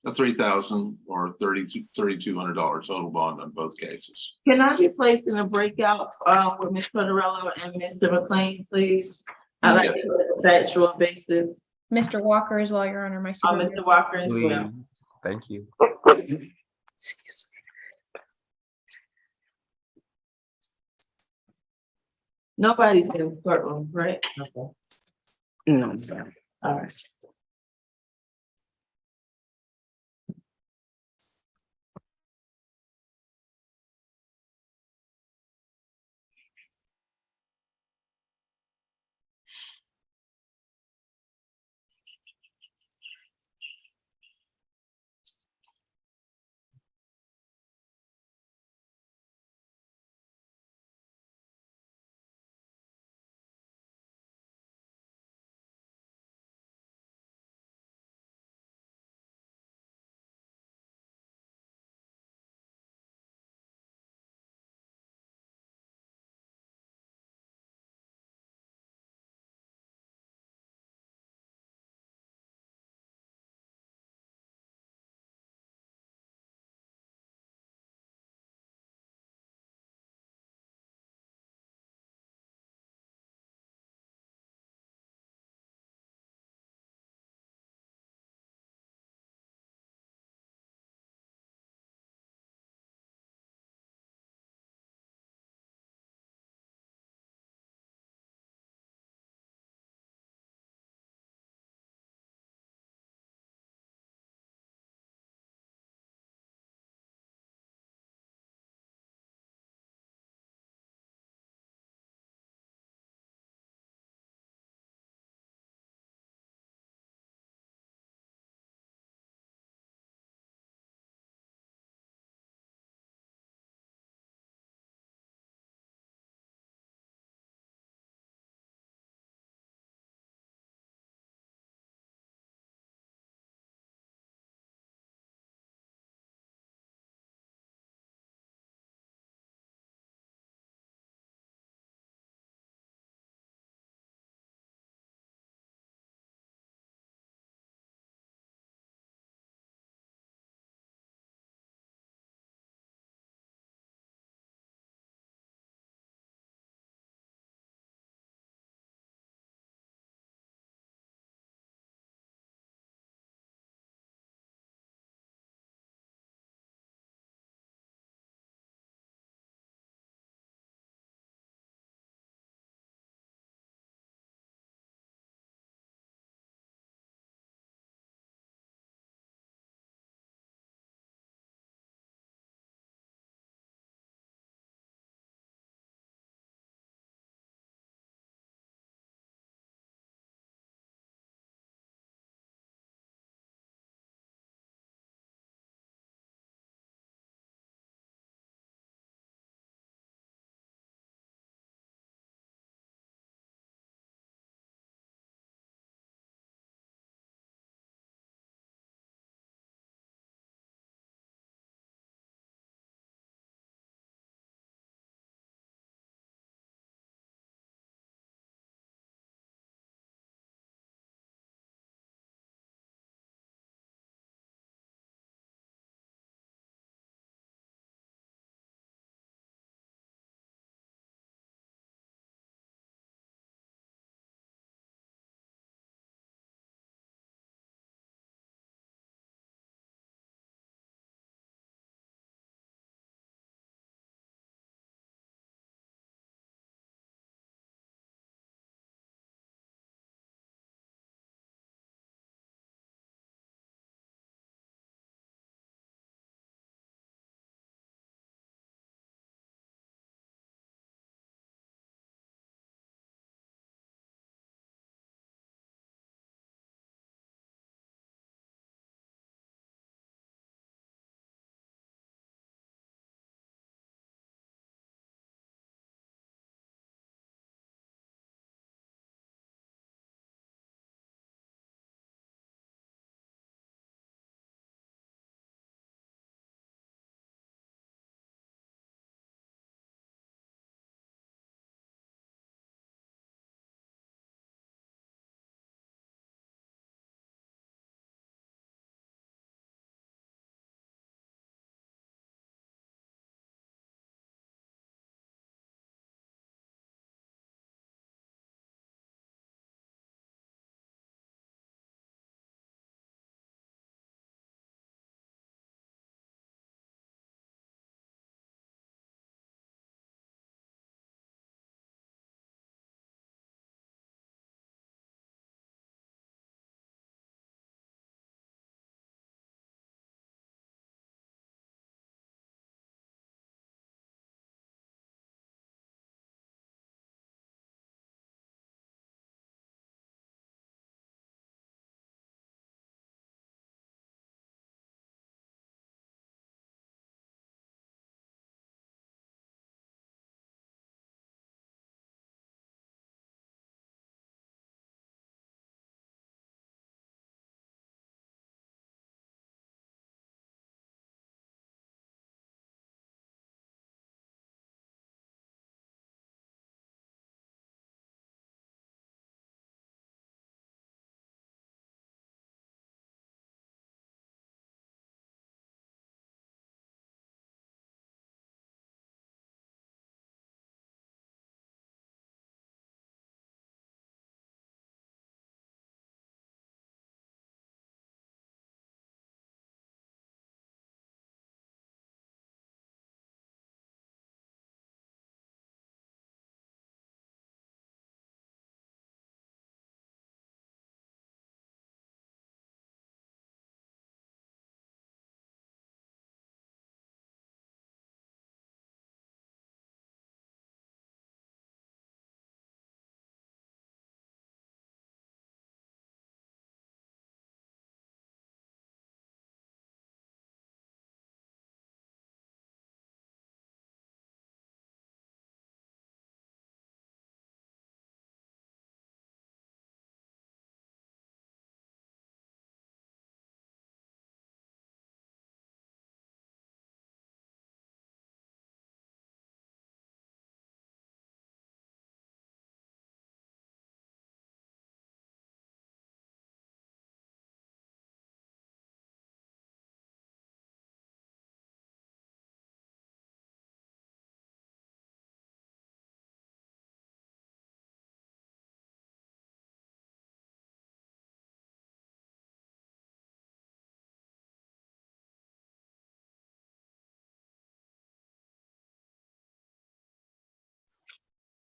$3,000 or $3,200 total bond on both cases. Can I be placed in a breakout with Ms. Federello and Mr. McLean, please? I like the factual basis. Mr. Walker as well, Your Honor, my supervisor. Mr. Walker as well. Please. Thank you. Nobody's in the courtroom, right? Okay. No. All right.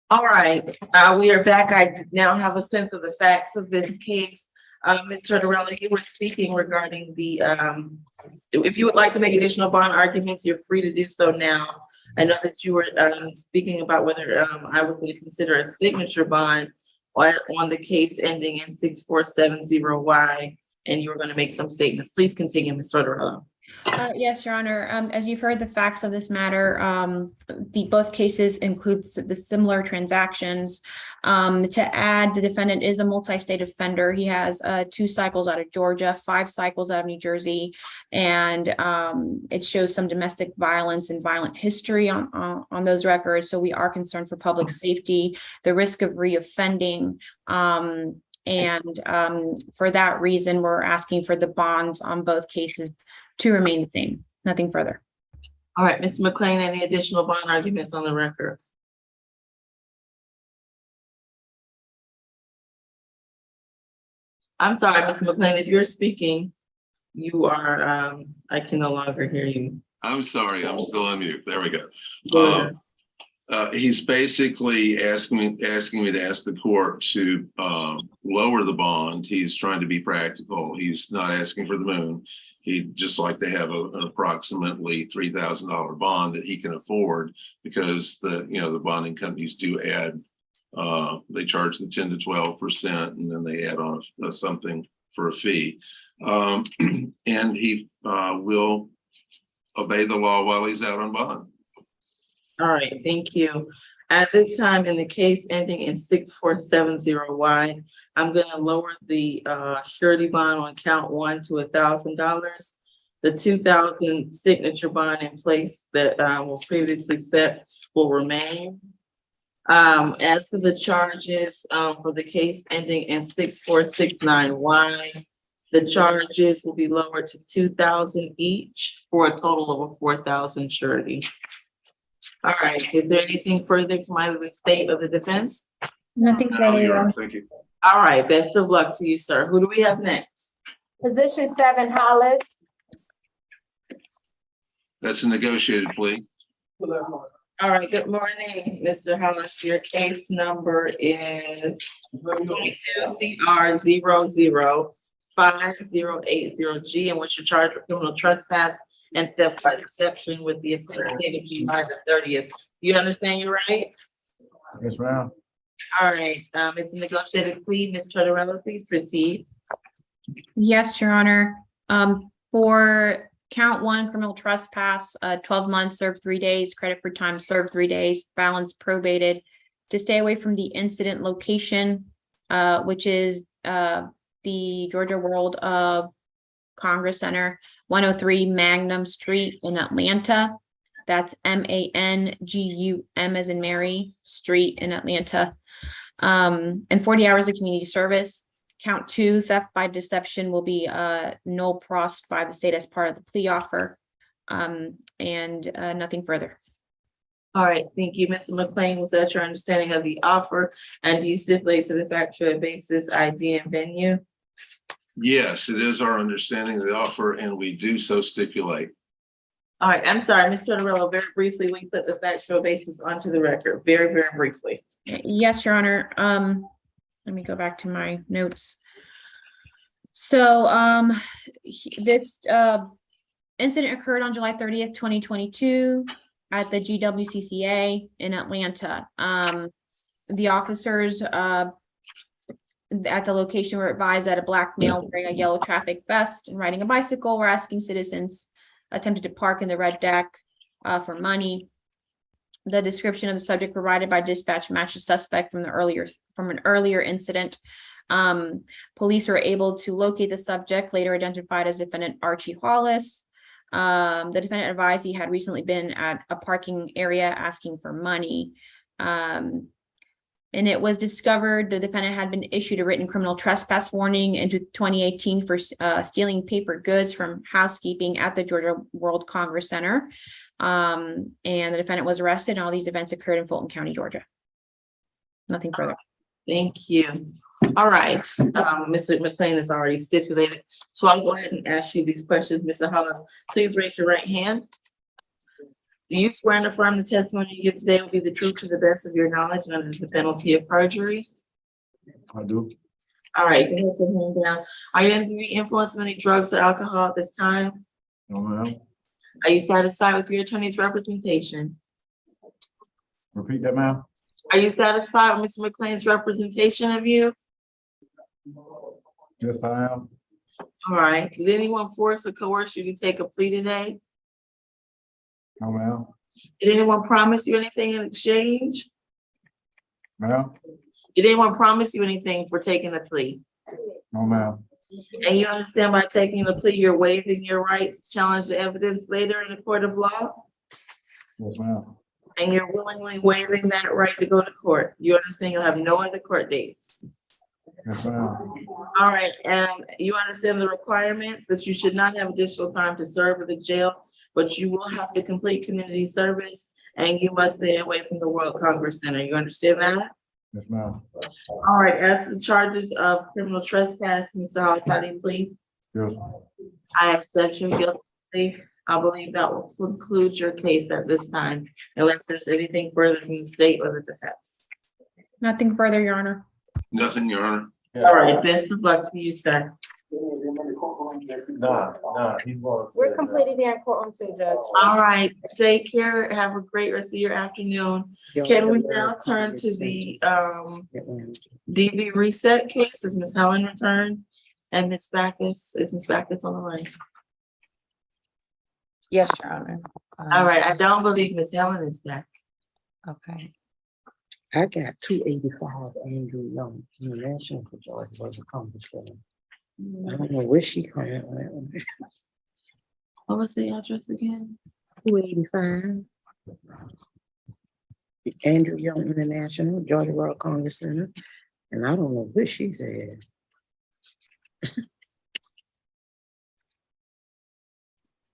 All right, we are back. I now have a sense of the facts of this case. Ms. Tortorella, you were speaking regarding the, if you would like to make additional bond arguments, you're free to do so now. I know that you were speaking about whether I was going to consider a signature bond on the case ending in 6470Y, and you were going to make some statements. Please continue, Ms. Tortorella. Yes, Your Honor. As you've heard the facts of this matter, both cases include the similar transactions. To add, the defendant is a multi-state offender. He has 2 cycles out of Georgia, 5 cycles out of New Jersey, and it shows some domestic violence and violent history on those records. So we are concerned for public safety, the risk of reoffending. And for that reason, we're asking for the bonds on both cases to remain the same, nothing further. All right, Ms. McLean, any additional bond arguments on the record? I'm sorry, Ms. McLean, if you're speaking, you are, I can no longer hear you. I'm sorry, I'm still on mute. There we go. Go ahead. He's basically asking me to ask the court to lower the bond. He's trying to be practical. He's not asking for the moon. He'd just like to have an approximately $3,000 bond that he can afford, because the bonding companies do add, they charge the 10 to 12%, and then they add on something for a fee. And he will obey the law while he's out on bond. All right, thank you. At this time, in the case ending in 6470Y, I'm gonna lower the surety bond on count 1 to $1,000. The 2,000 signature bond in place that was previously set will remain. As to the charges for the case ending in 6469Y, the charges will be lowered to 2,000 each for a total of a 4,000 surety. All right, is there anything further from either the state or the defense? Nothing further, Your Honor. Thank you. All right, best of luck to you, sir. Who do we have next? Position 7, Hollis. That's a negotiated plea. All right, good morning, Mr. Hollis. Your case number is 22CR005080G, and what's your charge for criminal trespass and theft by deception with the offense date of July the 30th. You understand you're right? Yes, ma'am. All right, it's a negotiated plea. Ms. Tortorella, please proceed. Yes, Your Honor. For count 1, criminal trespass, 12 months, served 3 days, credit for time served 3 days, balance probated, to stay away from the incident location, which is the Georgia World Congress Center, 103 Magnum Street in Atlanta. That's MANGUM as in Mary Street in Atlanta. And 40 hours of community service. Count 2, theft by deception, will be null prost by the state as part of the plea offer. And nothing further. All right, thank you. Mr. McLean, was that your understanding of the offer? And do you stipulate to the factual basis, ID, and venue? Yes, it is our understanding of the offer, and we do so stipulate. All right, I'm sorry, Ms. Tortorella, very briefly, we put the factual basis onto the record, very, very briefly. Yes, Your Honor. Let me go back to my notes. So this incident occurred on July 30th, 2022 at the GWCCA in Atlanta. The officers at the location were advised that a black male wearing a yellow traffic vest and riding a bicycle were asking citizens attempted to park in the red deck for money. The description of the subject provided by dispatch matched a suspect from an earlier incident. Police were able to locate the subject, later identified as defendant Archie Hollis. The defendant advised he had recently been at a parking area asking for money. And it was discovered the defendant had been issued a written criminal trespass warning in 2018 for stealing paper goods from housekeeping at the Georgia World Congress Center. And the defendant was arrested, and all these events occurred in Fulton County, Georgia. Nothing further. Thank you. All right, Mr. McLean has already stipulated, so I'll go ahead and ask you these questions. Mr. Hollis, please raise your right hand. Do you swear and affirm the testimony you give today will be the truth to the best of your knowledge and under the penalty of perjury? I do. All right, you can put your hand down. Are you under the influence of any drugs or alcohol at this time? No, ma'am. Are you satisfied with your attorney's representation? Repeat that, ma'am. Are you satisfied with Mr. McLean's representation of you? Yes, I am. All right, did anyone force or coerce you to take a plea today? No, ma'am. Did anyone promise you anything in exchange? Ma'am? Did anyone promise you anything for taking the plea? No, ma'am. And you understand by taking the plea, you're waiving your right to challenge the evidence later in a court of law? Yes, ma'am. And you're willingly waiving that right to go to court. You understand you'll have no other court dates. Yes, ma'am. All right, and you understand the requirements that you should not have additional time to serve at the jail, but you will have to complete community service and you must stay away from the World Congress Center. You understand that? Yes, ma'am. All right, as to the charges of criminal trespass, Mr. Hollis, how do you plead? Yes. I accept your guilty plea. I believe that will conclude your case at this time, unless there's anything further from the state or the defense. Nothing further, Your Honor. Nothing, Your Honor. All right, best of luck to you, sir. Nah, he's going. We're completed here in courtroom too, Judge. All right, take care. Have a great rest of your afternoon. Can we now turn to the DV reset case? Is Ms. Helen returned? And Ms. Backus, is Ms. Backus on the line? Yes, Your Honor. All right, I don't believe Ms. Helen is back. Okay. I got 285 Andrew Young International for Georgia was a congressman. I don't know where she coming from. What was the address again? 285. Andrew Young International, Georgia World Congress Center. And I don't know where she's at.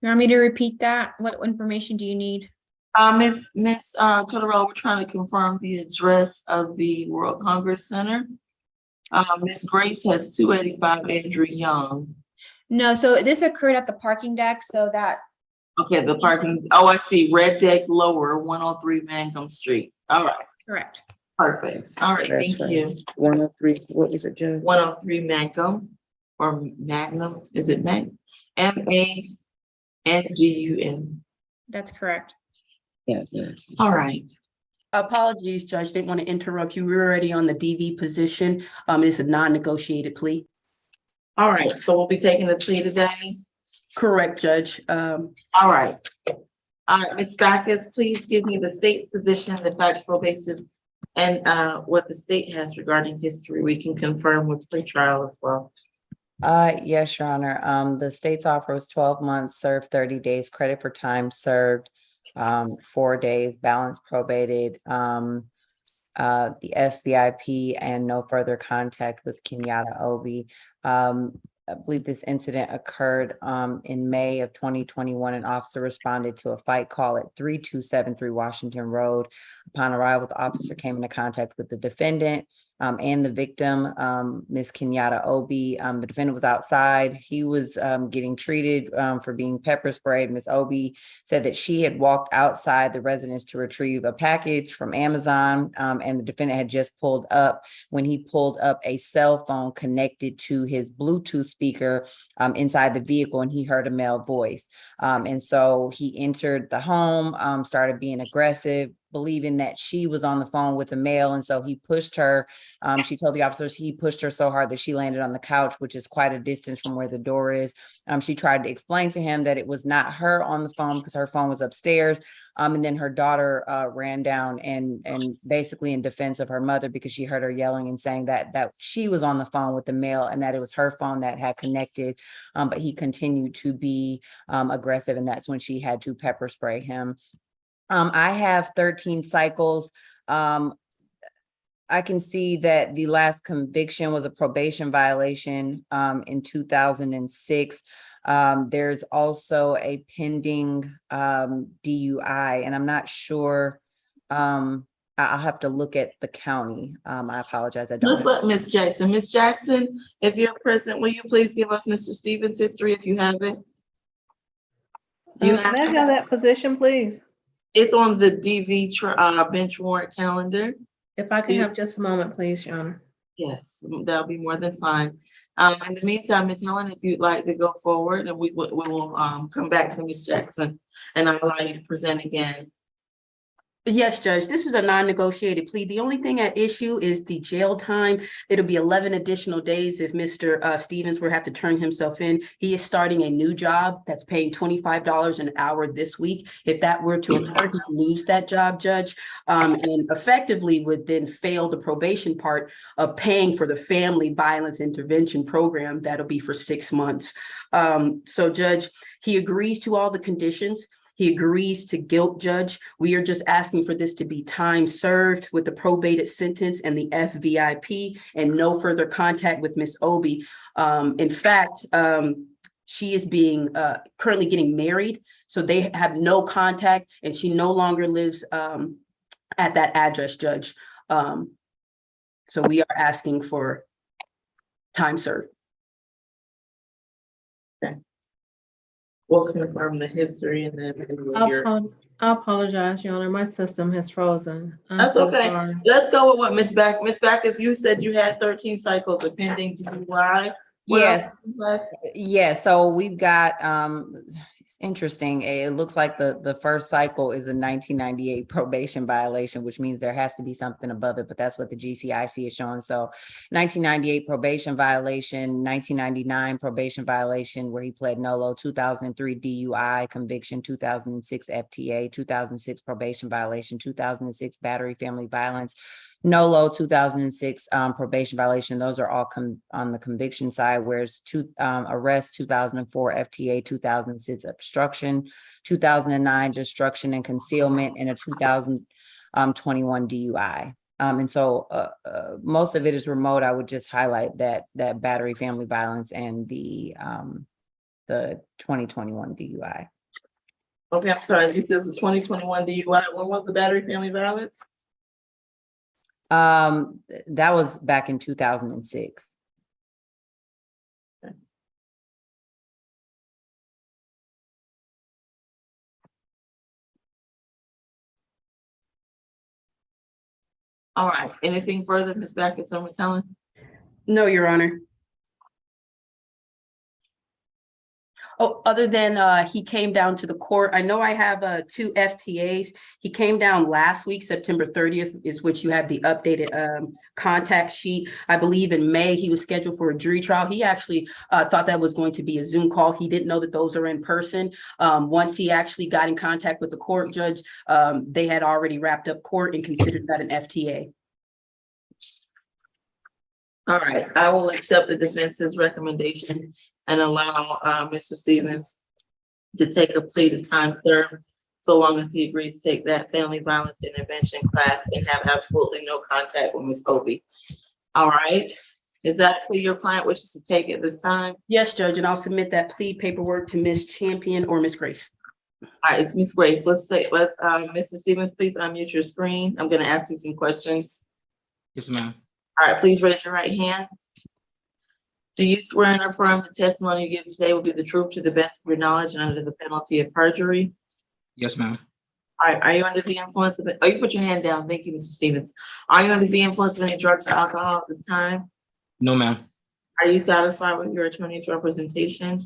You want me to repeat that? What information do you need? Miss Tortorella, we're trying to confirm the address of the World Congress Center. Miss Grace has 285 Andrew Young. No, so this occurred at the parking deck, so that, Okay, the parking, oh, I see, Red Deck Lower, 103 Mangum Street. All right, correct. perfect. All right, That's thank right. you. 103, what was it, Judge? 103 Mangum or Magnum, is it MANGUM? That's correct. Yeah. All right. Apologies, Judge, didn't want to interrupt you. We're already on the DV position. It's a non-negotiated plea. All right, so we'll be taking the plea today. Correct, Judge. All right. All right, Ms. Backus, please give me the state's position, the factual basis, and what the state has regarding history. We can confirm with pretrial as well. Yes, Your Honor. The state's offer was 12 months, served 30 days, credit for time served, 4 days, balance probated, the FVIP, and no further contact with Kenyatta Obi. I believe this incident occurred in May of 2021. An officer responded to a fight call at 3273 Washington Road. Upon arrival, the officer came into contact with the defendant and the victim, Ms. Kenyatta Obi. The defendant was outside. He was getting treated for being pepper sprayed. Ms. Obi said that she had walked outside the residence to retrieve a package from Amazon, and the defendant had just pulled up when he pulled up a cell phone connected to his Bluetooth speaker inside the vehicle, and he heard a male voice. And so he entered the home, started being aggressive, believing that she was on the phone with a male. And so he pushed her. She told the officers he pushed her so hard that she landed on the couch, which is quite a distance from where the door is. She tried to explain to him that it was not her on the phone because her phone was upstairs. And then her daughter ran down and basically in defense of her mother, because she heard her yelling and saying that she was on the phone with the male and that it was her phone that had connected. But he continued to be aggressive, and that's when she had to pepper spray him. I have 13 cycles. I can see that the last conviction was a probation violation in 2006. There's also a pending DUI, and I'm not sure. I'll have to look at the county. I apologize. I don't. Let's let Ms. Jackson. Ms. Jackson, if you're present, will you please give us Mr. Stevens' history if you have it? May I have that position, please? It's on the bench warrant calendar. If I can have just a moment, please, Your Honor. Yes, that'll be more than fine. In the meantime, Ms. Helen, if you'd like to go forward, and we will come back to Ms. Jackson, and I'll allow you to present again. Yes, Judge, this is a non-negotiated plea. The only thing at issue is the jail time. It'll be 11 additional days if Mr. Stevens were to have to turn himself in. He is starting a new job that's paying $25 an hour this week. If that were to occur, he'd lose that job, Judge, and effectively would then fail the probation part of paying for the family violence intervention program. That'll be for 6 months. So, Judge, he agrees to all the conditions. He agrees to guilt, Judge. We are just asking for this to be time served with the probated sentence and the FVIP and no further contact with Ms. Obi. In fact, she is being currently getting married, so they have no contact and she no longer lives at that address, Judge. So we are asking for time served. Okay. We'll confirm the history and then. I apologize, Your Honor. My system has frozen. I'm That's so okay. sorry. Let's go with what Ms. Backus, you said you had 13 cycles of pending DUI. What Yes. else? Yeah, so we've got, it's interesting. It looks like the first cycle is a 1998 probation violation, which means there has to be something above it, but that's what the GCIC is showing. So 1998 probation violation, 1999 probation violation where he pled nolo, 2003 DUI conviction, 2006 FTA, 2006 probation violation, 2006 battery family violence, nolo, 2006 probation violation. Those are all on the conviction side, whereas arrest, 2004 FTA, 2006 obstruction, 2009 destruction and concealment, and a 2021 DUI. And so most of it is remote. I would just highlight that battery family violence and the 2021 DUI. Okay, I'm sorry, you said the 2021 DUI. When was the battery family violence? That was back in 2006. All right, anything further, Ms. Backus or Ms. Helen? No, Your Honor. Oh, other than he came down to the court, I know I have 2 FTAs. He came down last week, September 30th, is which you have the updated contact sheet. I believe in May, he was scheduled for a jury trial. He actually thought that was going to be a Zoom call. He didn't know that those are in person. Once he actually got in contact with the court, Judge, they had already wrapped up court and considered that an FTA. All right, I will accept the defense's recommendation and allow Mr. Stevens to take a plea to time served, so long as he agrees to take that family violence intervention class and have absolutely no contact with Ms. Obi. All right, is that a plea your client wishes to take at this time? Yes, Judge, and I'll submit that plea paperwork to Ms. Champion or Ms. Grace. All right, it's Ms. Grace. Mr. Stevens, please unmute your screen. I'm gonna ask you some questions. Yes, ma'am. All right, please raise your right hand. Do you swear and affirm the testimony you give today will be the truth to the best of your knowledge and under the penalty of perjury? Yes, ma'am. All right, are you under the influence of it? Oh, you put your hand down. Thank you, Mr. Stevens. Are you under the influence of any drugs or alcohol at this time? No, ma'am. Are you satisfied with your attorney's representation?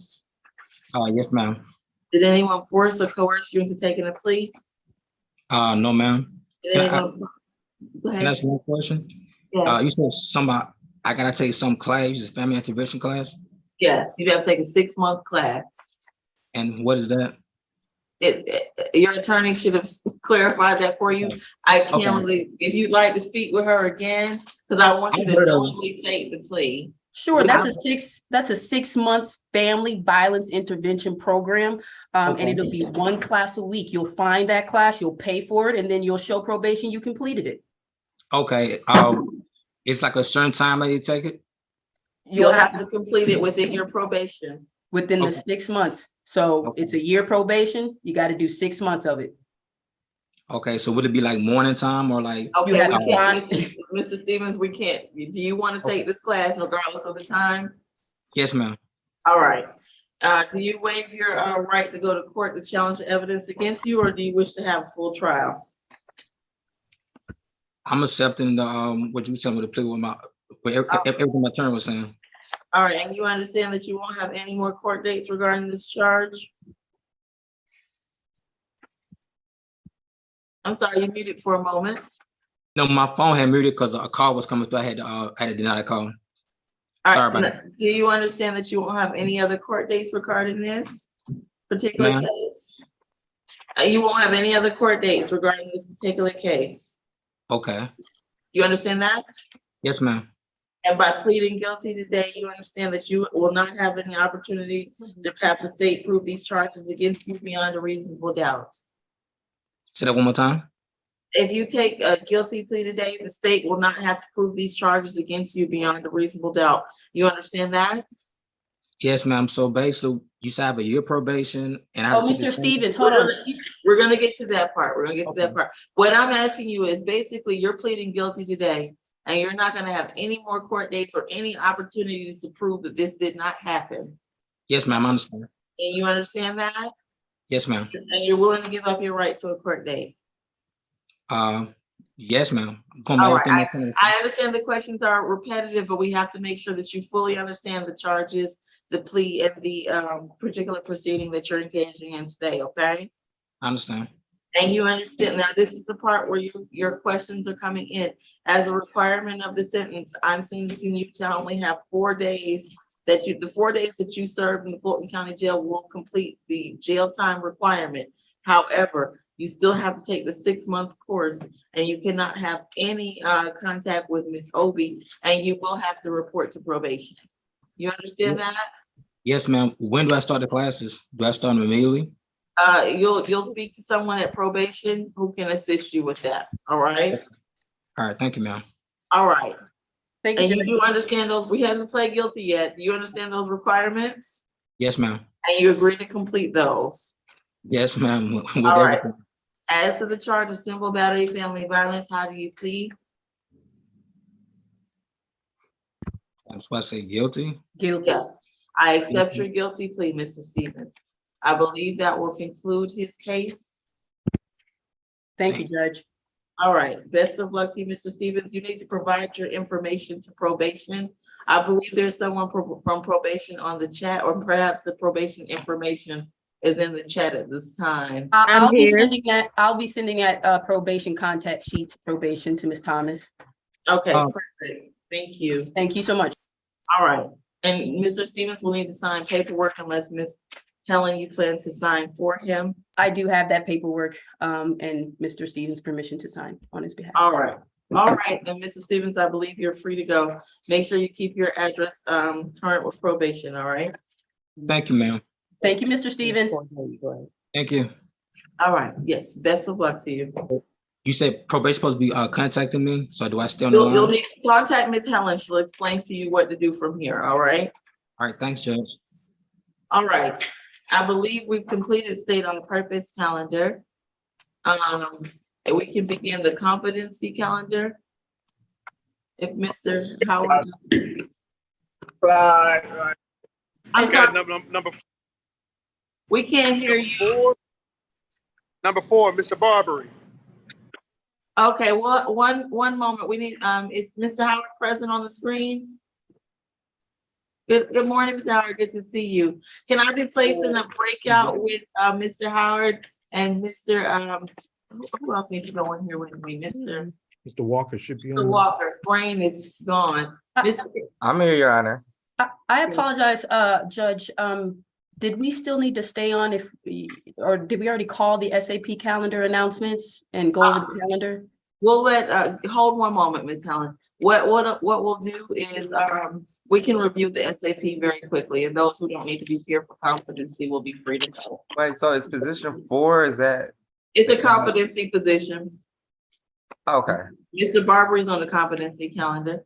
Yes, ma'am. Did anyone force or coerce you into taking a plea? No, ma'am. Did Can I anyone? Go ahead. ask one question? Yes. You said I gotta take some class, is family intervention class? Yes, you have to take a 6-month class. And what is that? Your attorney should have clarified that for you. I can't Okay. really, if you'd like to speak with her again, because I want you I've to heard of it. knowingly take the plea. Sure, that's a 6 months family violence intervention program. And Okay. it'll be 1 class a week. You'll find that class, you'll pay for it, and then you'll show probation you completed it. Okay, it's like a certain time that you take it? You'll have to complete it within your probation. Within the Okay. 6 months. So it's a year probation, you got to do 6 months of it. Okay, so would it be like morning time or like? Okay, we have can't, Mr. Stevens, we can't. Do you want to take this class regardless of the time? Yes, ma'am. All right. Do you waive your right to go to court to challenge the evidence against you, or do you wish to have a full trial? I'm accepting the, what you tell me to plea with everything my attorney was saying. All right, and you understand that you won't have any more court dates regarding this charge? I'm sorry, you muted for a moment. No, my phone had muted because a call was coming through. I had to deny the call. All Sorry right, about that. do you understand that you won't have any other court dates regarding this particular Ma'am? case? You won't have any other court dates regarding this particular case. Okay. You understand that? Yes, ma'am. And by pleading guilty today, you understand that you will not have any opportunity to have the state prove these charges against you beyond a reasonable doubt. Say that one more time. If you take a guilty plea today, the state will not have to prove these charges against you beyond a reasonable doubt. You understand that? Yes, ma'am. So basically, you said I have a year probation and I. Oh, have to take Mr. the- Stevens, hold on. We're gonna get to that part. We're gonna get to that part. What I'm asking you is basically you're pleading guilty today and you're not gonna have any more court dates or any opportunities to prove that this did not happen. Yes, ma'am. I understand. And you understand that? Yes, ma'am. And you're willing to give up your right to a court date? Yes, ma'am. I'm going by All right, everything my attorney- I understand the questions are repetitive, but we have to make sure that you fully understand the charges, the plea, and the particular proceeding that you're engaging in today, okay? I understand. And you understand, now this is the part where your questions are coming in. As a requirement of the sentence, I'm sentencing you to only have 4 days the 4 days that you served in the Fulton County Jail will complete the jail time requirement. However, you still have to take the 6-month course and you cannot have any contact with Ms. Obi, and you will have to report to probation. You understand that? Yes, ma'am. When do I start the classes? Do I start them immediately? You'll speak to someone at probation who can assist you with that, all right? All right. Thank you, ma'am. All right. Thank And you. you do understand those, we haven't pled guilty yet. Do you understand those requirements? Yes, ma'am. And you agree to complete those? Yes, ma'am. With All right. everything. As to the charge of simple battery, family violence, how do you plead? That's why I say guilty. Guilty. Yes, I accept your guilty plea, Mr. Stevens. I believe that will conclude his case. Thank you, Judge. All right, best of luck to you, Mr. Stevens. You need to provide your information to probation. I believe there's someone from probation on the chat, or perhaps the probation information is in the chat at this time. I'll be here. sending that probation contact sheet to probation to Ms. Thomas. Okay, perfect. Thank you. Thank you so much. All right, and Mr. Stevens will need to sign paperwork unless Ms. Helen, you plan to sign for him. I do have that paperwork and Mr. Stevens' permission to sign on his behalf. All right, then Mrs. Stevens, I believe you're free to go. Make sure you keep your address current with probation, all right? Thank you, ma'am. Thank you, Mr. Stevens. Thank you. All right, yes, best of luck to you. You said probation supposed to be contacting me, so do I stay on the You'll line? need to contact Ms. Helen. She'll explain to you what to do from here, all right? All right, thanks, Judge. All right, I believe we've completed state on purpose calendar. And we can begin the competency calendar. If Mr. Howard. Right. I'm Okay, sorry, number we can't hear you. 4. Number 4, Mr. Barbary. Okay, well, one moment. We need, is Mr. Howard present on the screen? Good morning, Mr. Howard. Good to see you. Can I be placed in a breakout with Mr. Howard and Mr. Who else needs to go in here with me? Mr. Walker should be Mr. on. Walker, brain is gone. I'm here, Your Honor. I apologize, Judge. Did we still need to stay on or did we already call the SAP calendar announcements and go over the calendar? We'll hold one moment, Ms. Helen. What we'll do is, we can review the SAP very quickly, and those who don't need to be here for competency will be free to go. Wait, so it's position 4, is that? It's a competency position. Okay, Mr. Barber is on the competency calendar.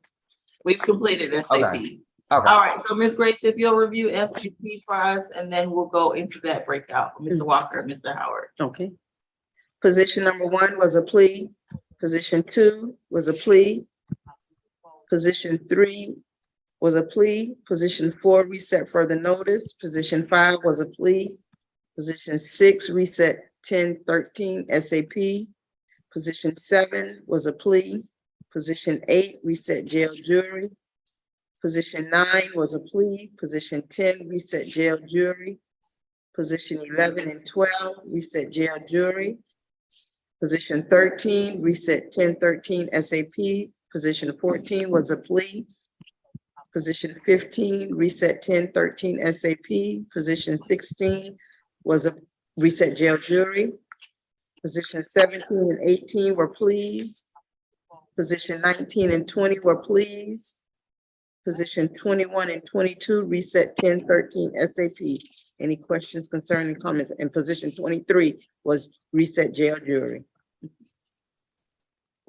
We've completed SAP. okay. All right, so Ms. Grace, if you'll review SAP for us, and then we'll go into that breakout, Mr. Walker and Mr. Howard. Okay. Position number 1 was a plea. Position 2 was a plea. Position 3 was a plea. Position 4, reset further notice. Position 5 was a plea. Position 6, reset 1013 SAP. Position 7 was a plea. Position 8, reset jail jury. Position 9 was a plea. Position 10, reset jail jury. Position 11 and 12, reset jail jury. Position 13, reset 1013 SAP. Position 14 was a plea. Position 15, reset 1013 SAP. Position 16 was a reset jail jury. Position 17 and 18 were pleas. Position 19 and 20 were pleas. Position 21 and 22, reset 1013 SAP. Any questions, concerning comments? And position 23 was reset jail jury.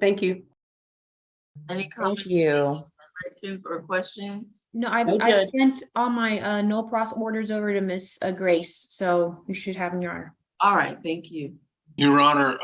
Thank you. Any comments, you. corrections, or questions? No, No, I Judge. sent all my no pros orders over to Miss Grace, so you should have them, Your Honor. All right, thank you. Your Honor,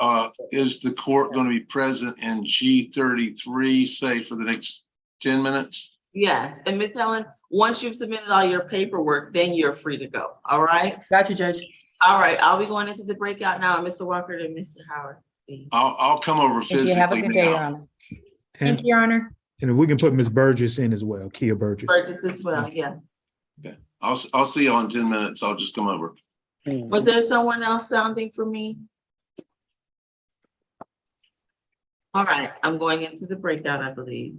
is the court going to be present in G33, say for the next 10 minutes? Yes, and Ms. Helen, once you've submitted all your paperwork, then you're free to go, all right? Got you, Judge. All right, I'll be going into the breakout now, Mr. Walker and Mr. Howard. please. I'll come over Thank you. Have a physically good day, Your now. Honor. Thank you, Your Honor. And if we can put Ms. Burgess in as well, Kia Burgess. Burgess as well, yes. I'll see you in 10 minutes. I'll just come over. Was there someone else sounding for me? All right, I'm going into the breakout, I believe.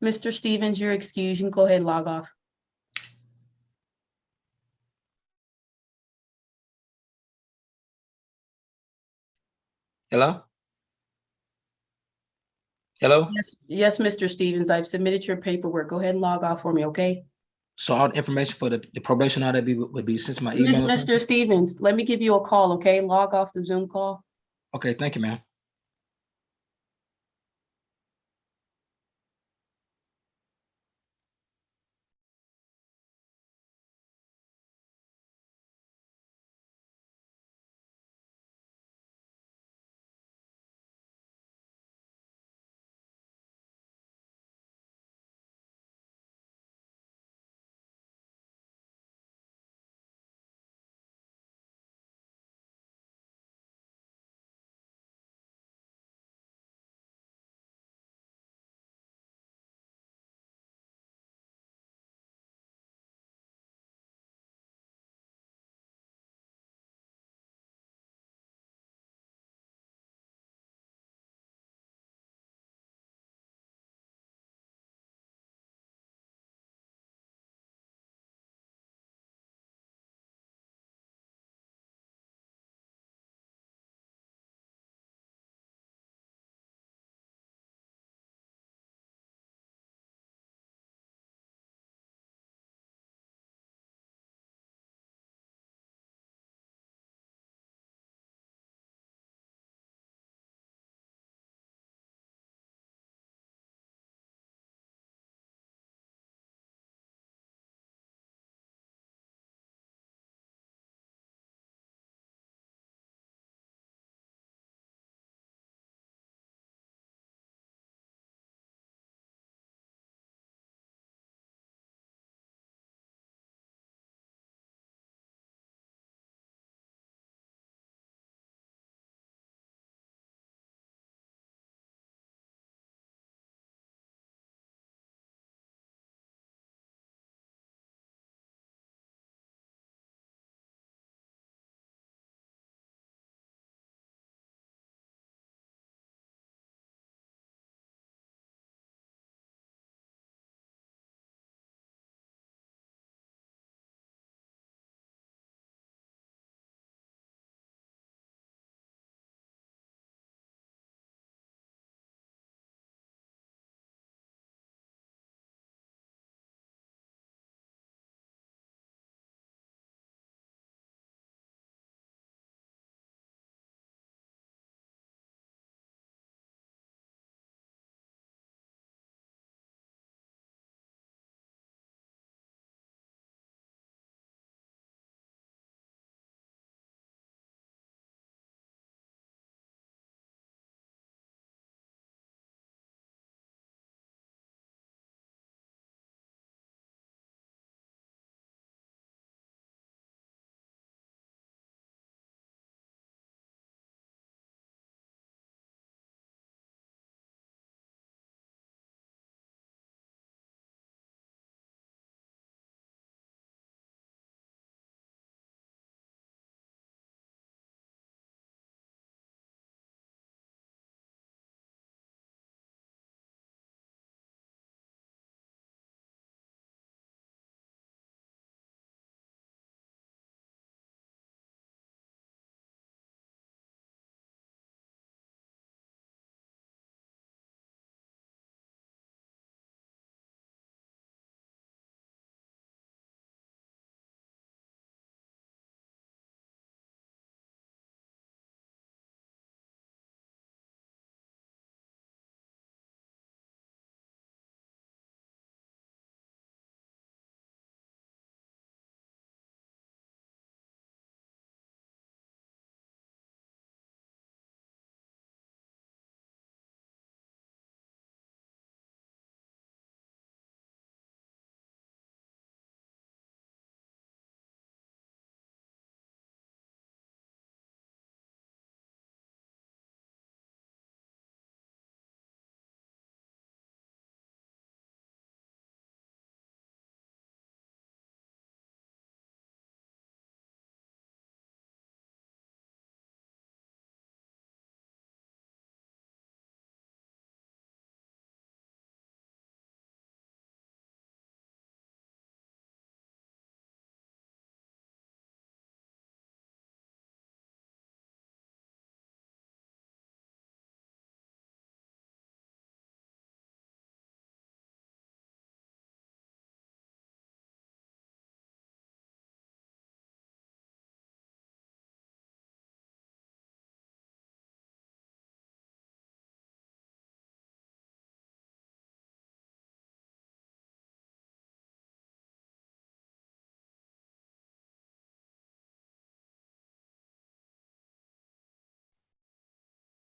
Mr. Stevens, you're excused. You can go ahead and log off. Hello? Hello? Yes, Mr. Stevens, I've submitted your paperwork. Go ahead and log off for me, okay? So all the information for the probation, all that would be sent to my email or something? Mr. Stevens, let me give you a call, okay? Log off the Zoom call. Okay, thank you, ma'am.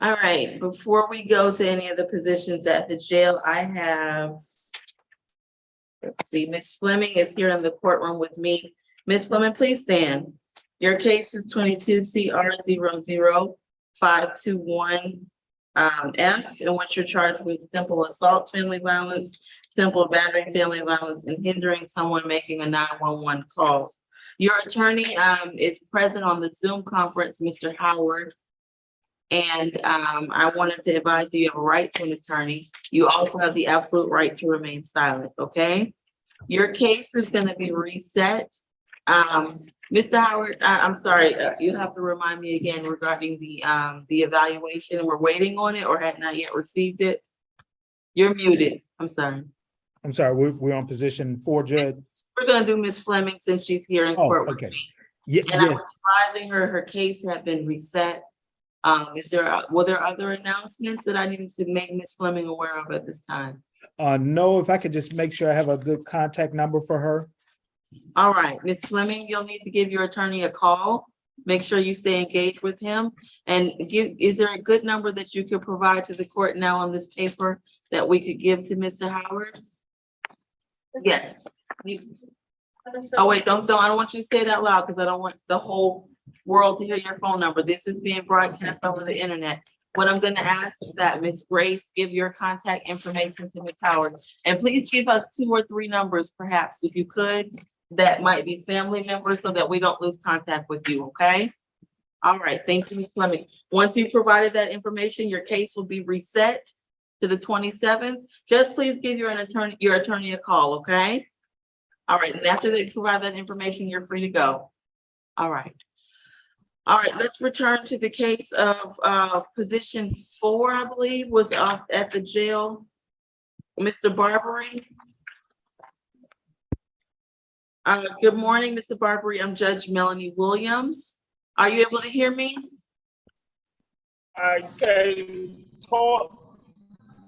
All right, before we go to any of the positions at the jail, I have. Let's see, Ms. Fleming is here in the courtroom with me. Ms. Fleming, please stand. Your case is 22 CR 00521 F, in which you're charged with simple assault, family violence, simple battery, family violence, and hindering someone making a 911 call. Your attorney is present on the Zoom conference, Mr. Howard. And I wanted to advise you have a right to an attorney. You also have the absolute right to remain silent, okay? Your case is gonna be reset. Mr. Howard, I'm sorry, you have to remind me again regarding the evaluation. We're waiting on it or had not yet received it. You're muted. I'm sorry. I'm sorry, we're on position 4, Judge. We're gonna do Ms. Fleming since she's here in Oh, court with okay. me. Yeah, And I yes. was advising her case had been reset. Were there other announcements that I needed to make Ms. Fleming aware of at this time? No, if I could just make sure I have a good contact number for her. All right, Ms. Fleming, you'll need to give your attorney a call. Make sure you stay engaged with him and is there a good number that you could provide to the court now on this paper that we could give to Mr. Howard? Yes. Oh, wait, don't, I don't want you to say it out loud because I don't want the whole world to hear your phone number. This is being broadcast over the internet. What I'm gonna ask is that Ms. Grace give your contact information to Ms. Howard. And please give us 2 or 3 numbers perhaps, if you could, that might be family members so that we don't lose contact with you, okay? All right, thank you, Ms. Fleming. Once you provided that information, your case will be reset to the 27th. Just please give your attorney a call, okay? All right, and after they provide that information, you're free to go. All right. All right, let's return to the case of position 4, I believe, was at the jail. Mr. Barbary. Good morning, Mr. Barbary. I'm Judge Melanie Williams. Are you able to hear me? I say talk.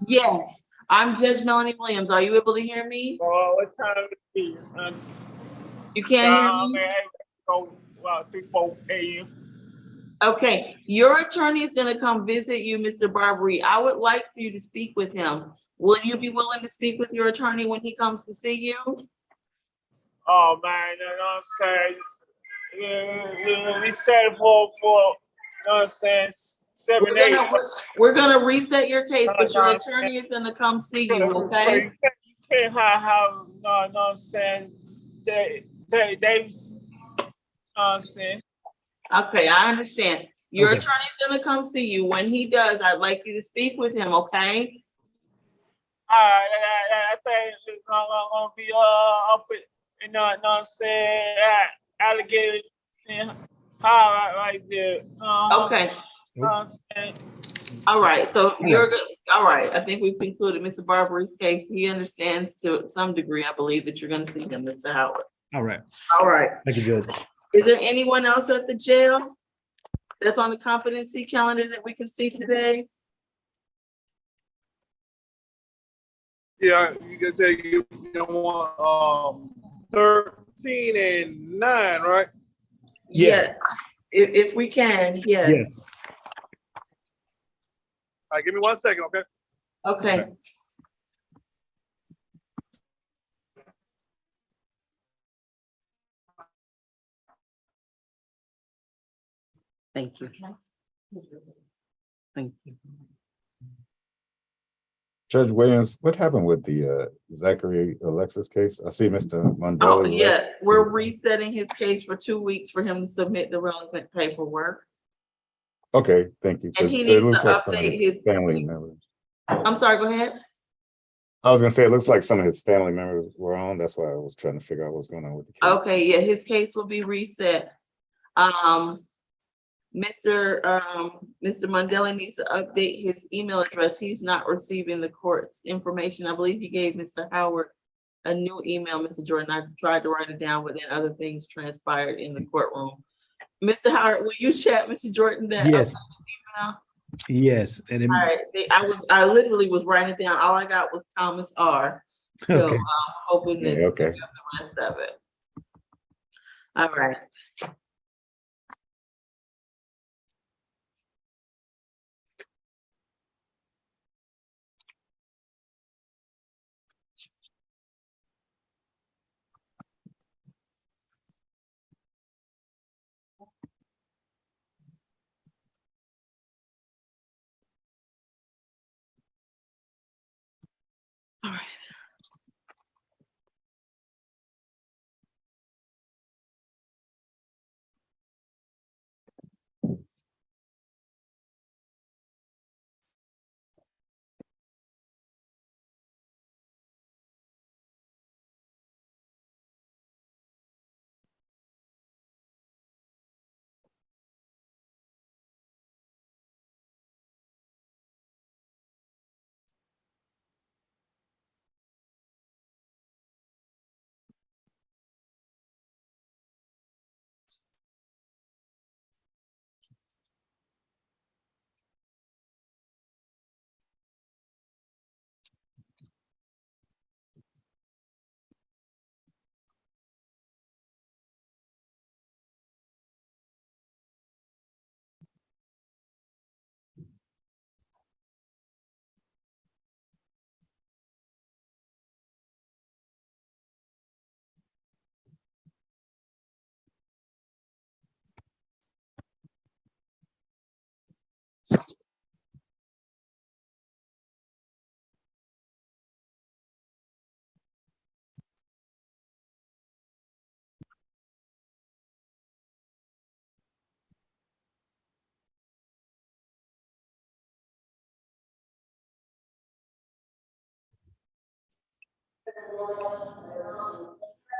Yes, I'm Judge Melanie Williams. Are you able to hear me? What time is it? You can't hear me? 3, 4 a.m. Okay, your attorney is gonna come visit you, Mr. Barbary. I would like for you to speak with him. Will you be willing to speak with your attorney when he comes to see you? Oh man, you know what I'm saying? We set it for you know what I'm saying, 7 days. We're gonna reset your case, but your attorney is gonna come see you, okay? You can't have no, know what I'm saying? They, you know what I'm saying? Okay, I understand. Your Okay. attorney's gonna come see you. When he does, I'd like you to speak with him, okay? I think it's gonna be up at, you know what I'm saying, alligator, how right there. Okay, You know what I'm saying? all right, so you're good. All right, I think we've concluded Mr. Barbary's case. He understands to some degree, I believe, that you're gonna see him, Mr. Howard. All right. All right. Thank you, Judge. Is there anyone else at the jail that's on the competency calendar that we can see today? Yeah, you can take you want 13 and 9, right? Yes. Yeah, if we can, yes. Yes. All right, give me 1 second, okay? Okay. Thank you. Thank you. Judge Williams, what happened with the Zachary Alexis case? I see Mr. Oh, Mondale. yeah, we're resetting his case for 2 weeks for him to submit the relevant paperwork. Okay, thank you. And he It needs looks to like some of update his his- family members. I'm sorry, go ahead. I was gonna say, it looks like some of his family members were on. That's why I was trying to figure out what's going on with the case. Okay, yeah, his case will be reset. Mr. Mondale needs to update his email address. He's not receiving the court's information. I believe he gave Mr. Howard a new email, Mr. Jordan. I tried to write it down, but then other things transpired in the courtroom. Mr. Howard, will you chat Mr. Jordan that? Yes. Email? Yes. And then, All right, I literally was writing it down. All I got was Thomas R. So Okay. I'm hoping that Yeah, you okay. have the rest of it. All right.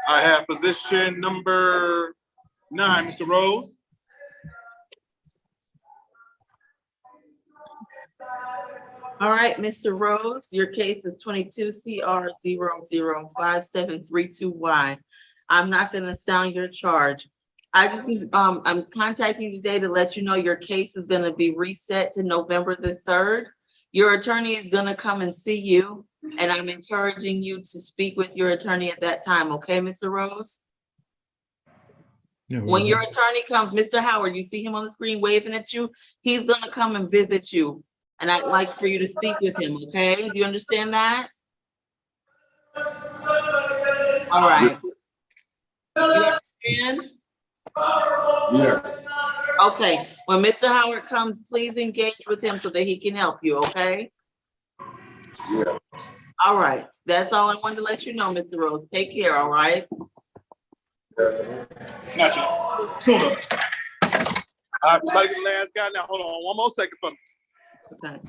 I have position number 9, Mr. Rose. All right, Mr. Rose, your case is 22 CR 005732Y. I'm not gonna sound your charge. I just, I'm contacting you today to let you know your case is gonna be reset to November the 3rd. Your attorney is gonna come and see you, and I'm encouraging you to speak with your attorney at that time, okay, Mr. Rose? When your attorney comes, Mr. Howard, you see him on the screen waving at you, he's gonna come and visit you. And I'd like for you to speak with him, okay? Do you understand that? All right. You understand? Yeah. Okay, when Mr. Howard comes, please engage with him so that he can help you, okay? Yeah. All right, that's all I wanted to let you know, Mr. Rose. Take care, all right? Gotcha. Soon. All right, somebody get the last guy now. Hold on one more second for me. Okay.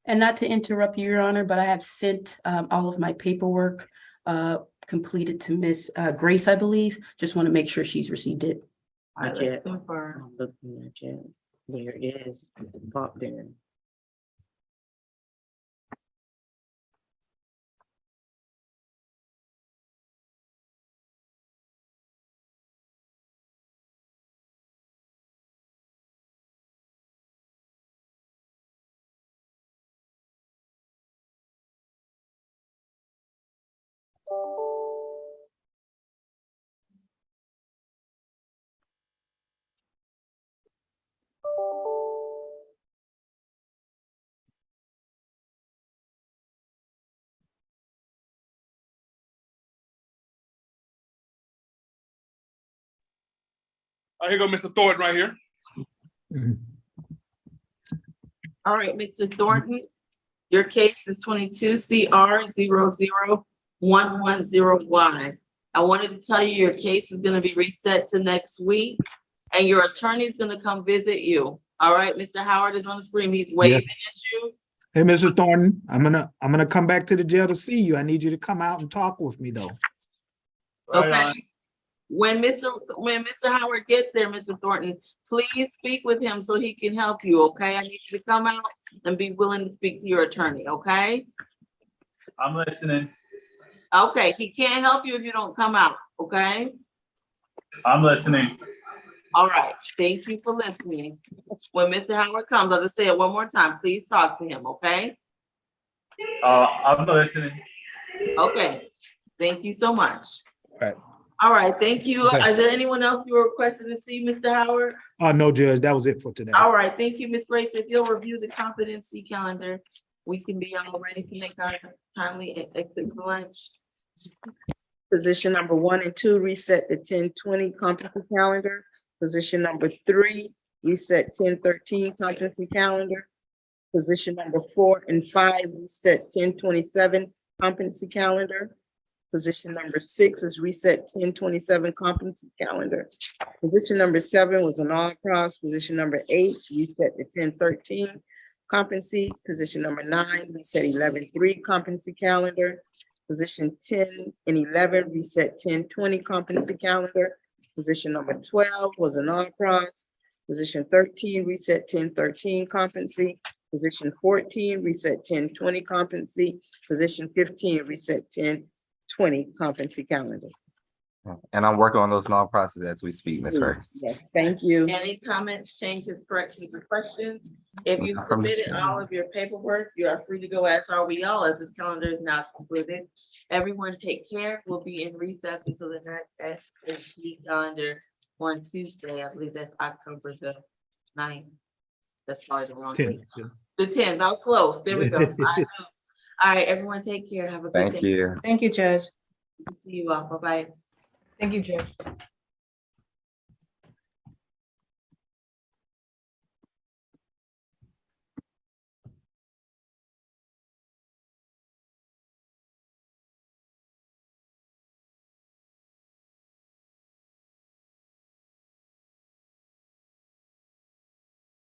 And not to interrupt you, Your Honor, but I have sent all of my paperwork completed to Miss Grace, I believe. Just want to make sure she's received it. Not yet. I'm looking at it. There it is. It popped in. Here go Mr. Thornton right here. All right, Mr. Thornton, your case is 22 CR 00110Y. I wanted to tell you your case is gonna be reset to next week, and your attorney is gonna come visit you. All right, Mr. Howard is on the screen. He's waving at you. Hey, Mr. Thornton, I'm gonna come back to the jail to see you. I need you to come out and talk with me though. Okay. When Mr. Howard gets there, Mr. Thornton, please speak with him so he can help you, okay? I need you to come out and be willing to speak to your attorney, okay? I'm listening. Okay, he can't help you if you don't come out, okay? I'm listening. All right, thank you for listening. When Mr. Howard comes, I'll just say it one more time, please talk to him, okay? I'm listening. Okay, thank you so much. Right. All right, thank you. Okay. Is there anyone else you were requesting to see, Mr. Howard? No, Judge, that was it for today. All right, thank you, Ms. Grace. If you'll review the competency calendar, we can be all ready to make our timely exit for lunch. Position number 1 and 2, reset the 10-20 competency calendar. Position number 3, reset 10-13 competency calendar. Position number 4 and 5, reset 10-27 competency calendar. Position number 6 is reset 10-27 competency calendar. Position number 7 was an all cross. Position number 8, reset the 10-13 competency. Position number 9, reset 11-3 competency calendar. Position 10 and 11, reset 10-20 competency calendar. Position number 12 was an all cross. Position 13, reset 10-13 competency. Position 14, reset 10-20 competency. Position 15, reset 10-20 competency calendar. And I'm working on those law processes as we speak, Ms. Ferris. Yes, thank you. Any comments, changes, corrections, or questions? If you've Not from the submitted all of your paperwork, you are free to go, as are we all, as this calendar is now concluded. Everyone take care. We'll be in recess until the next SHP calendar on Tuesday. I believe that's October the 9th. That's probably the wrong date. 10. The 10th, that was close. There we go. I knew. All right, everyone take care. Have a good day. Thank you. Thank you, Judge. See you all. Bye-bye. Thank you, Judge.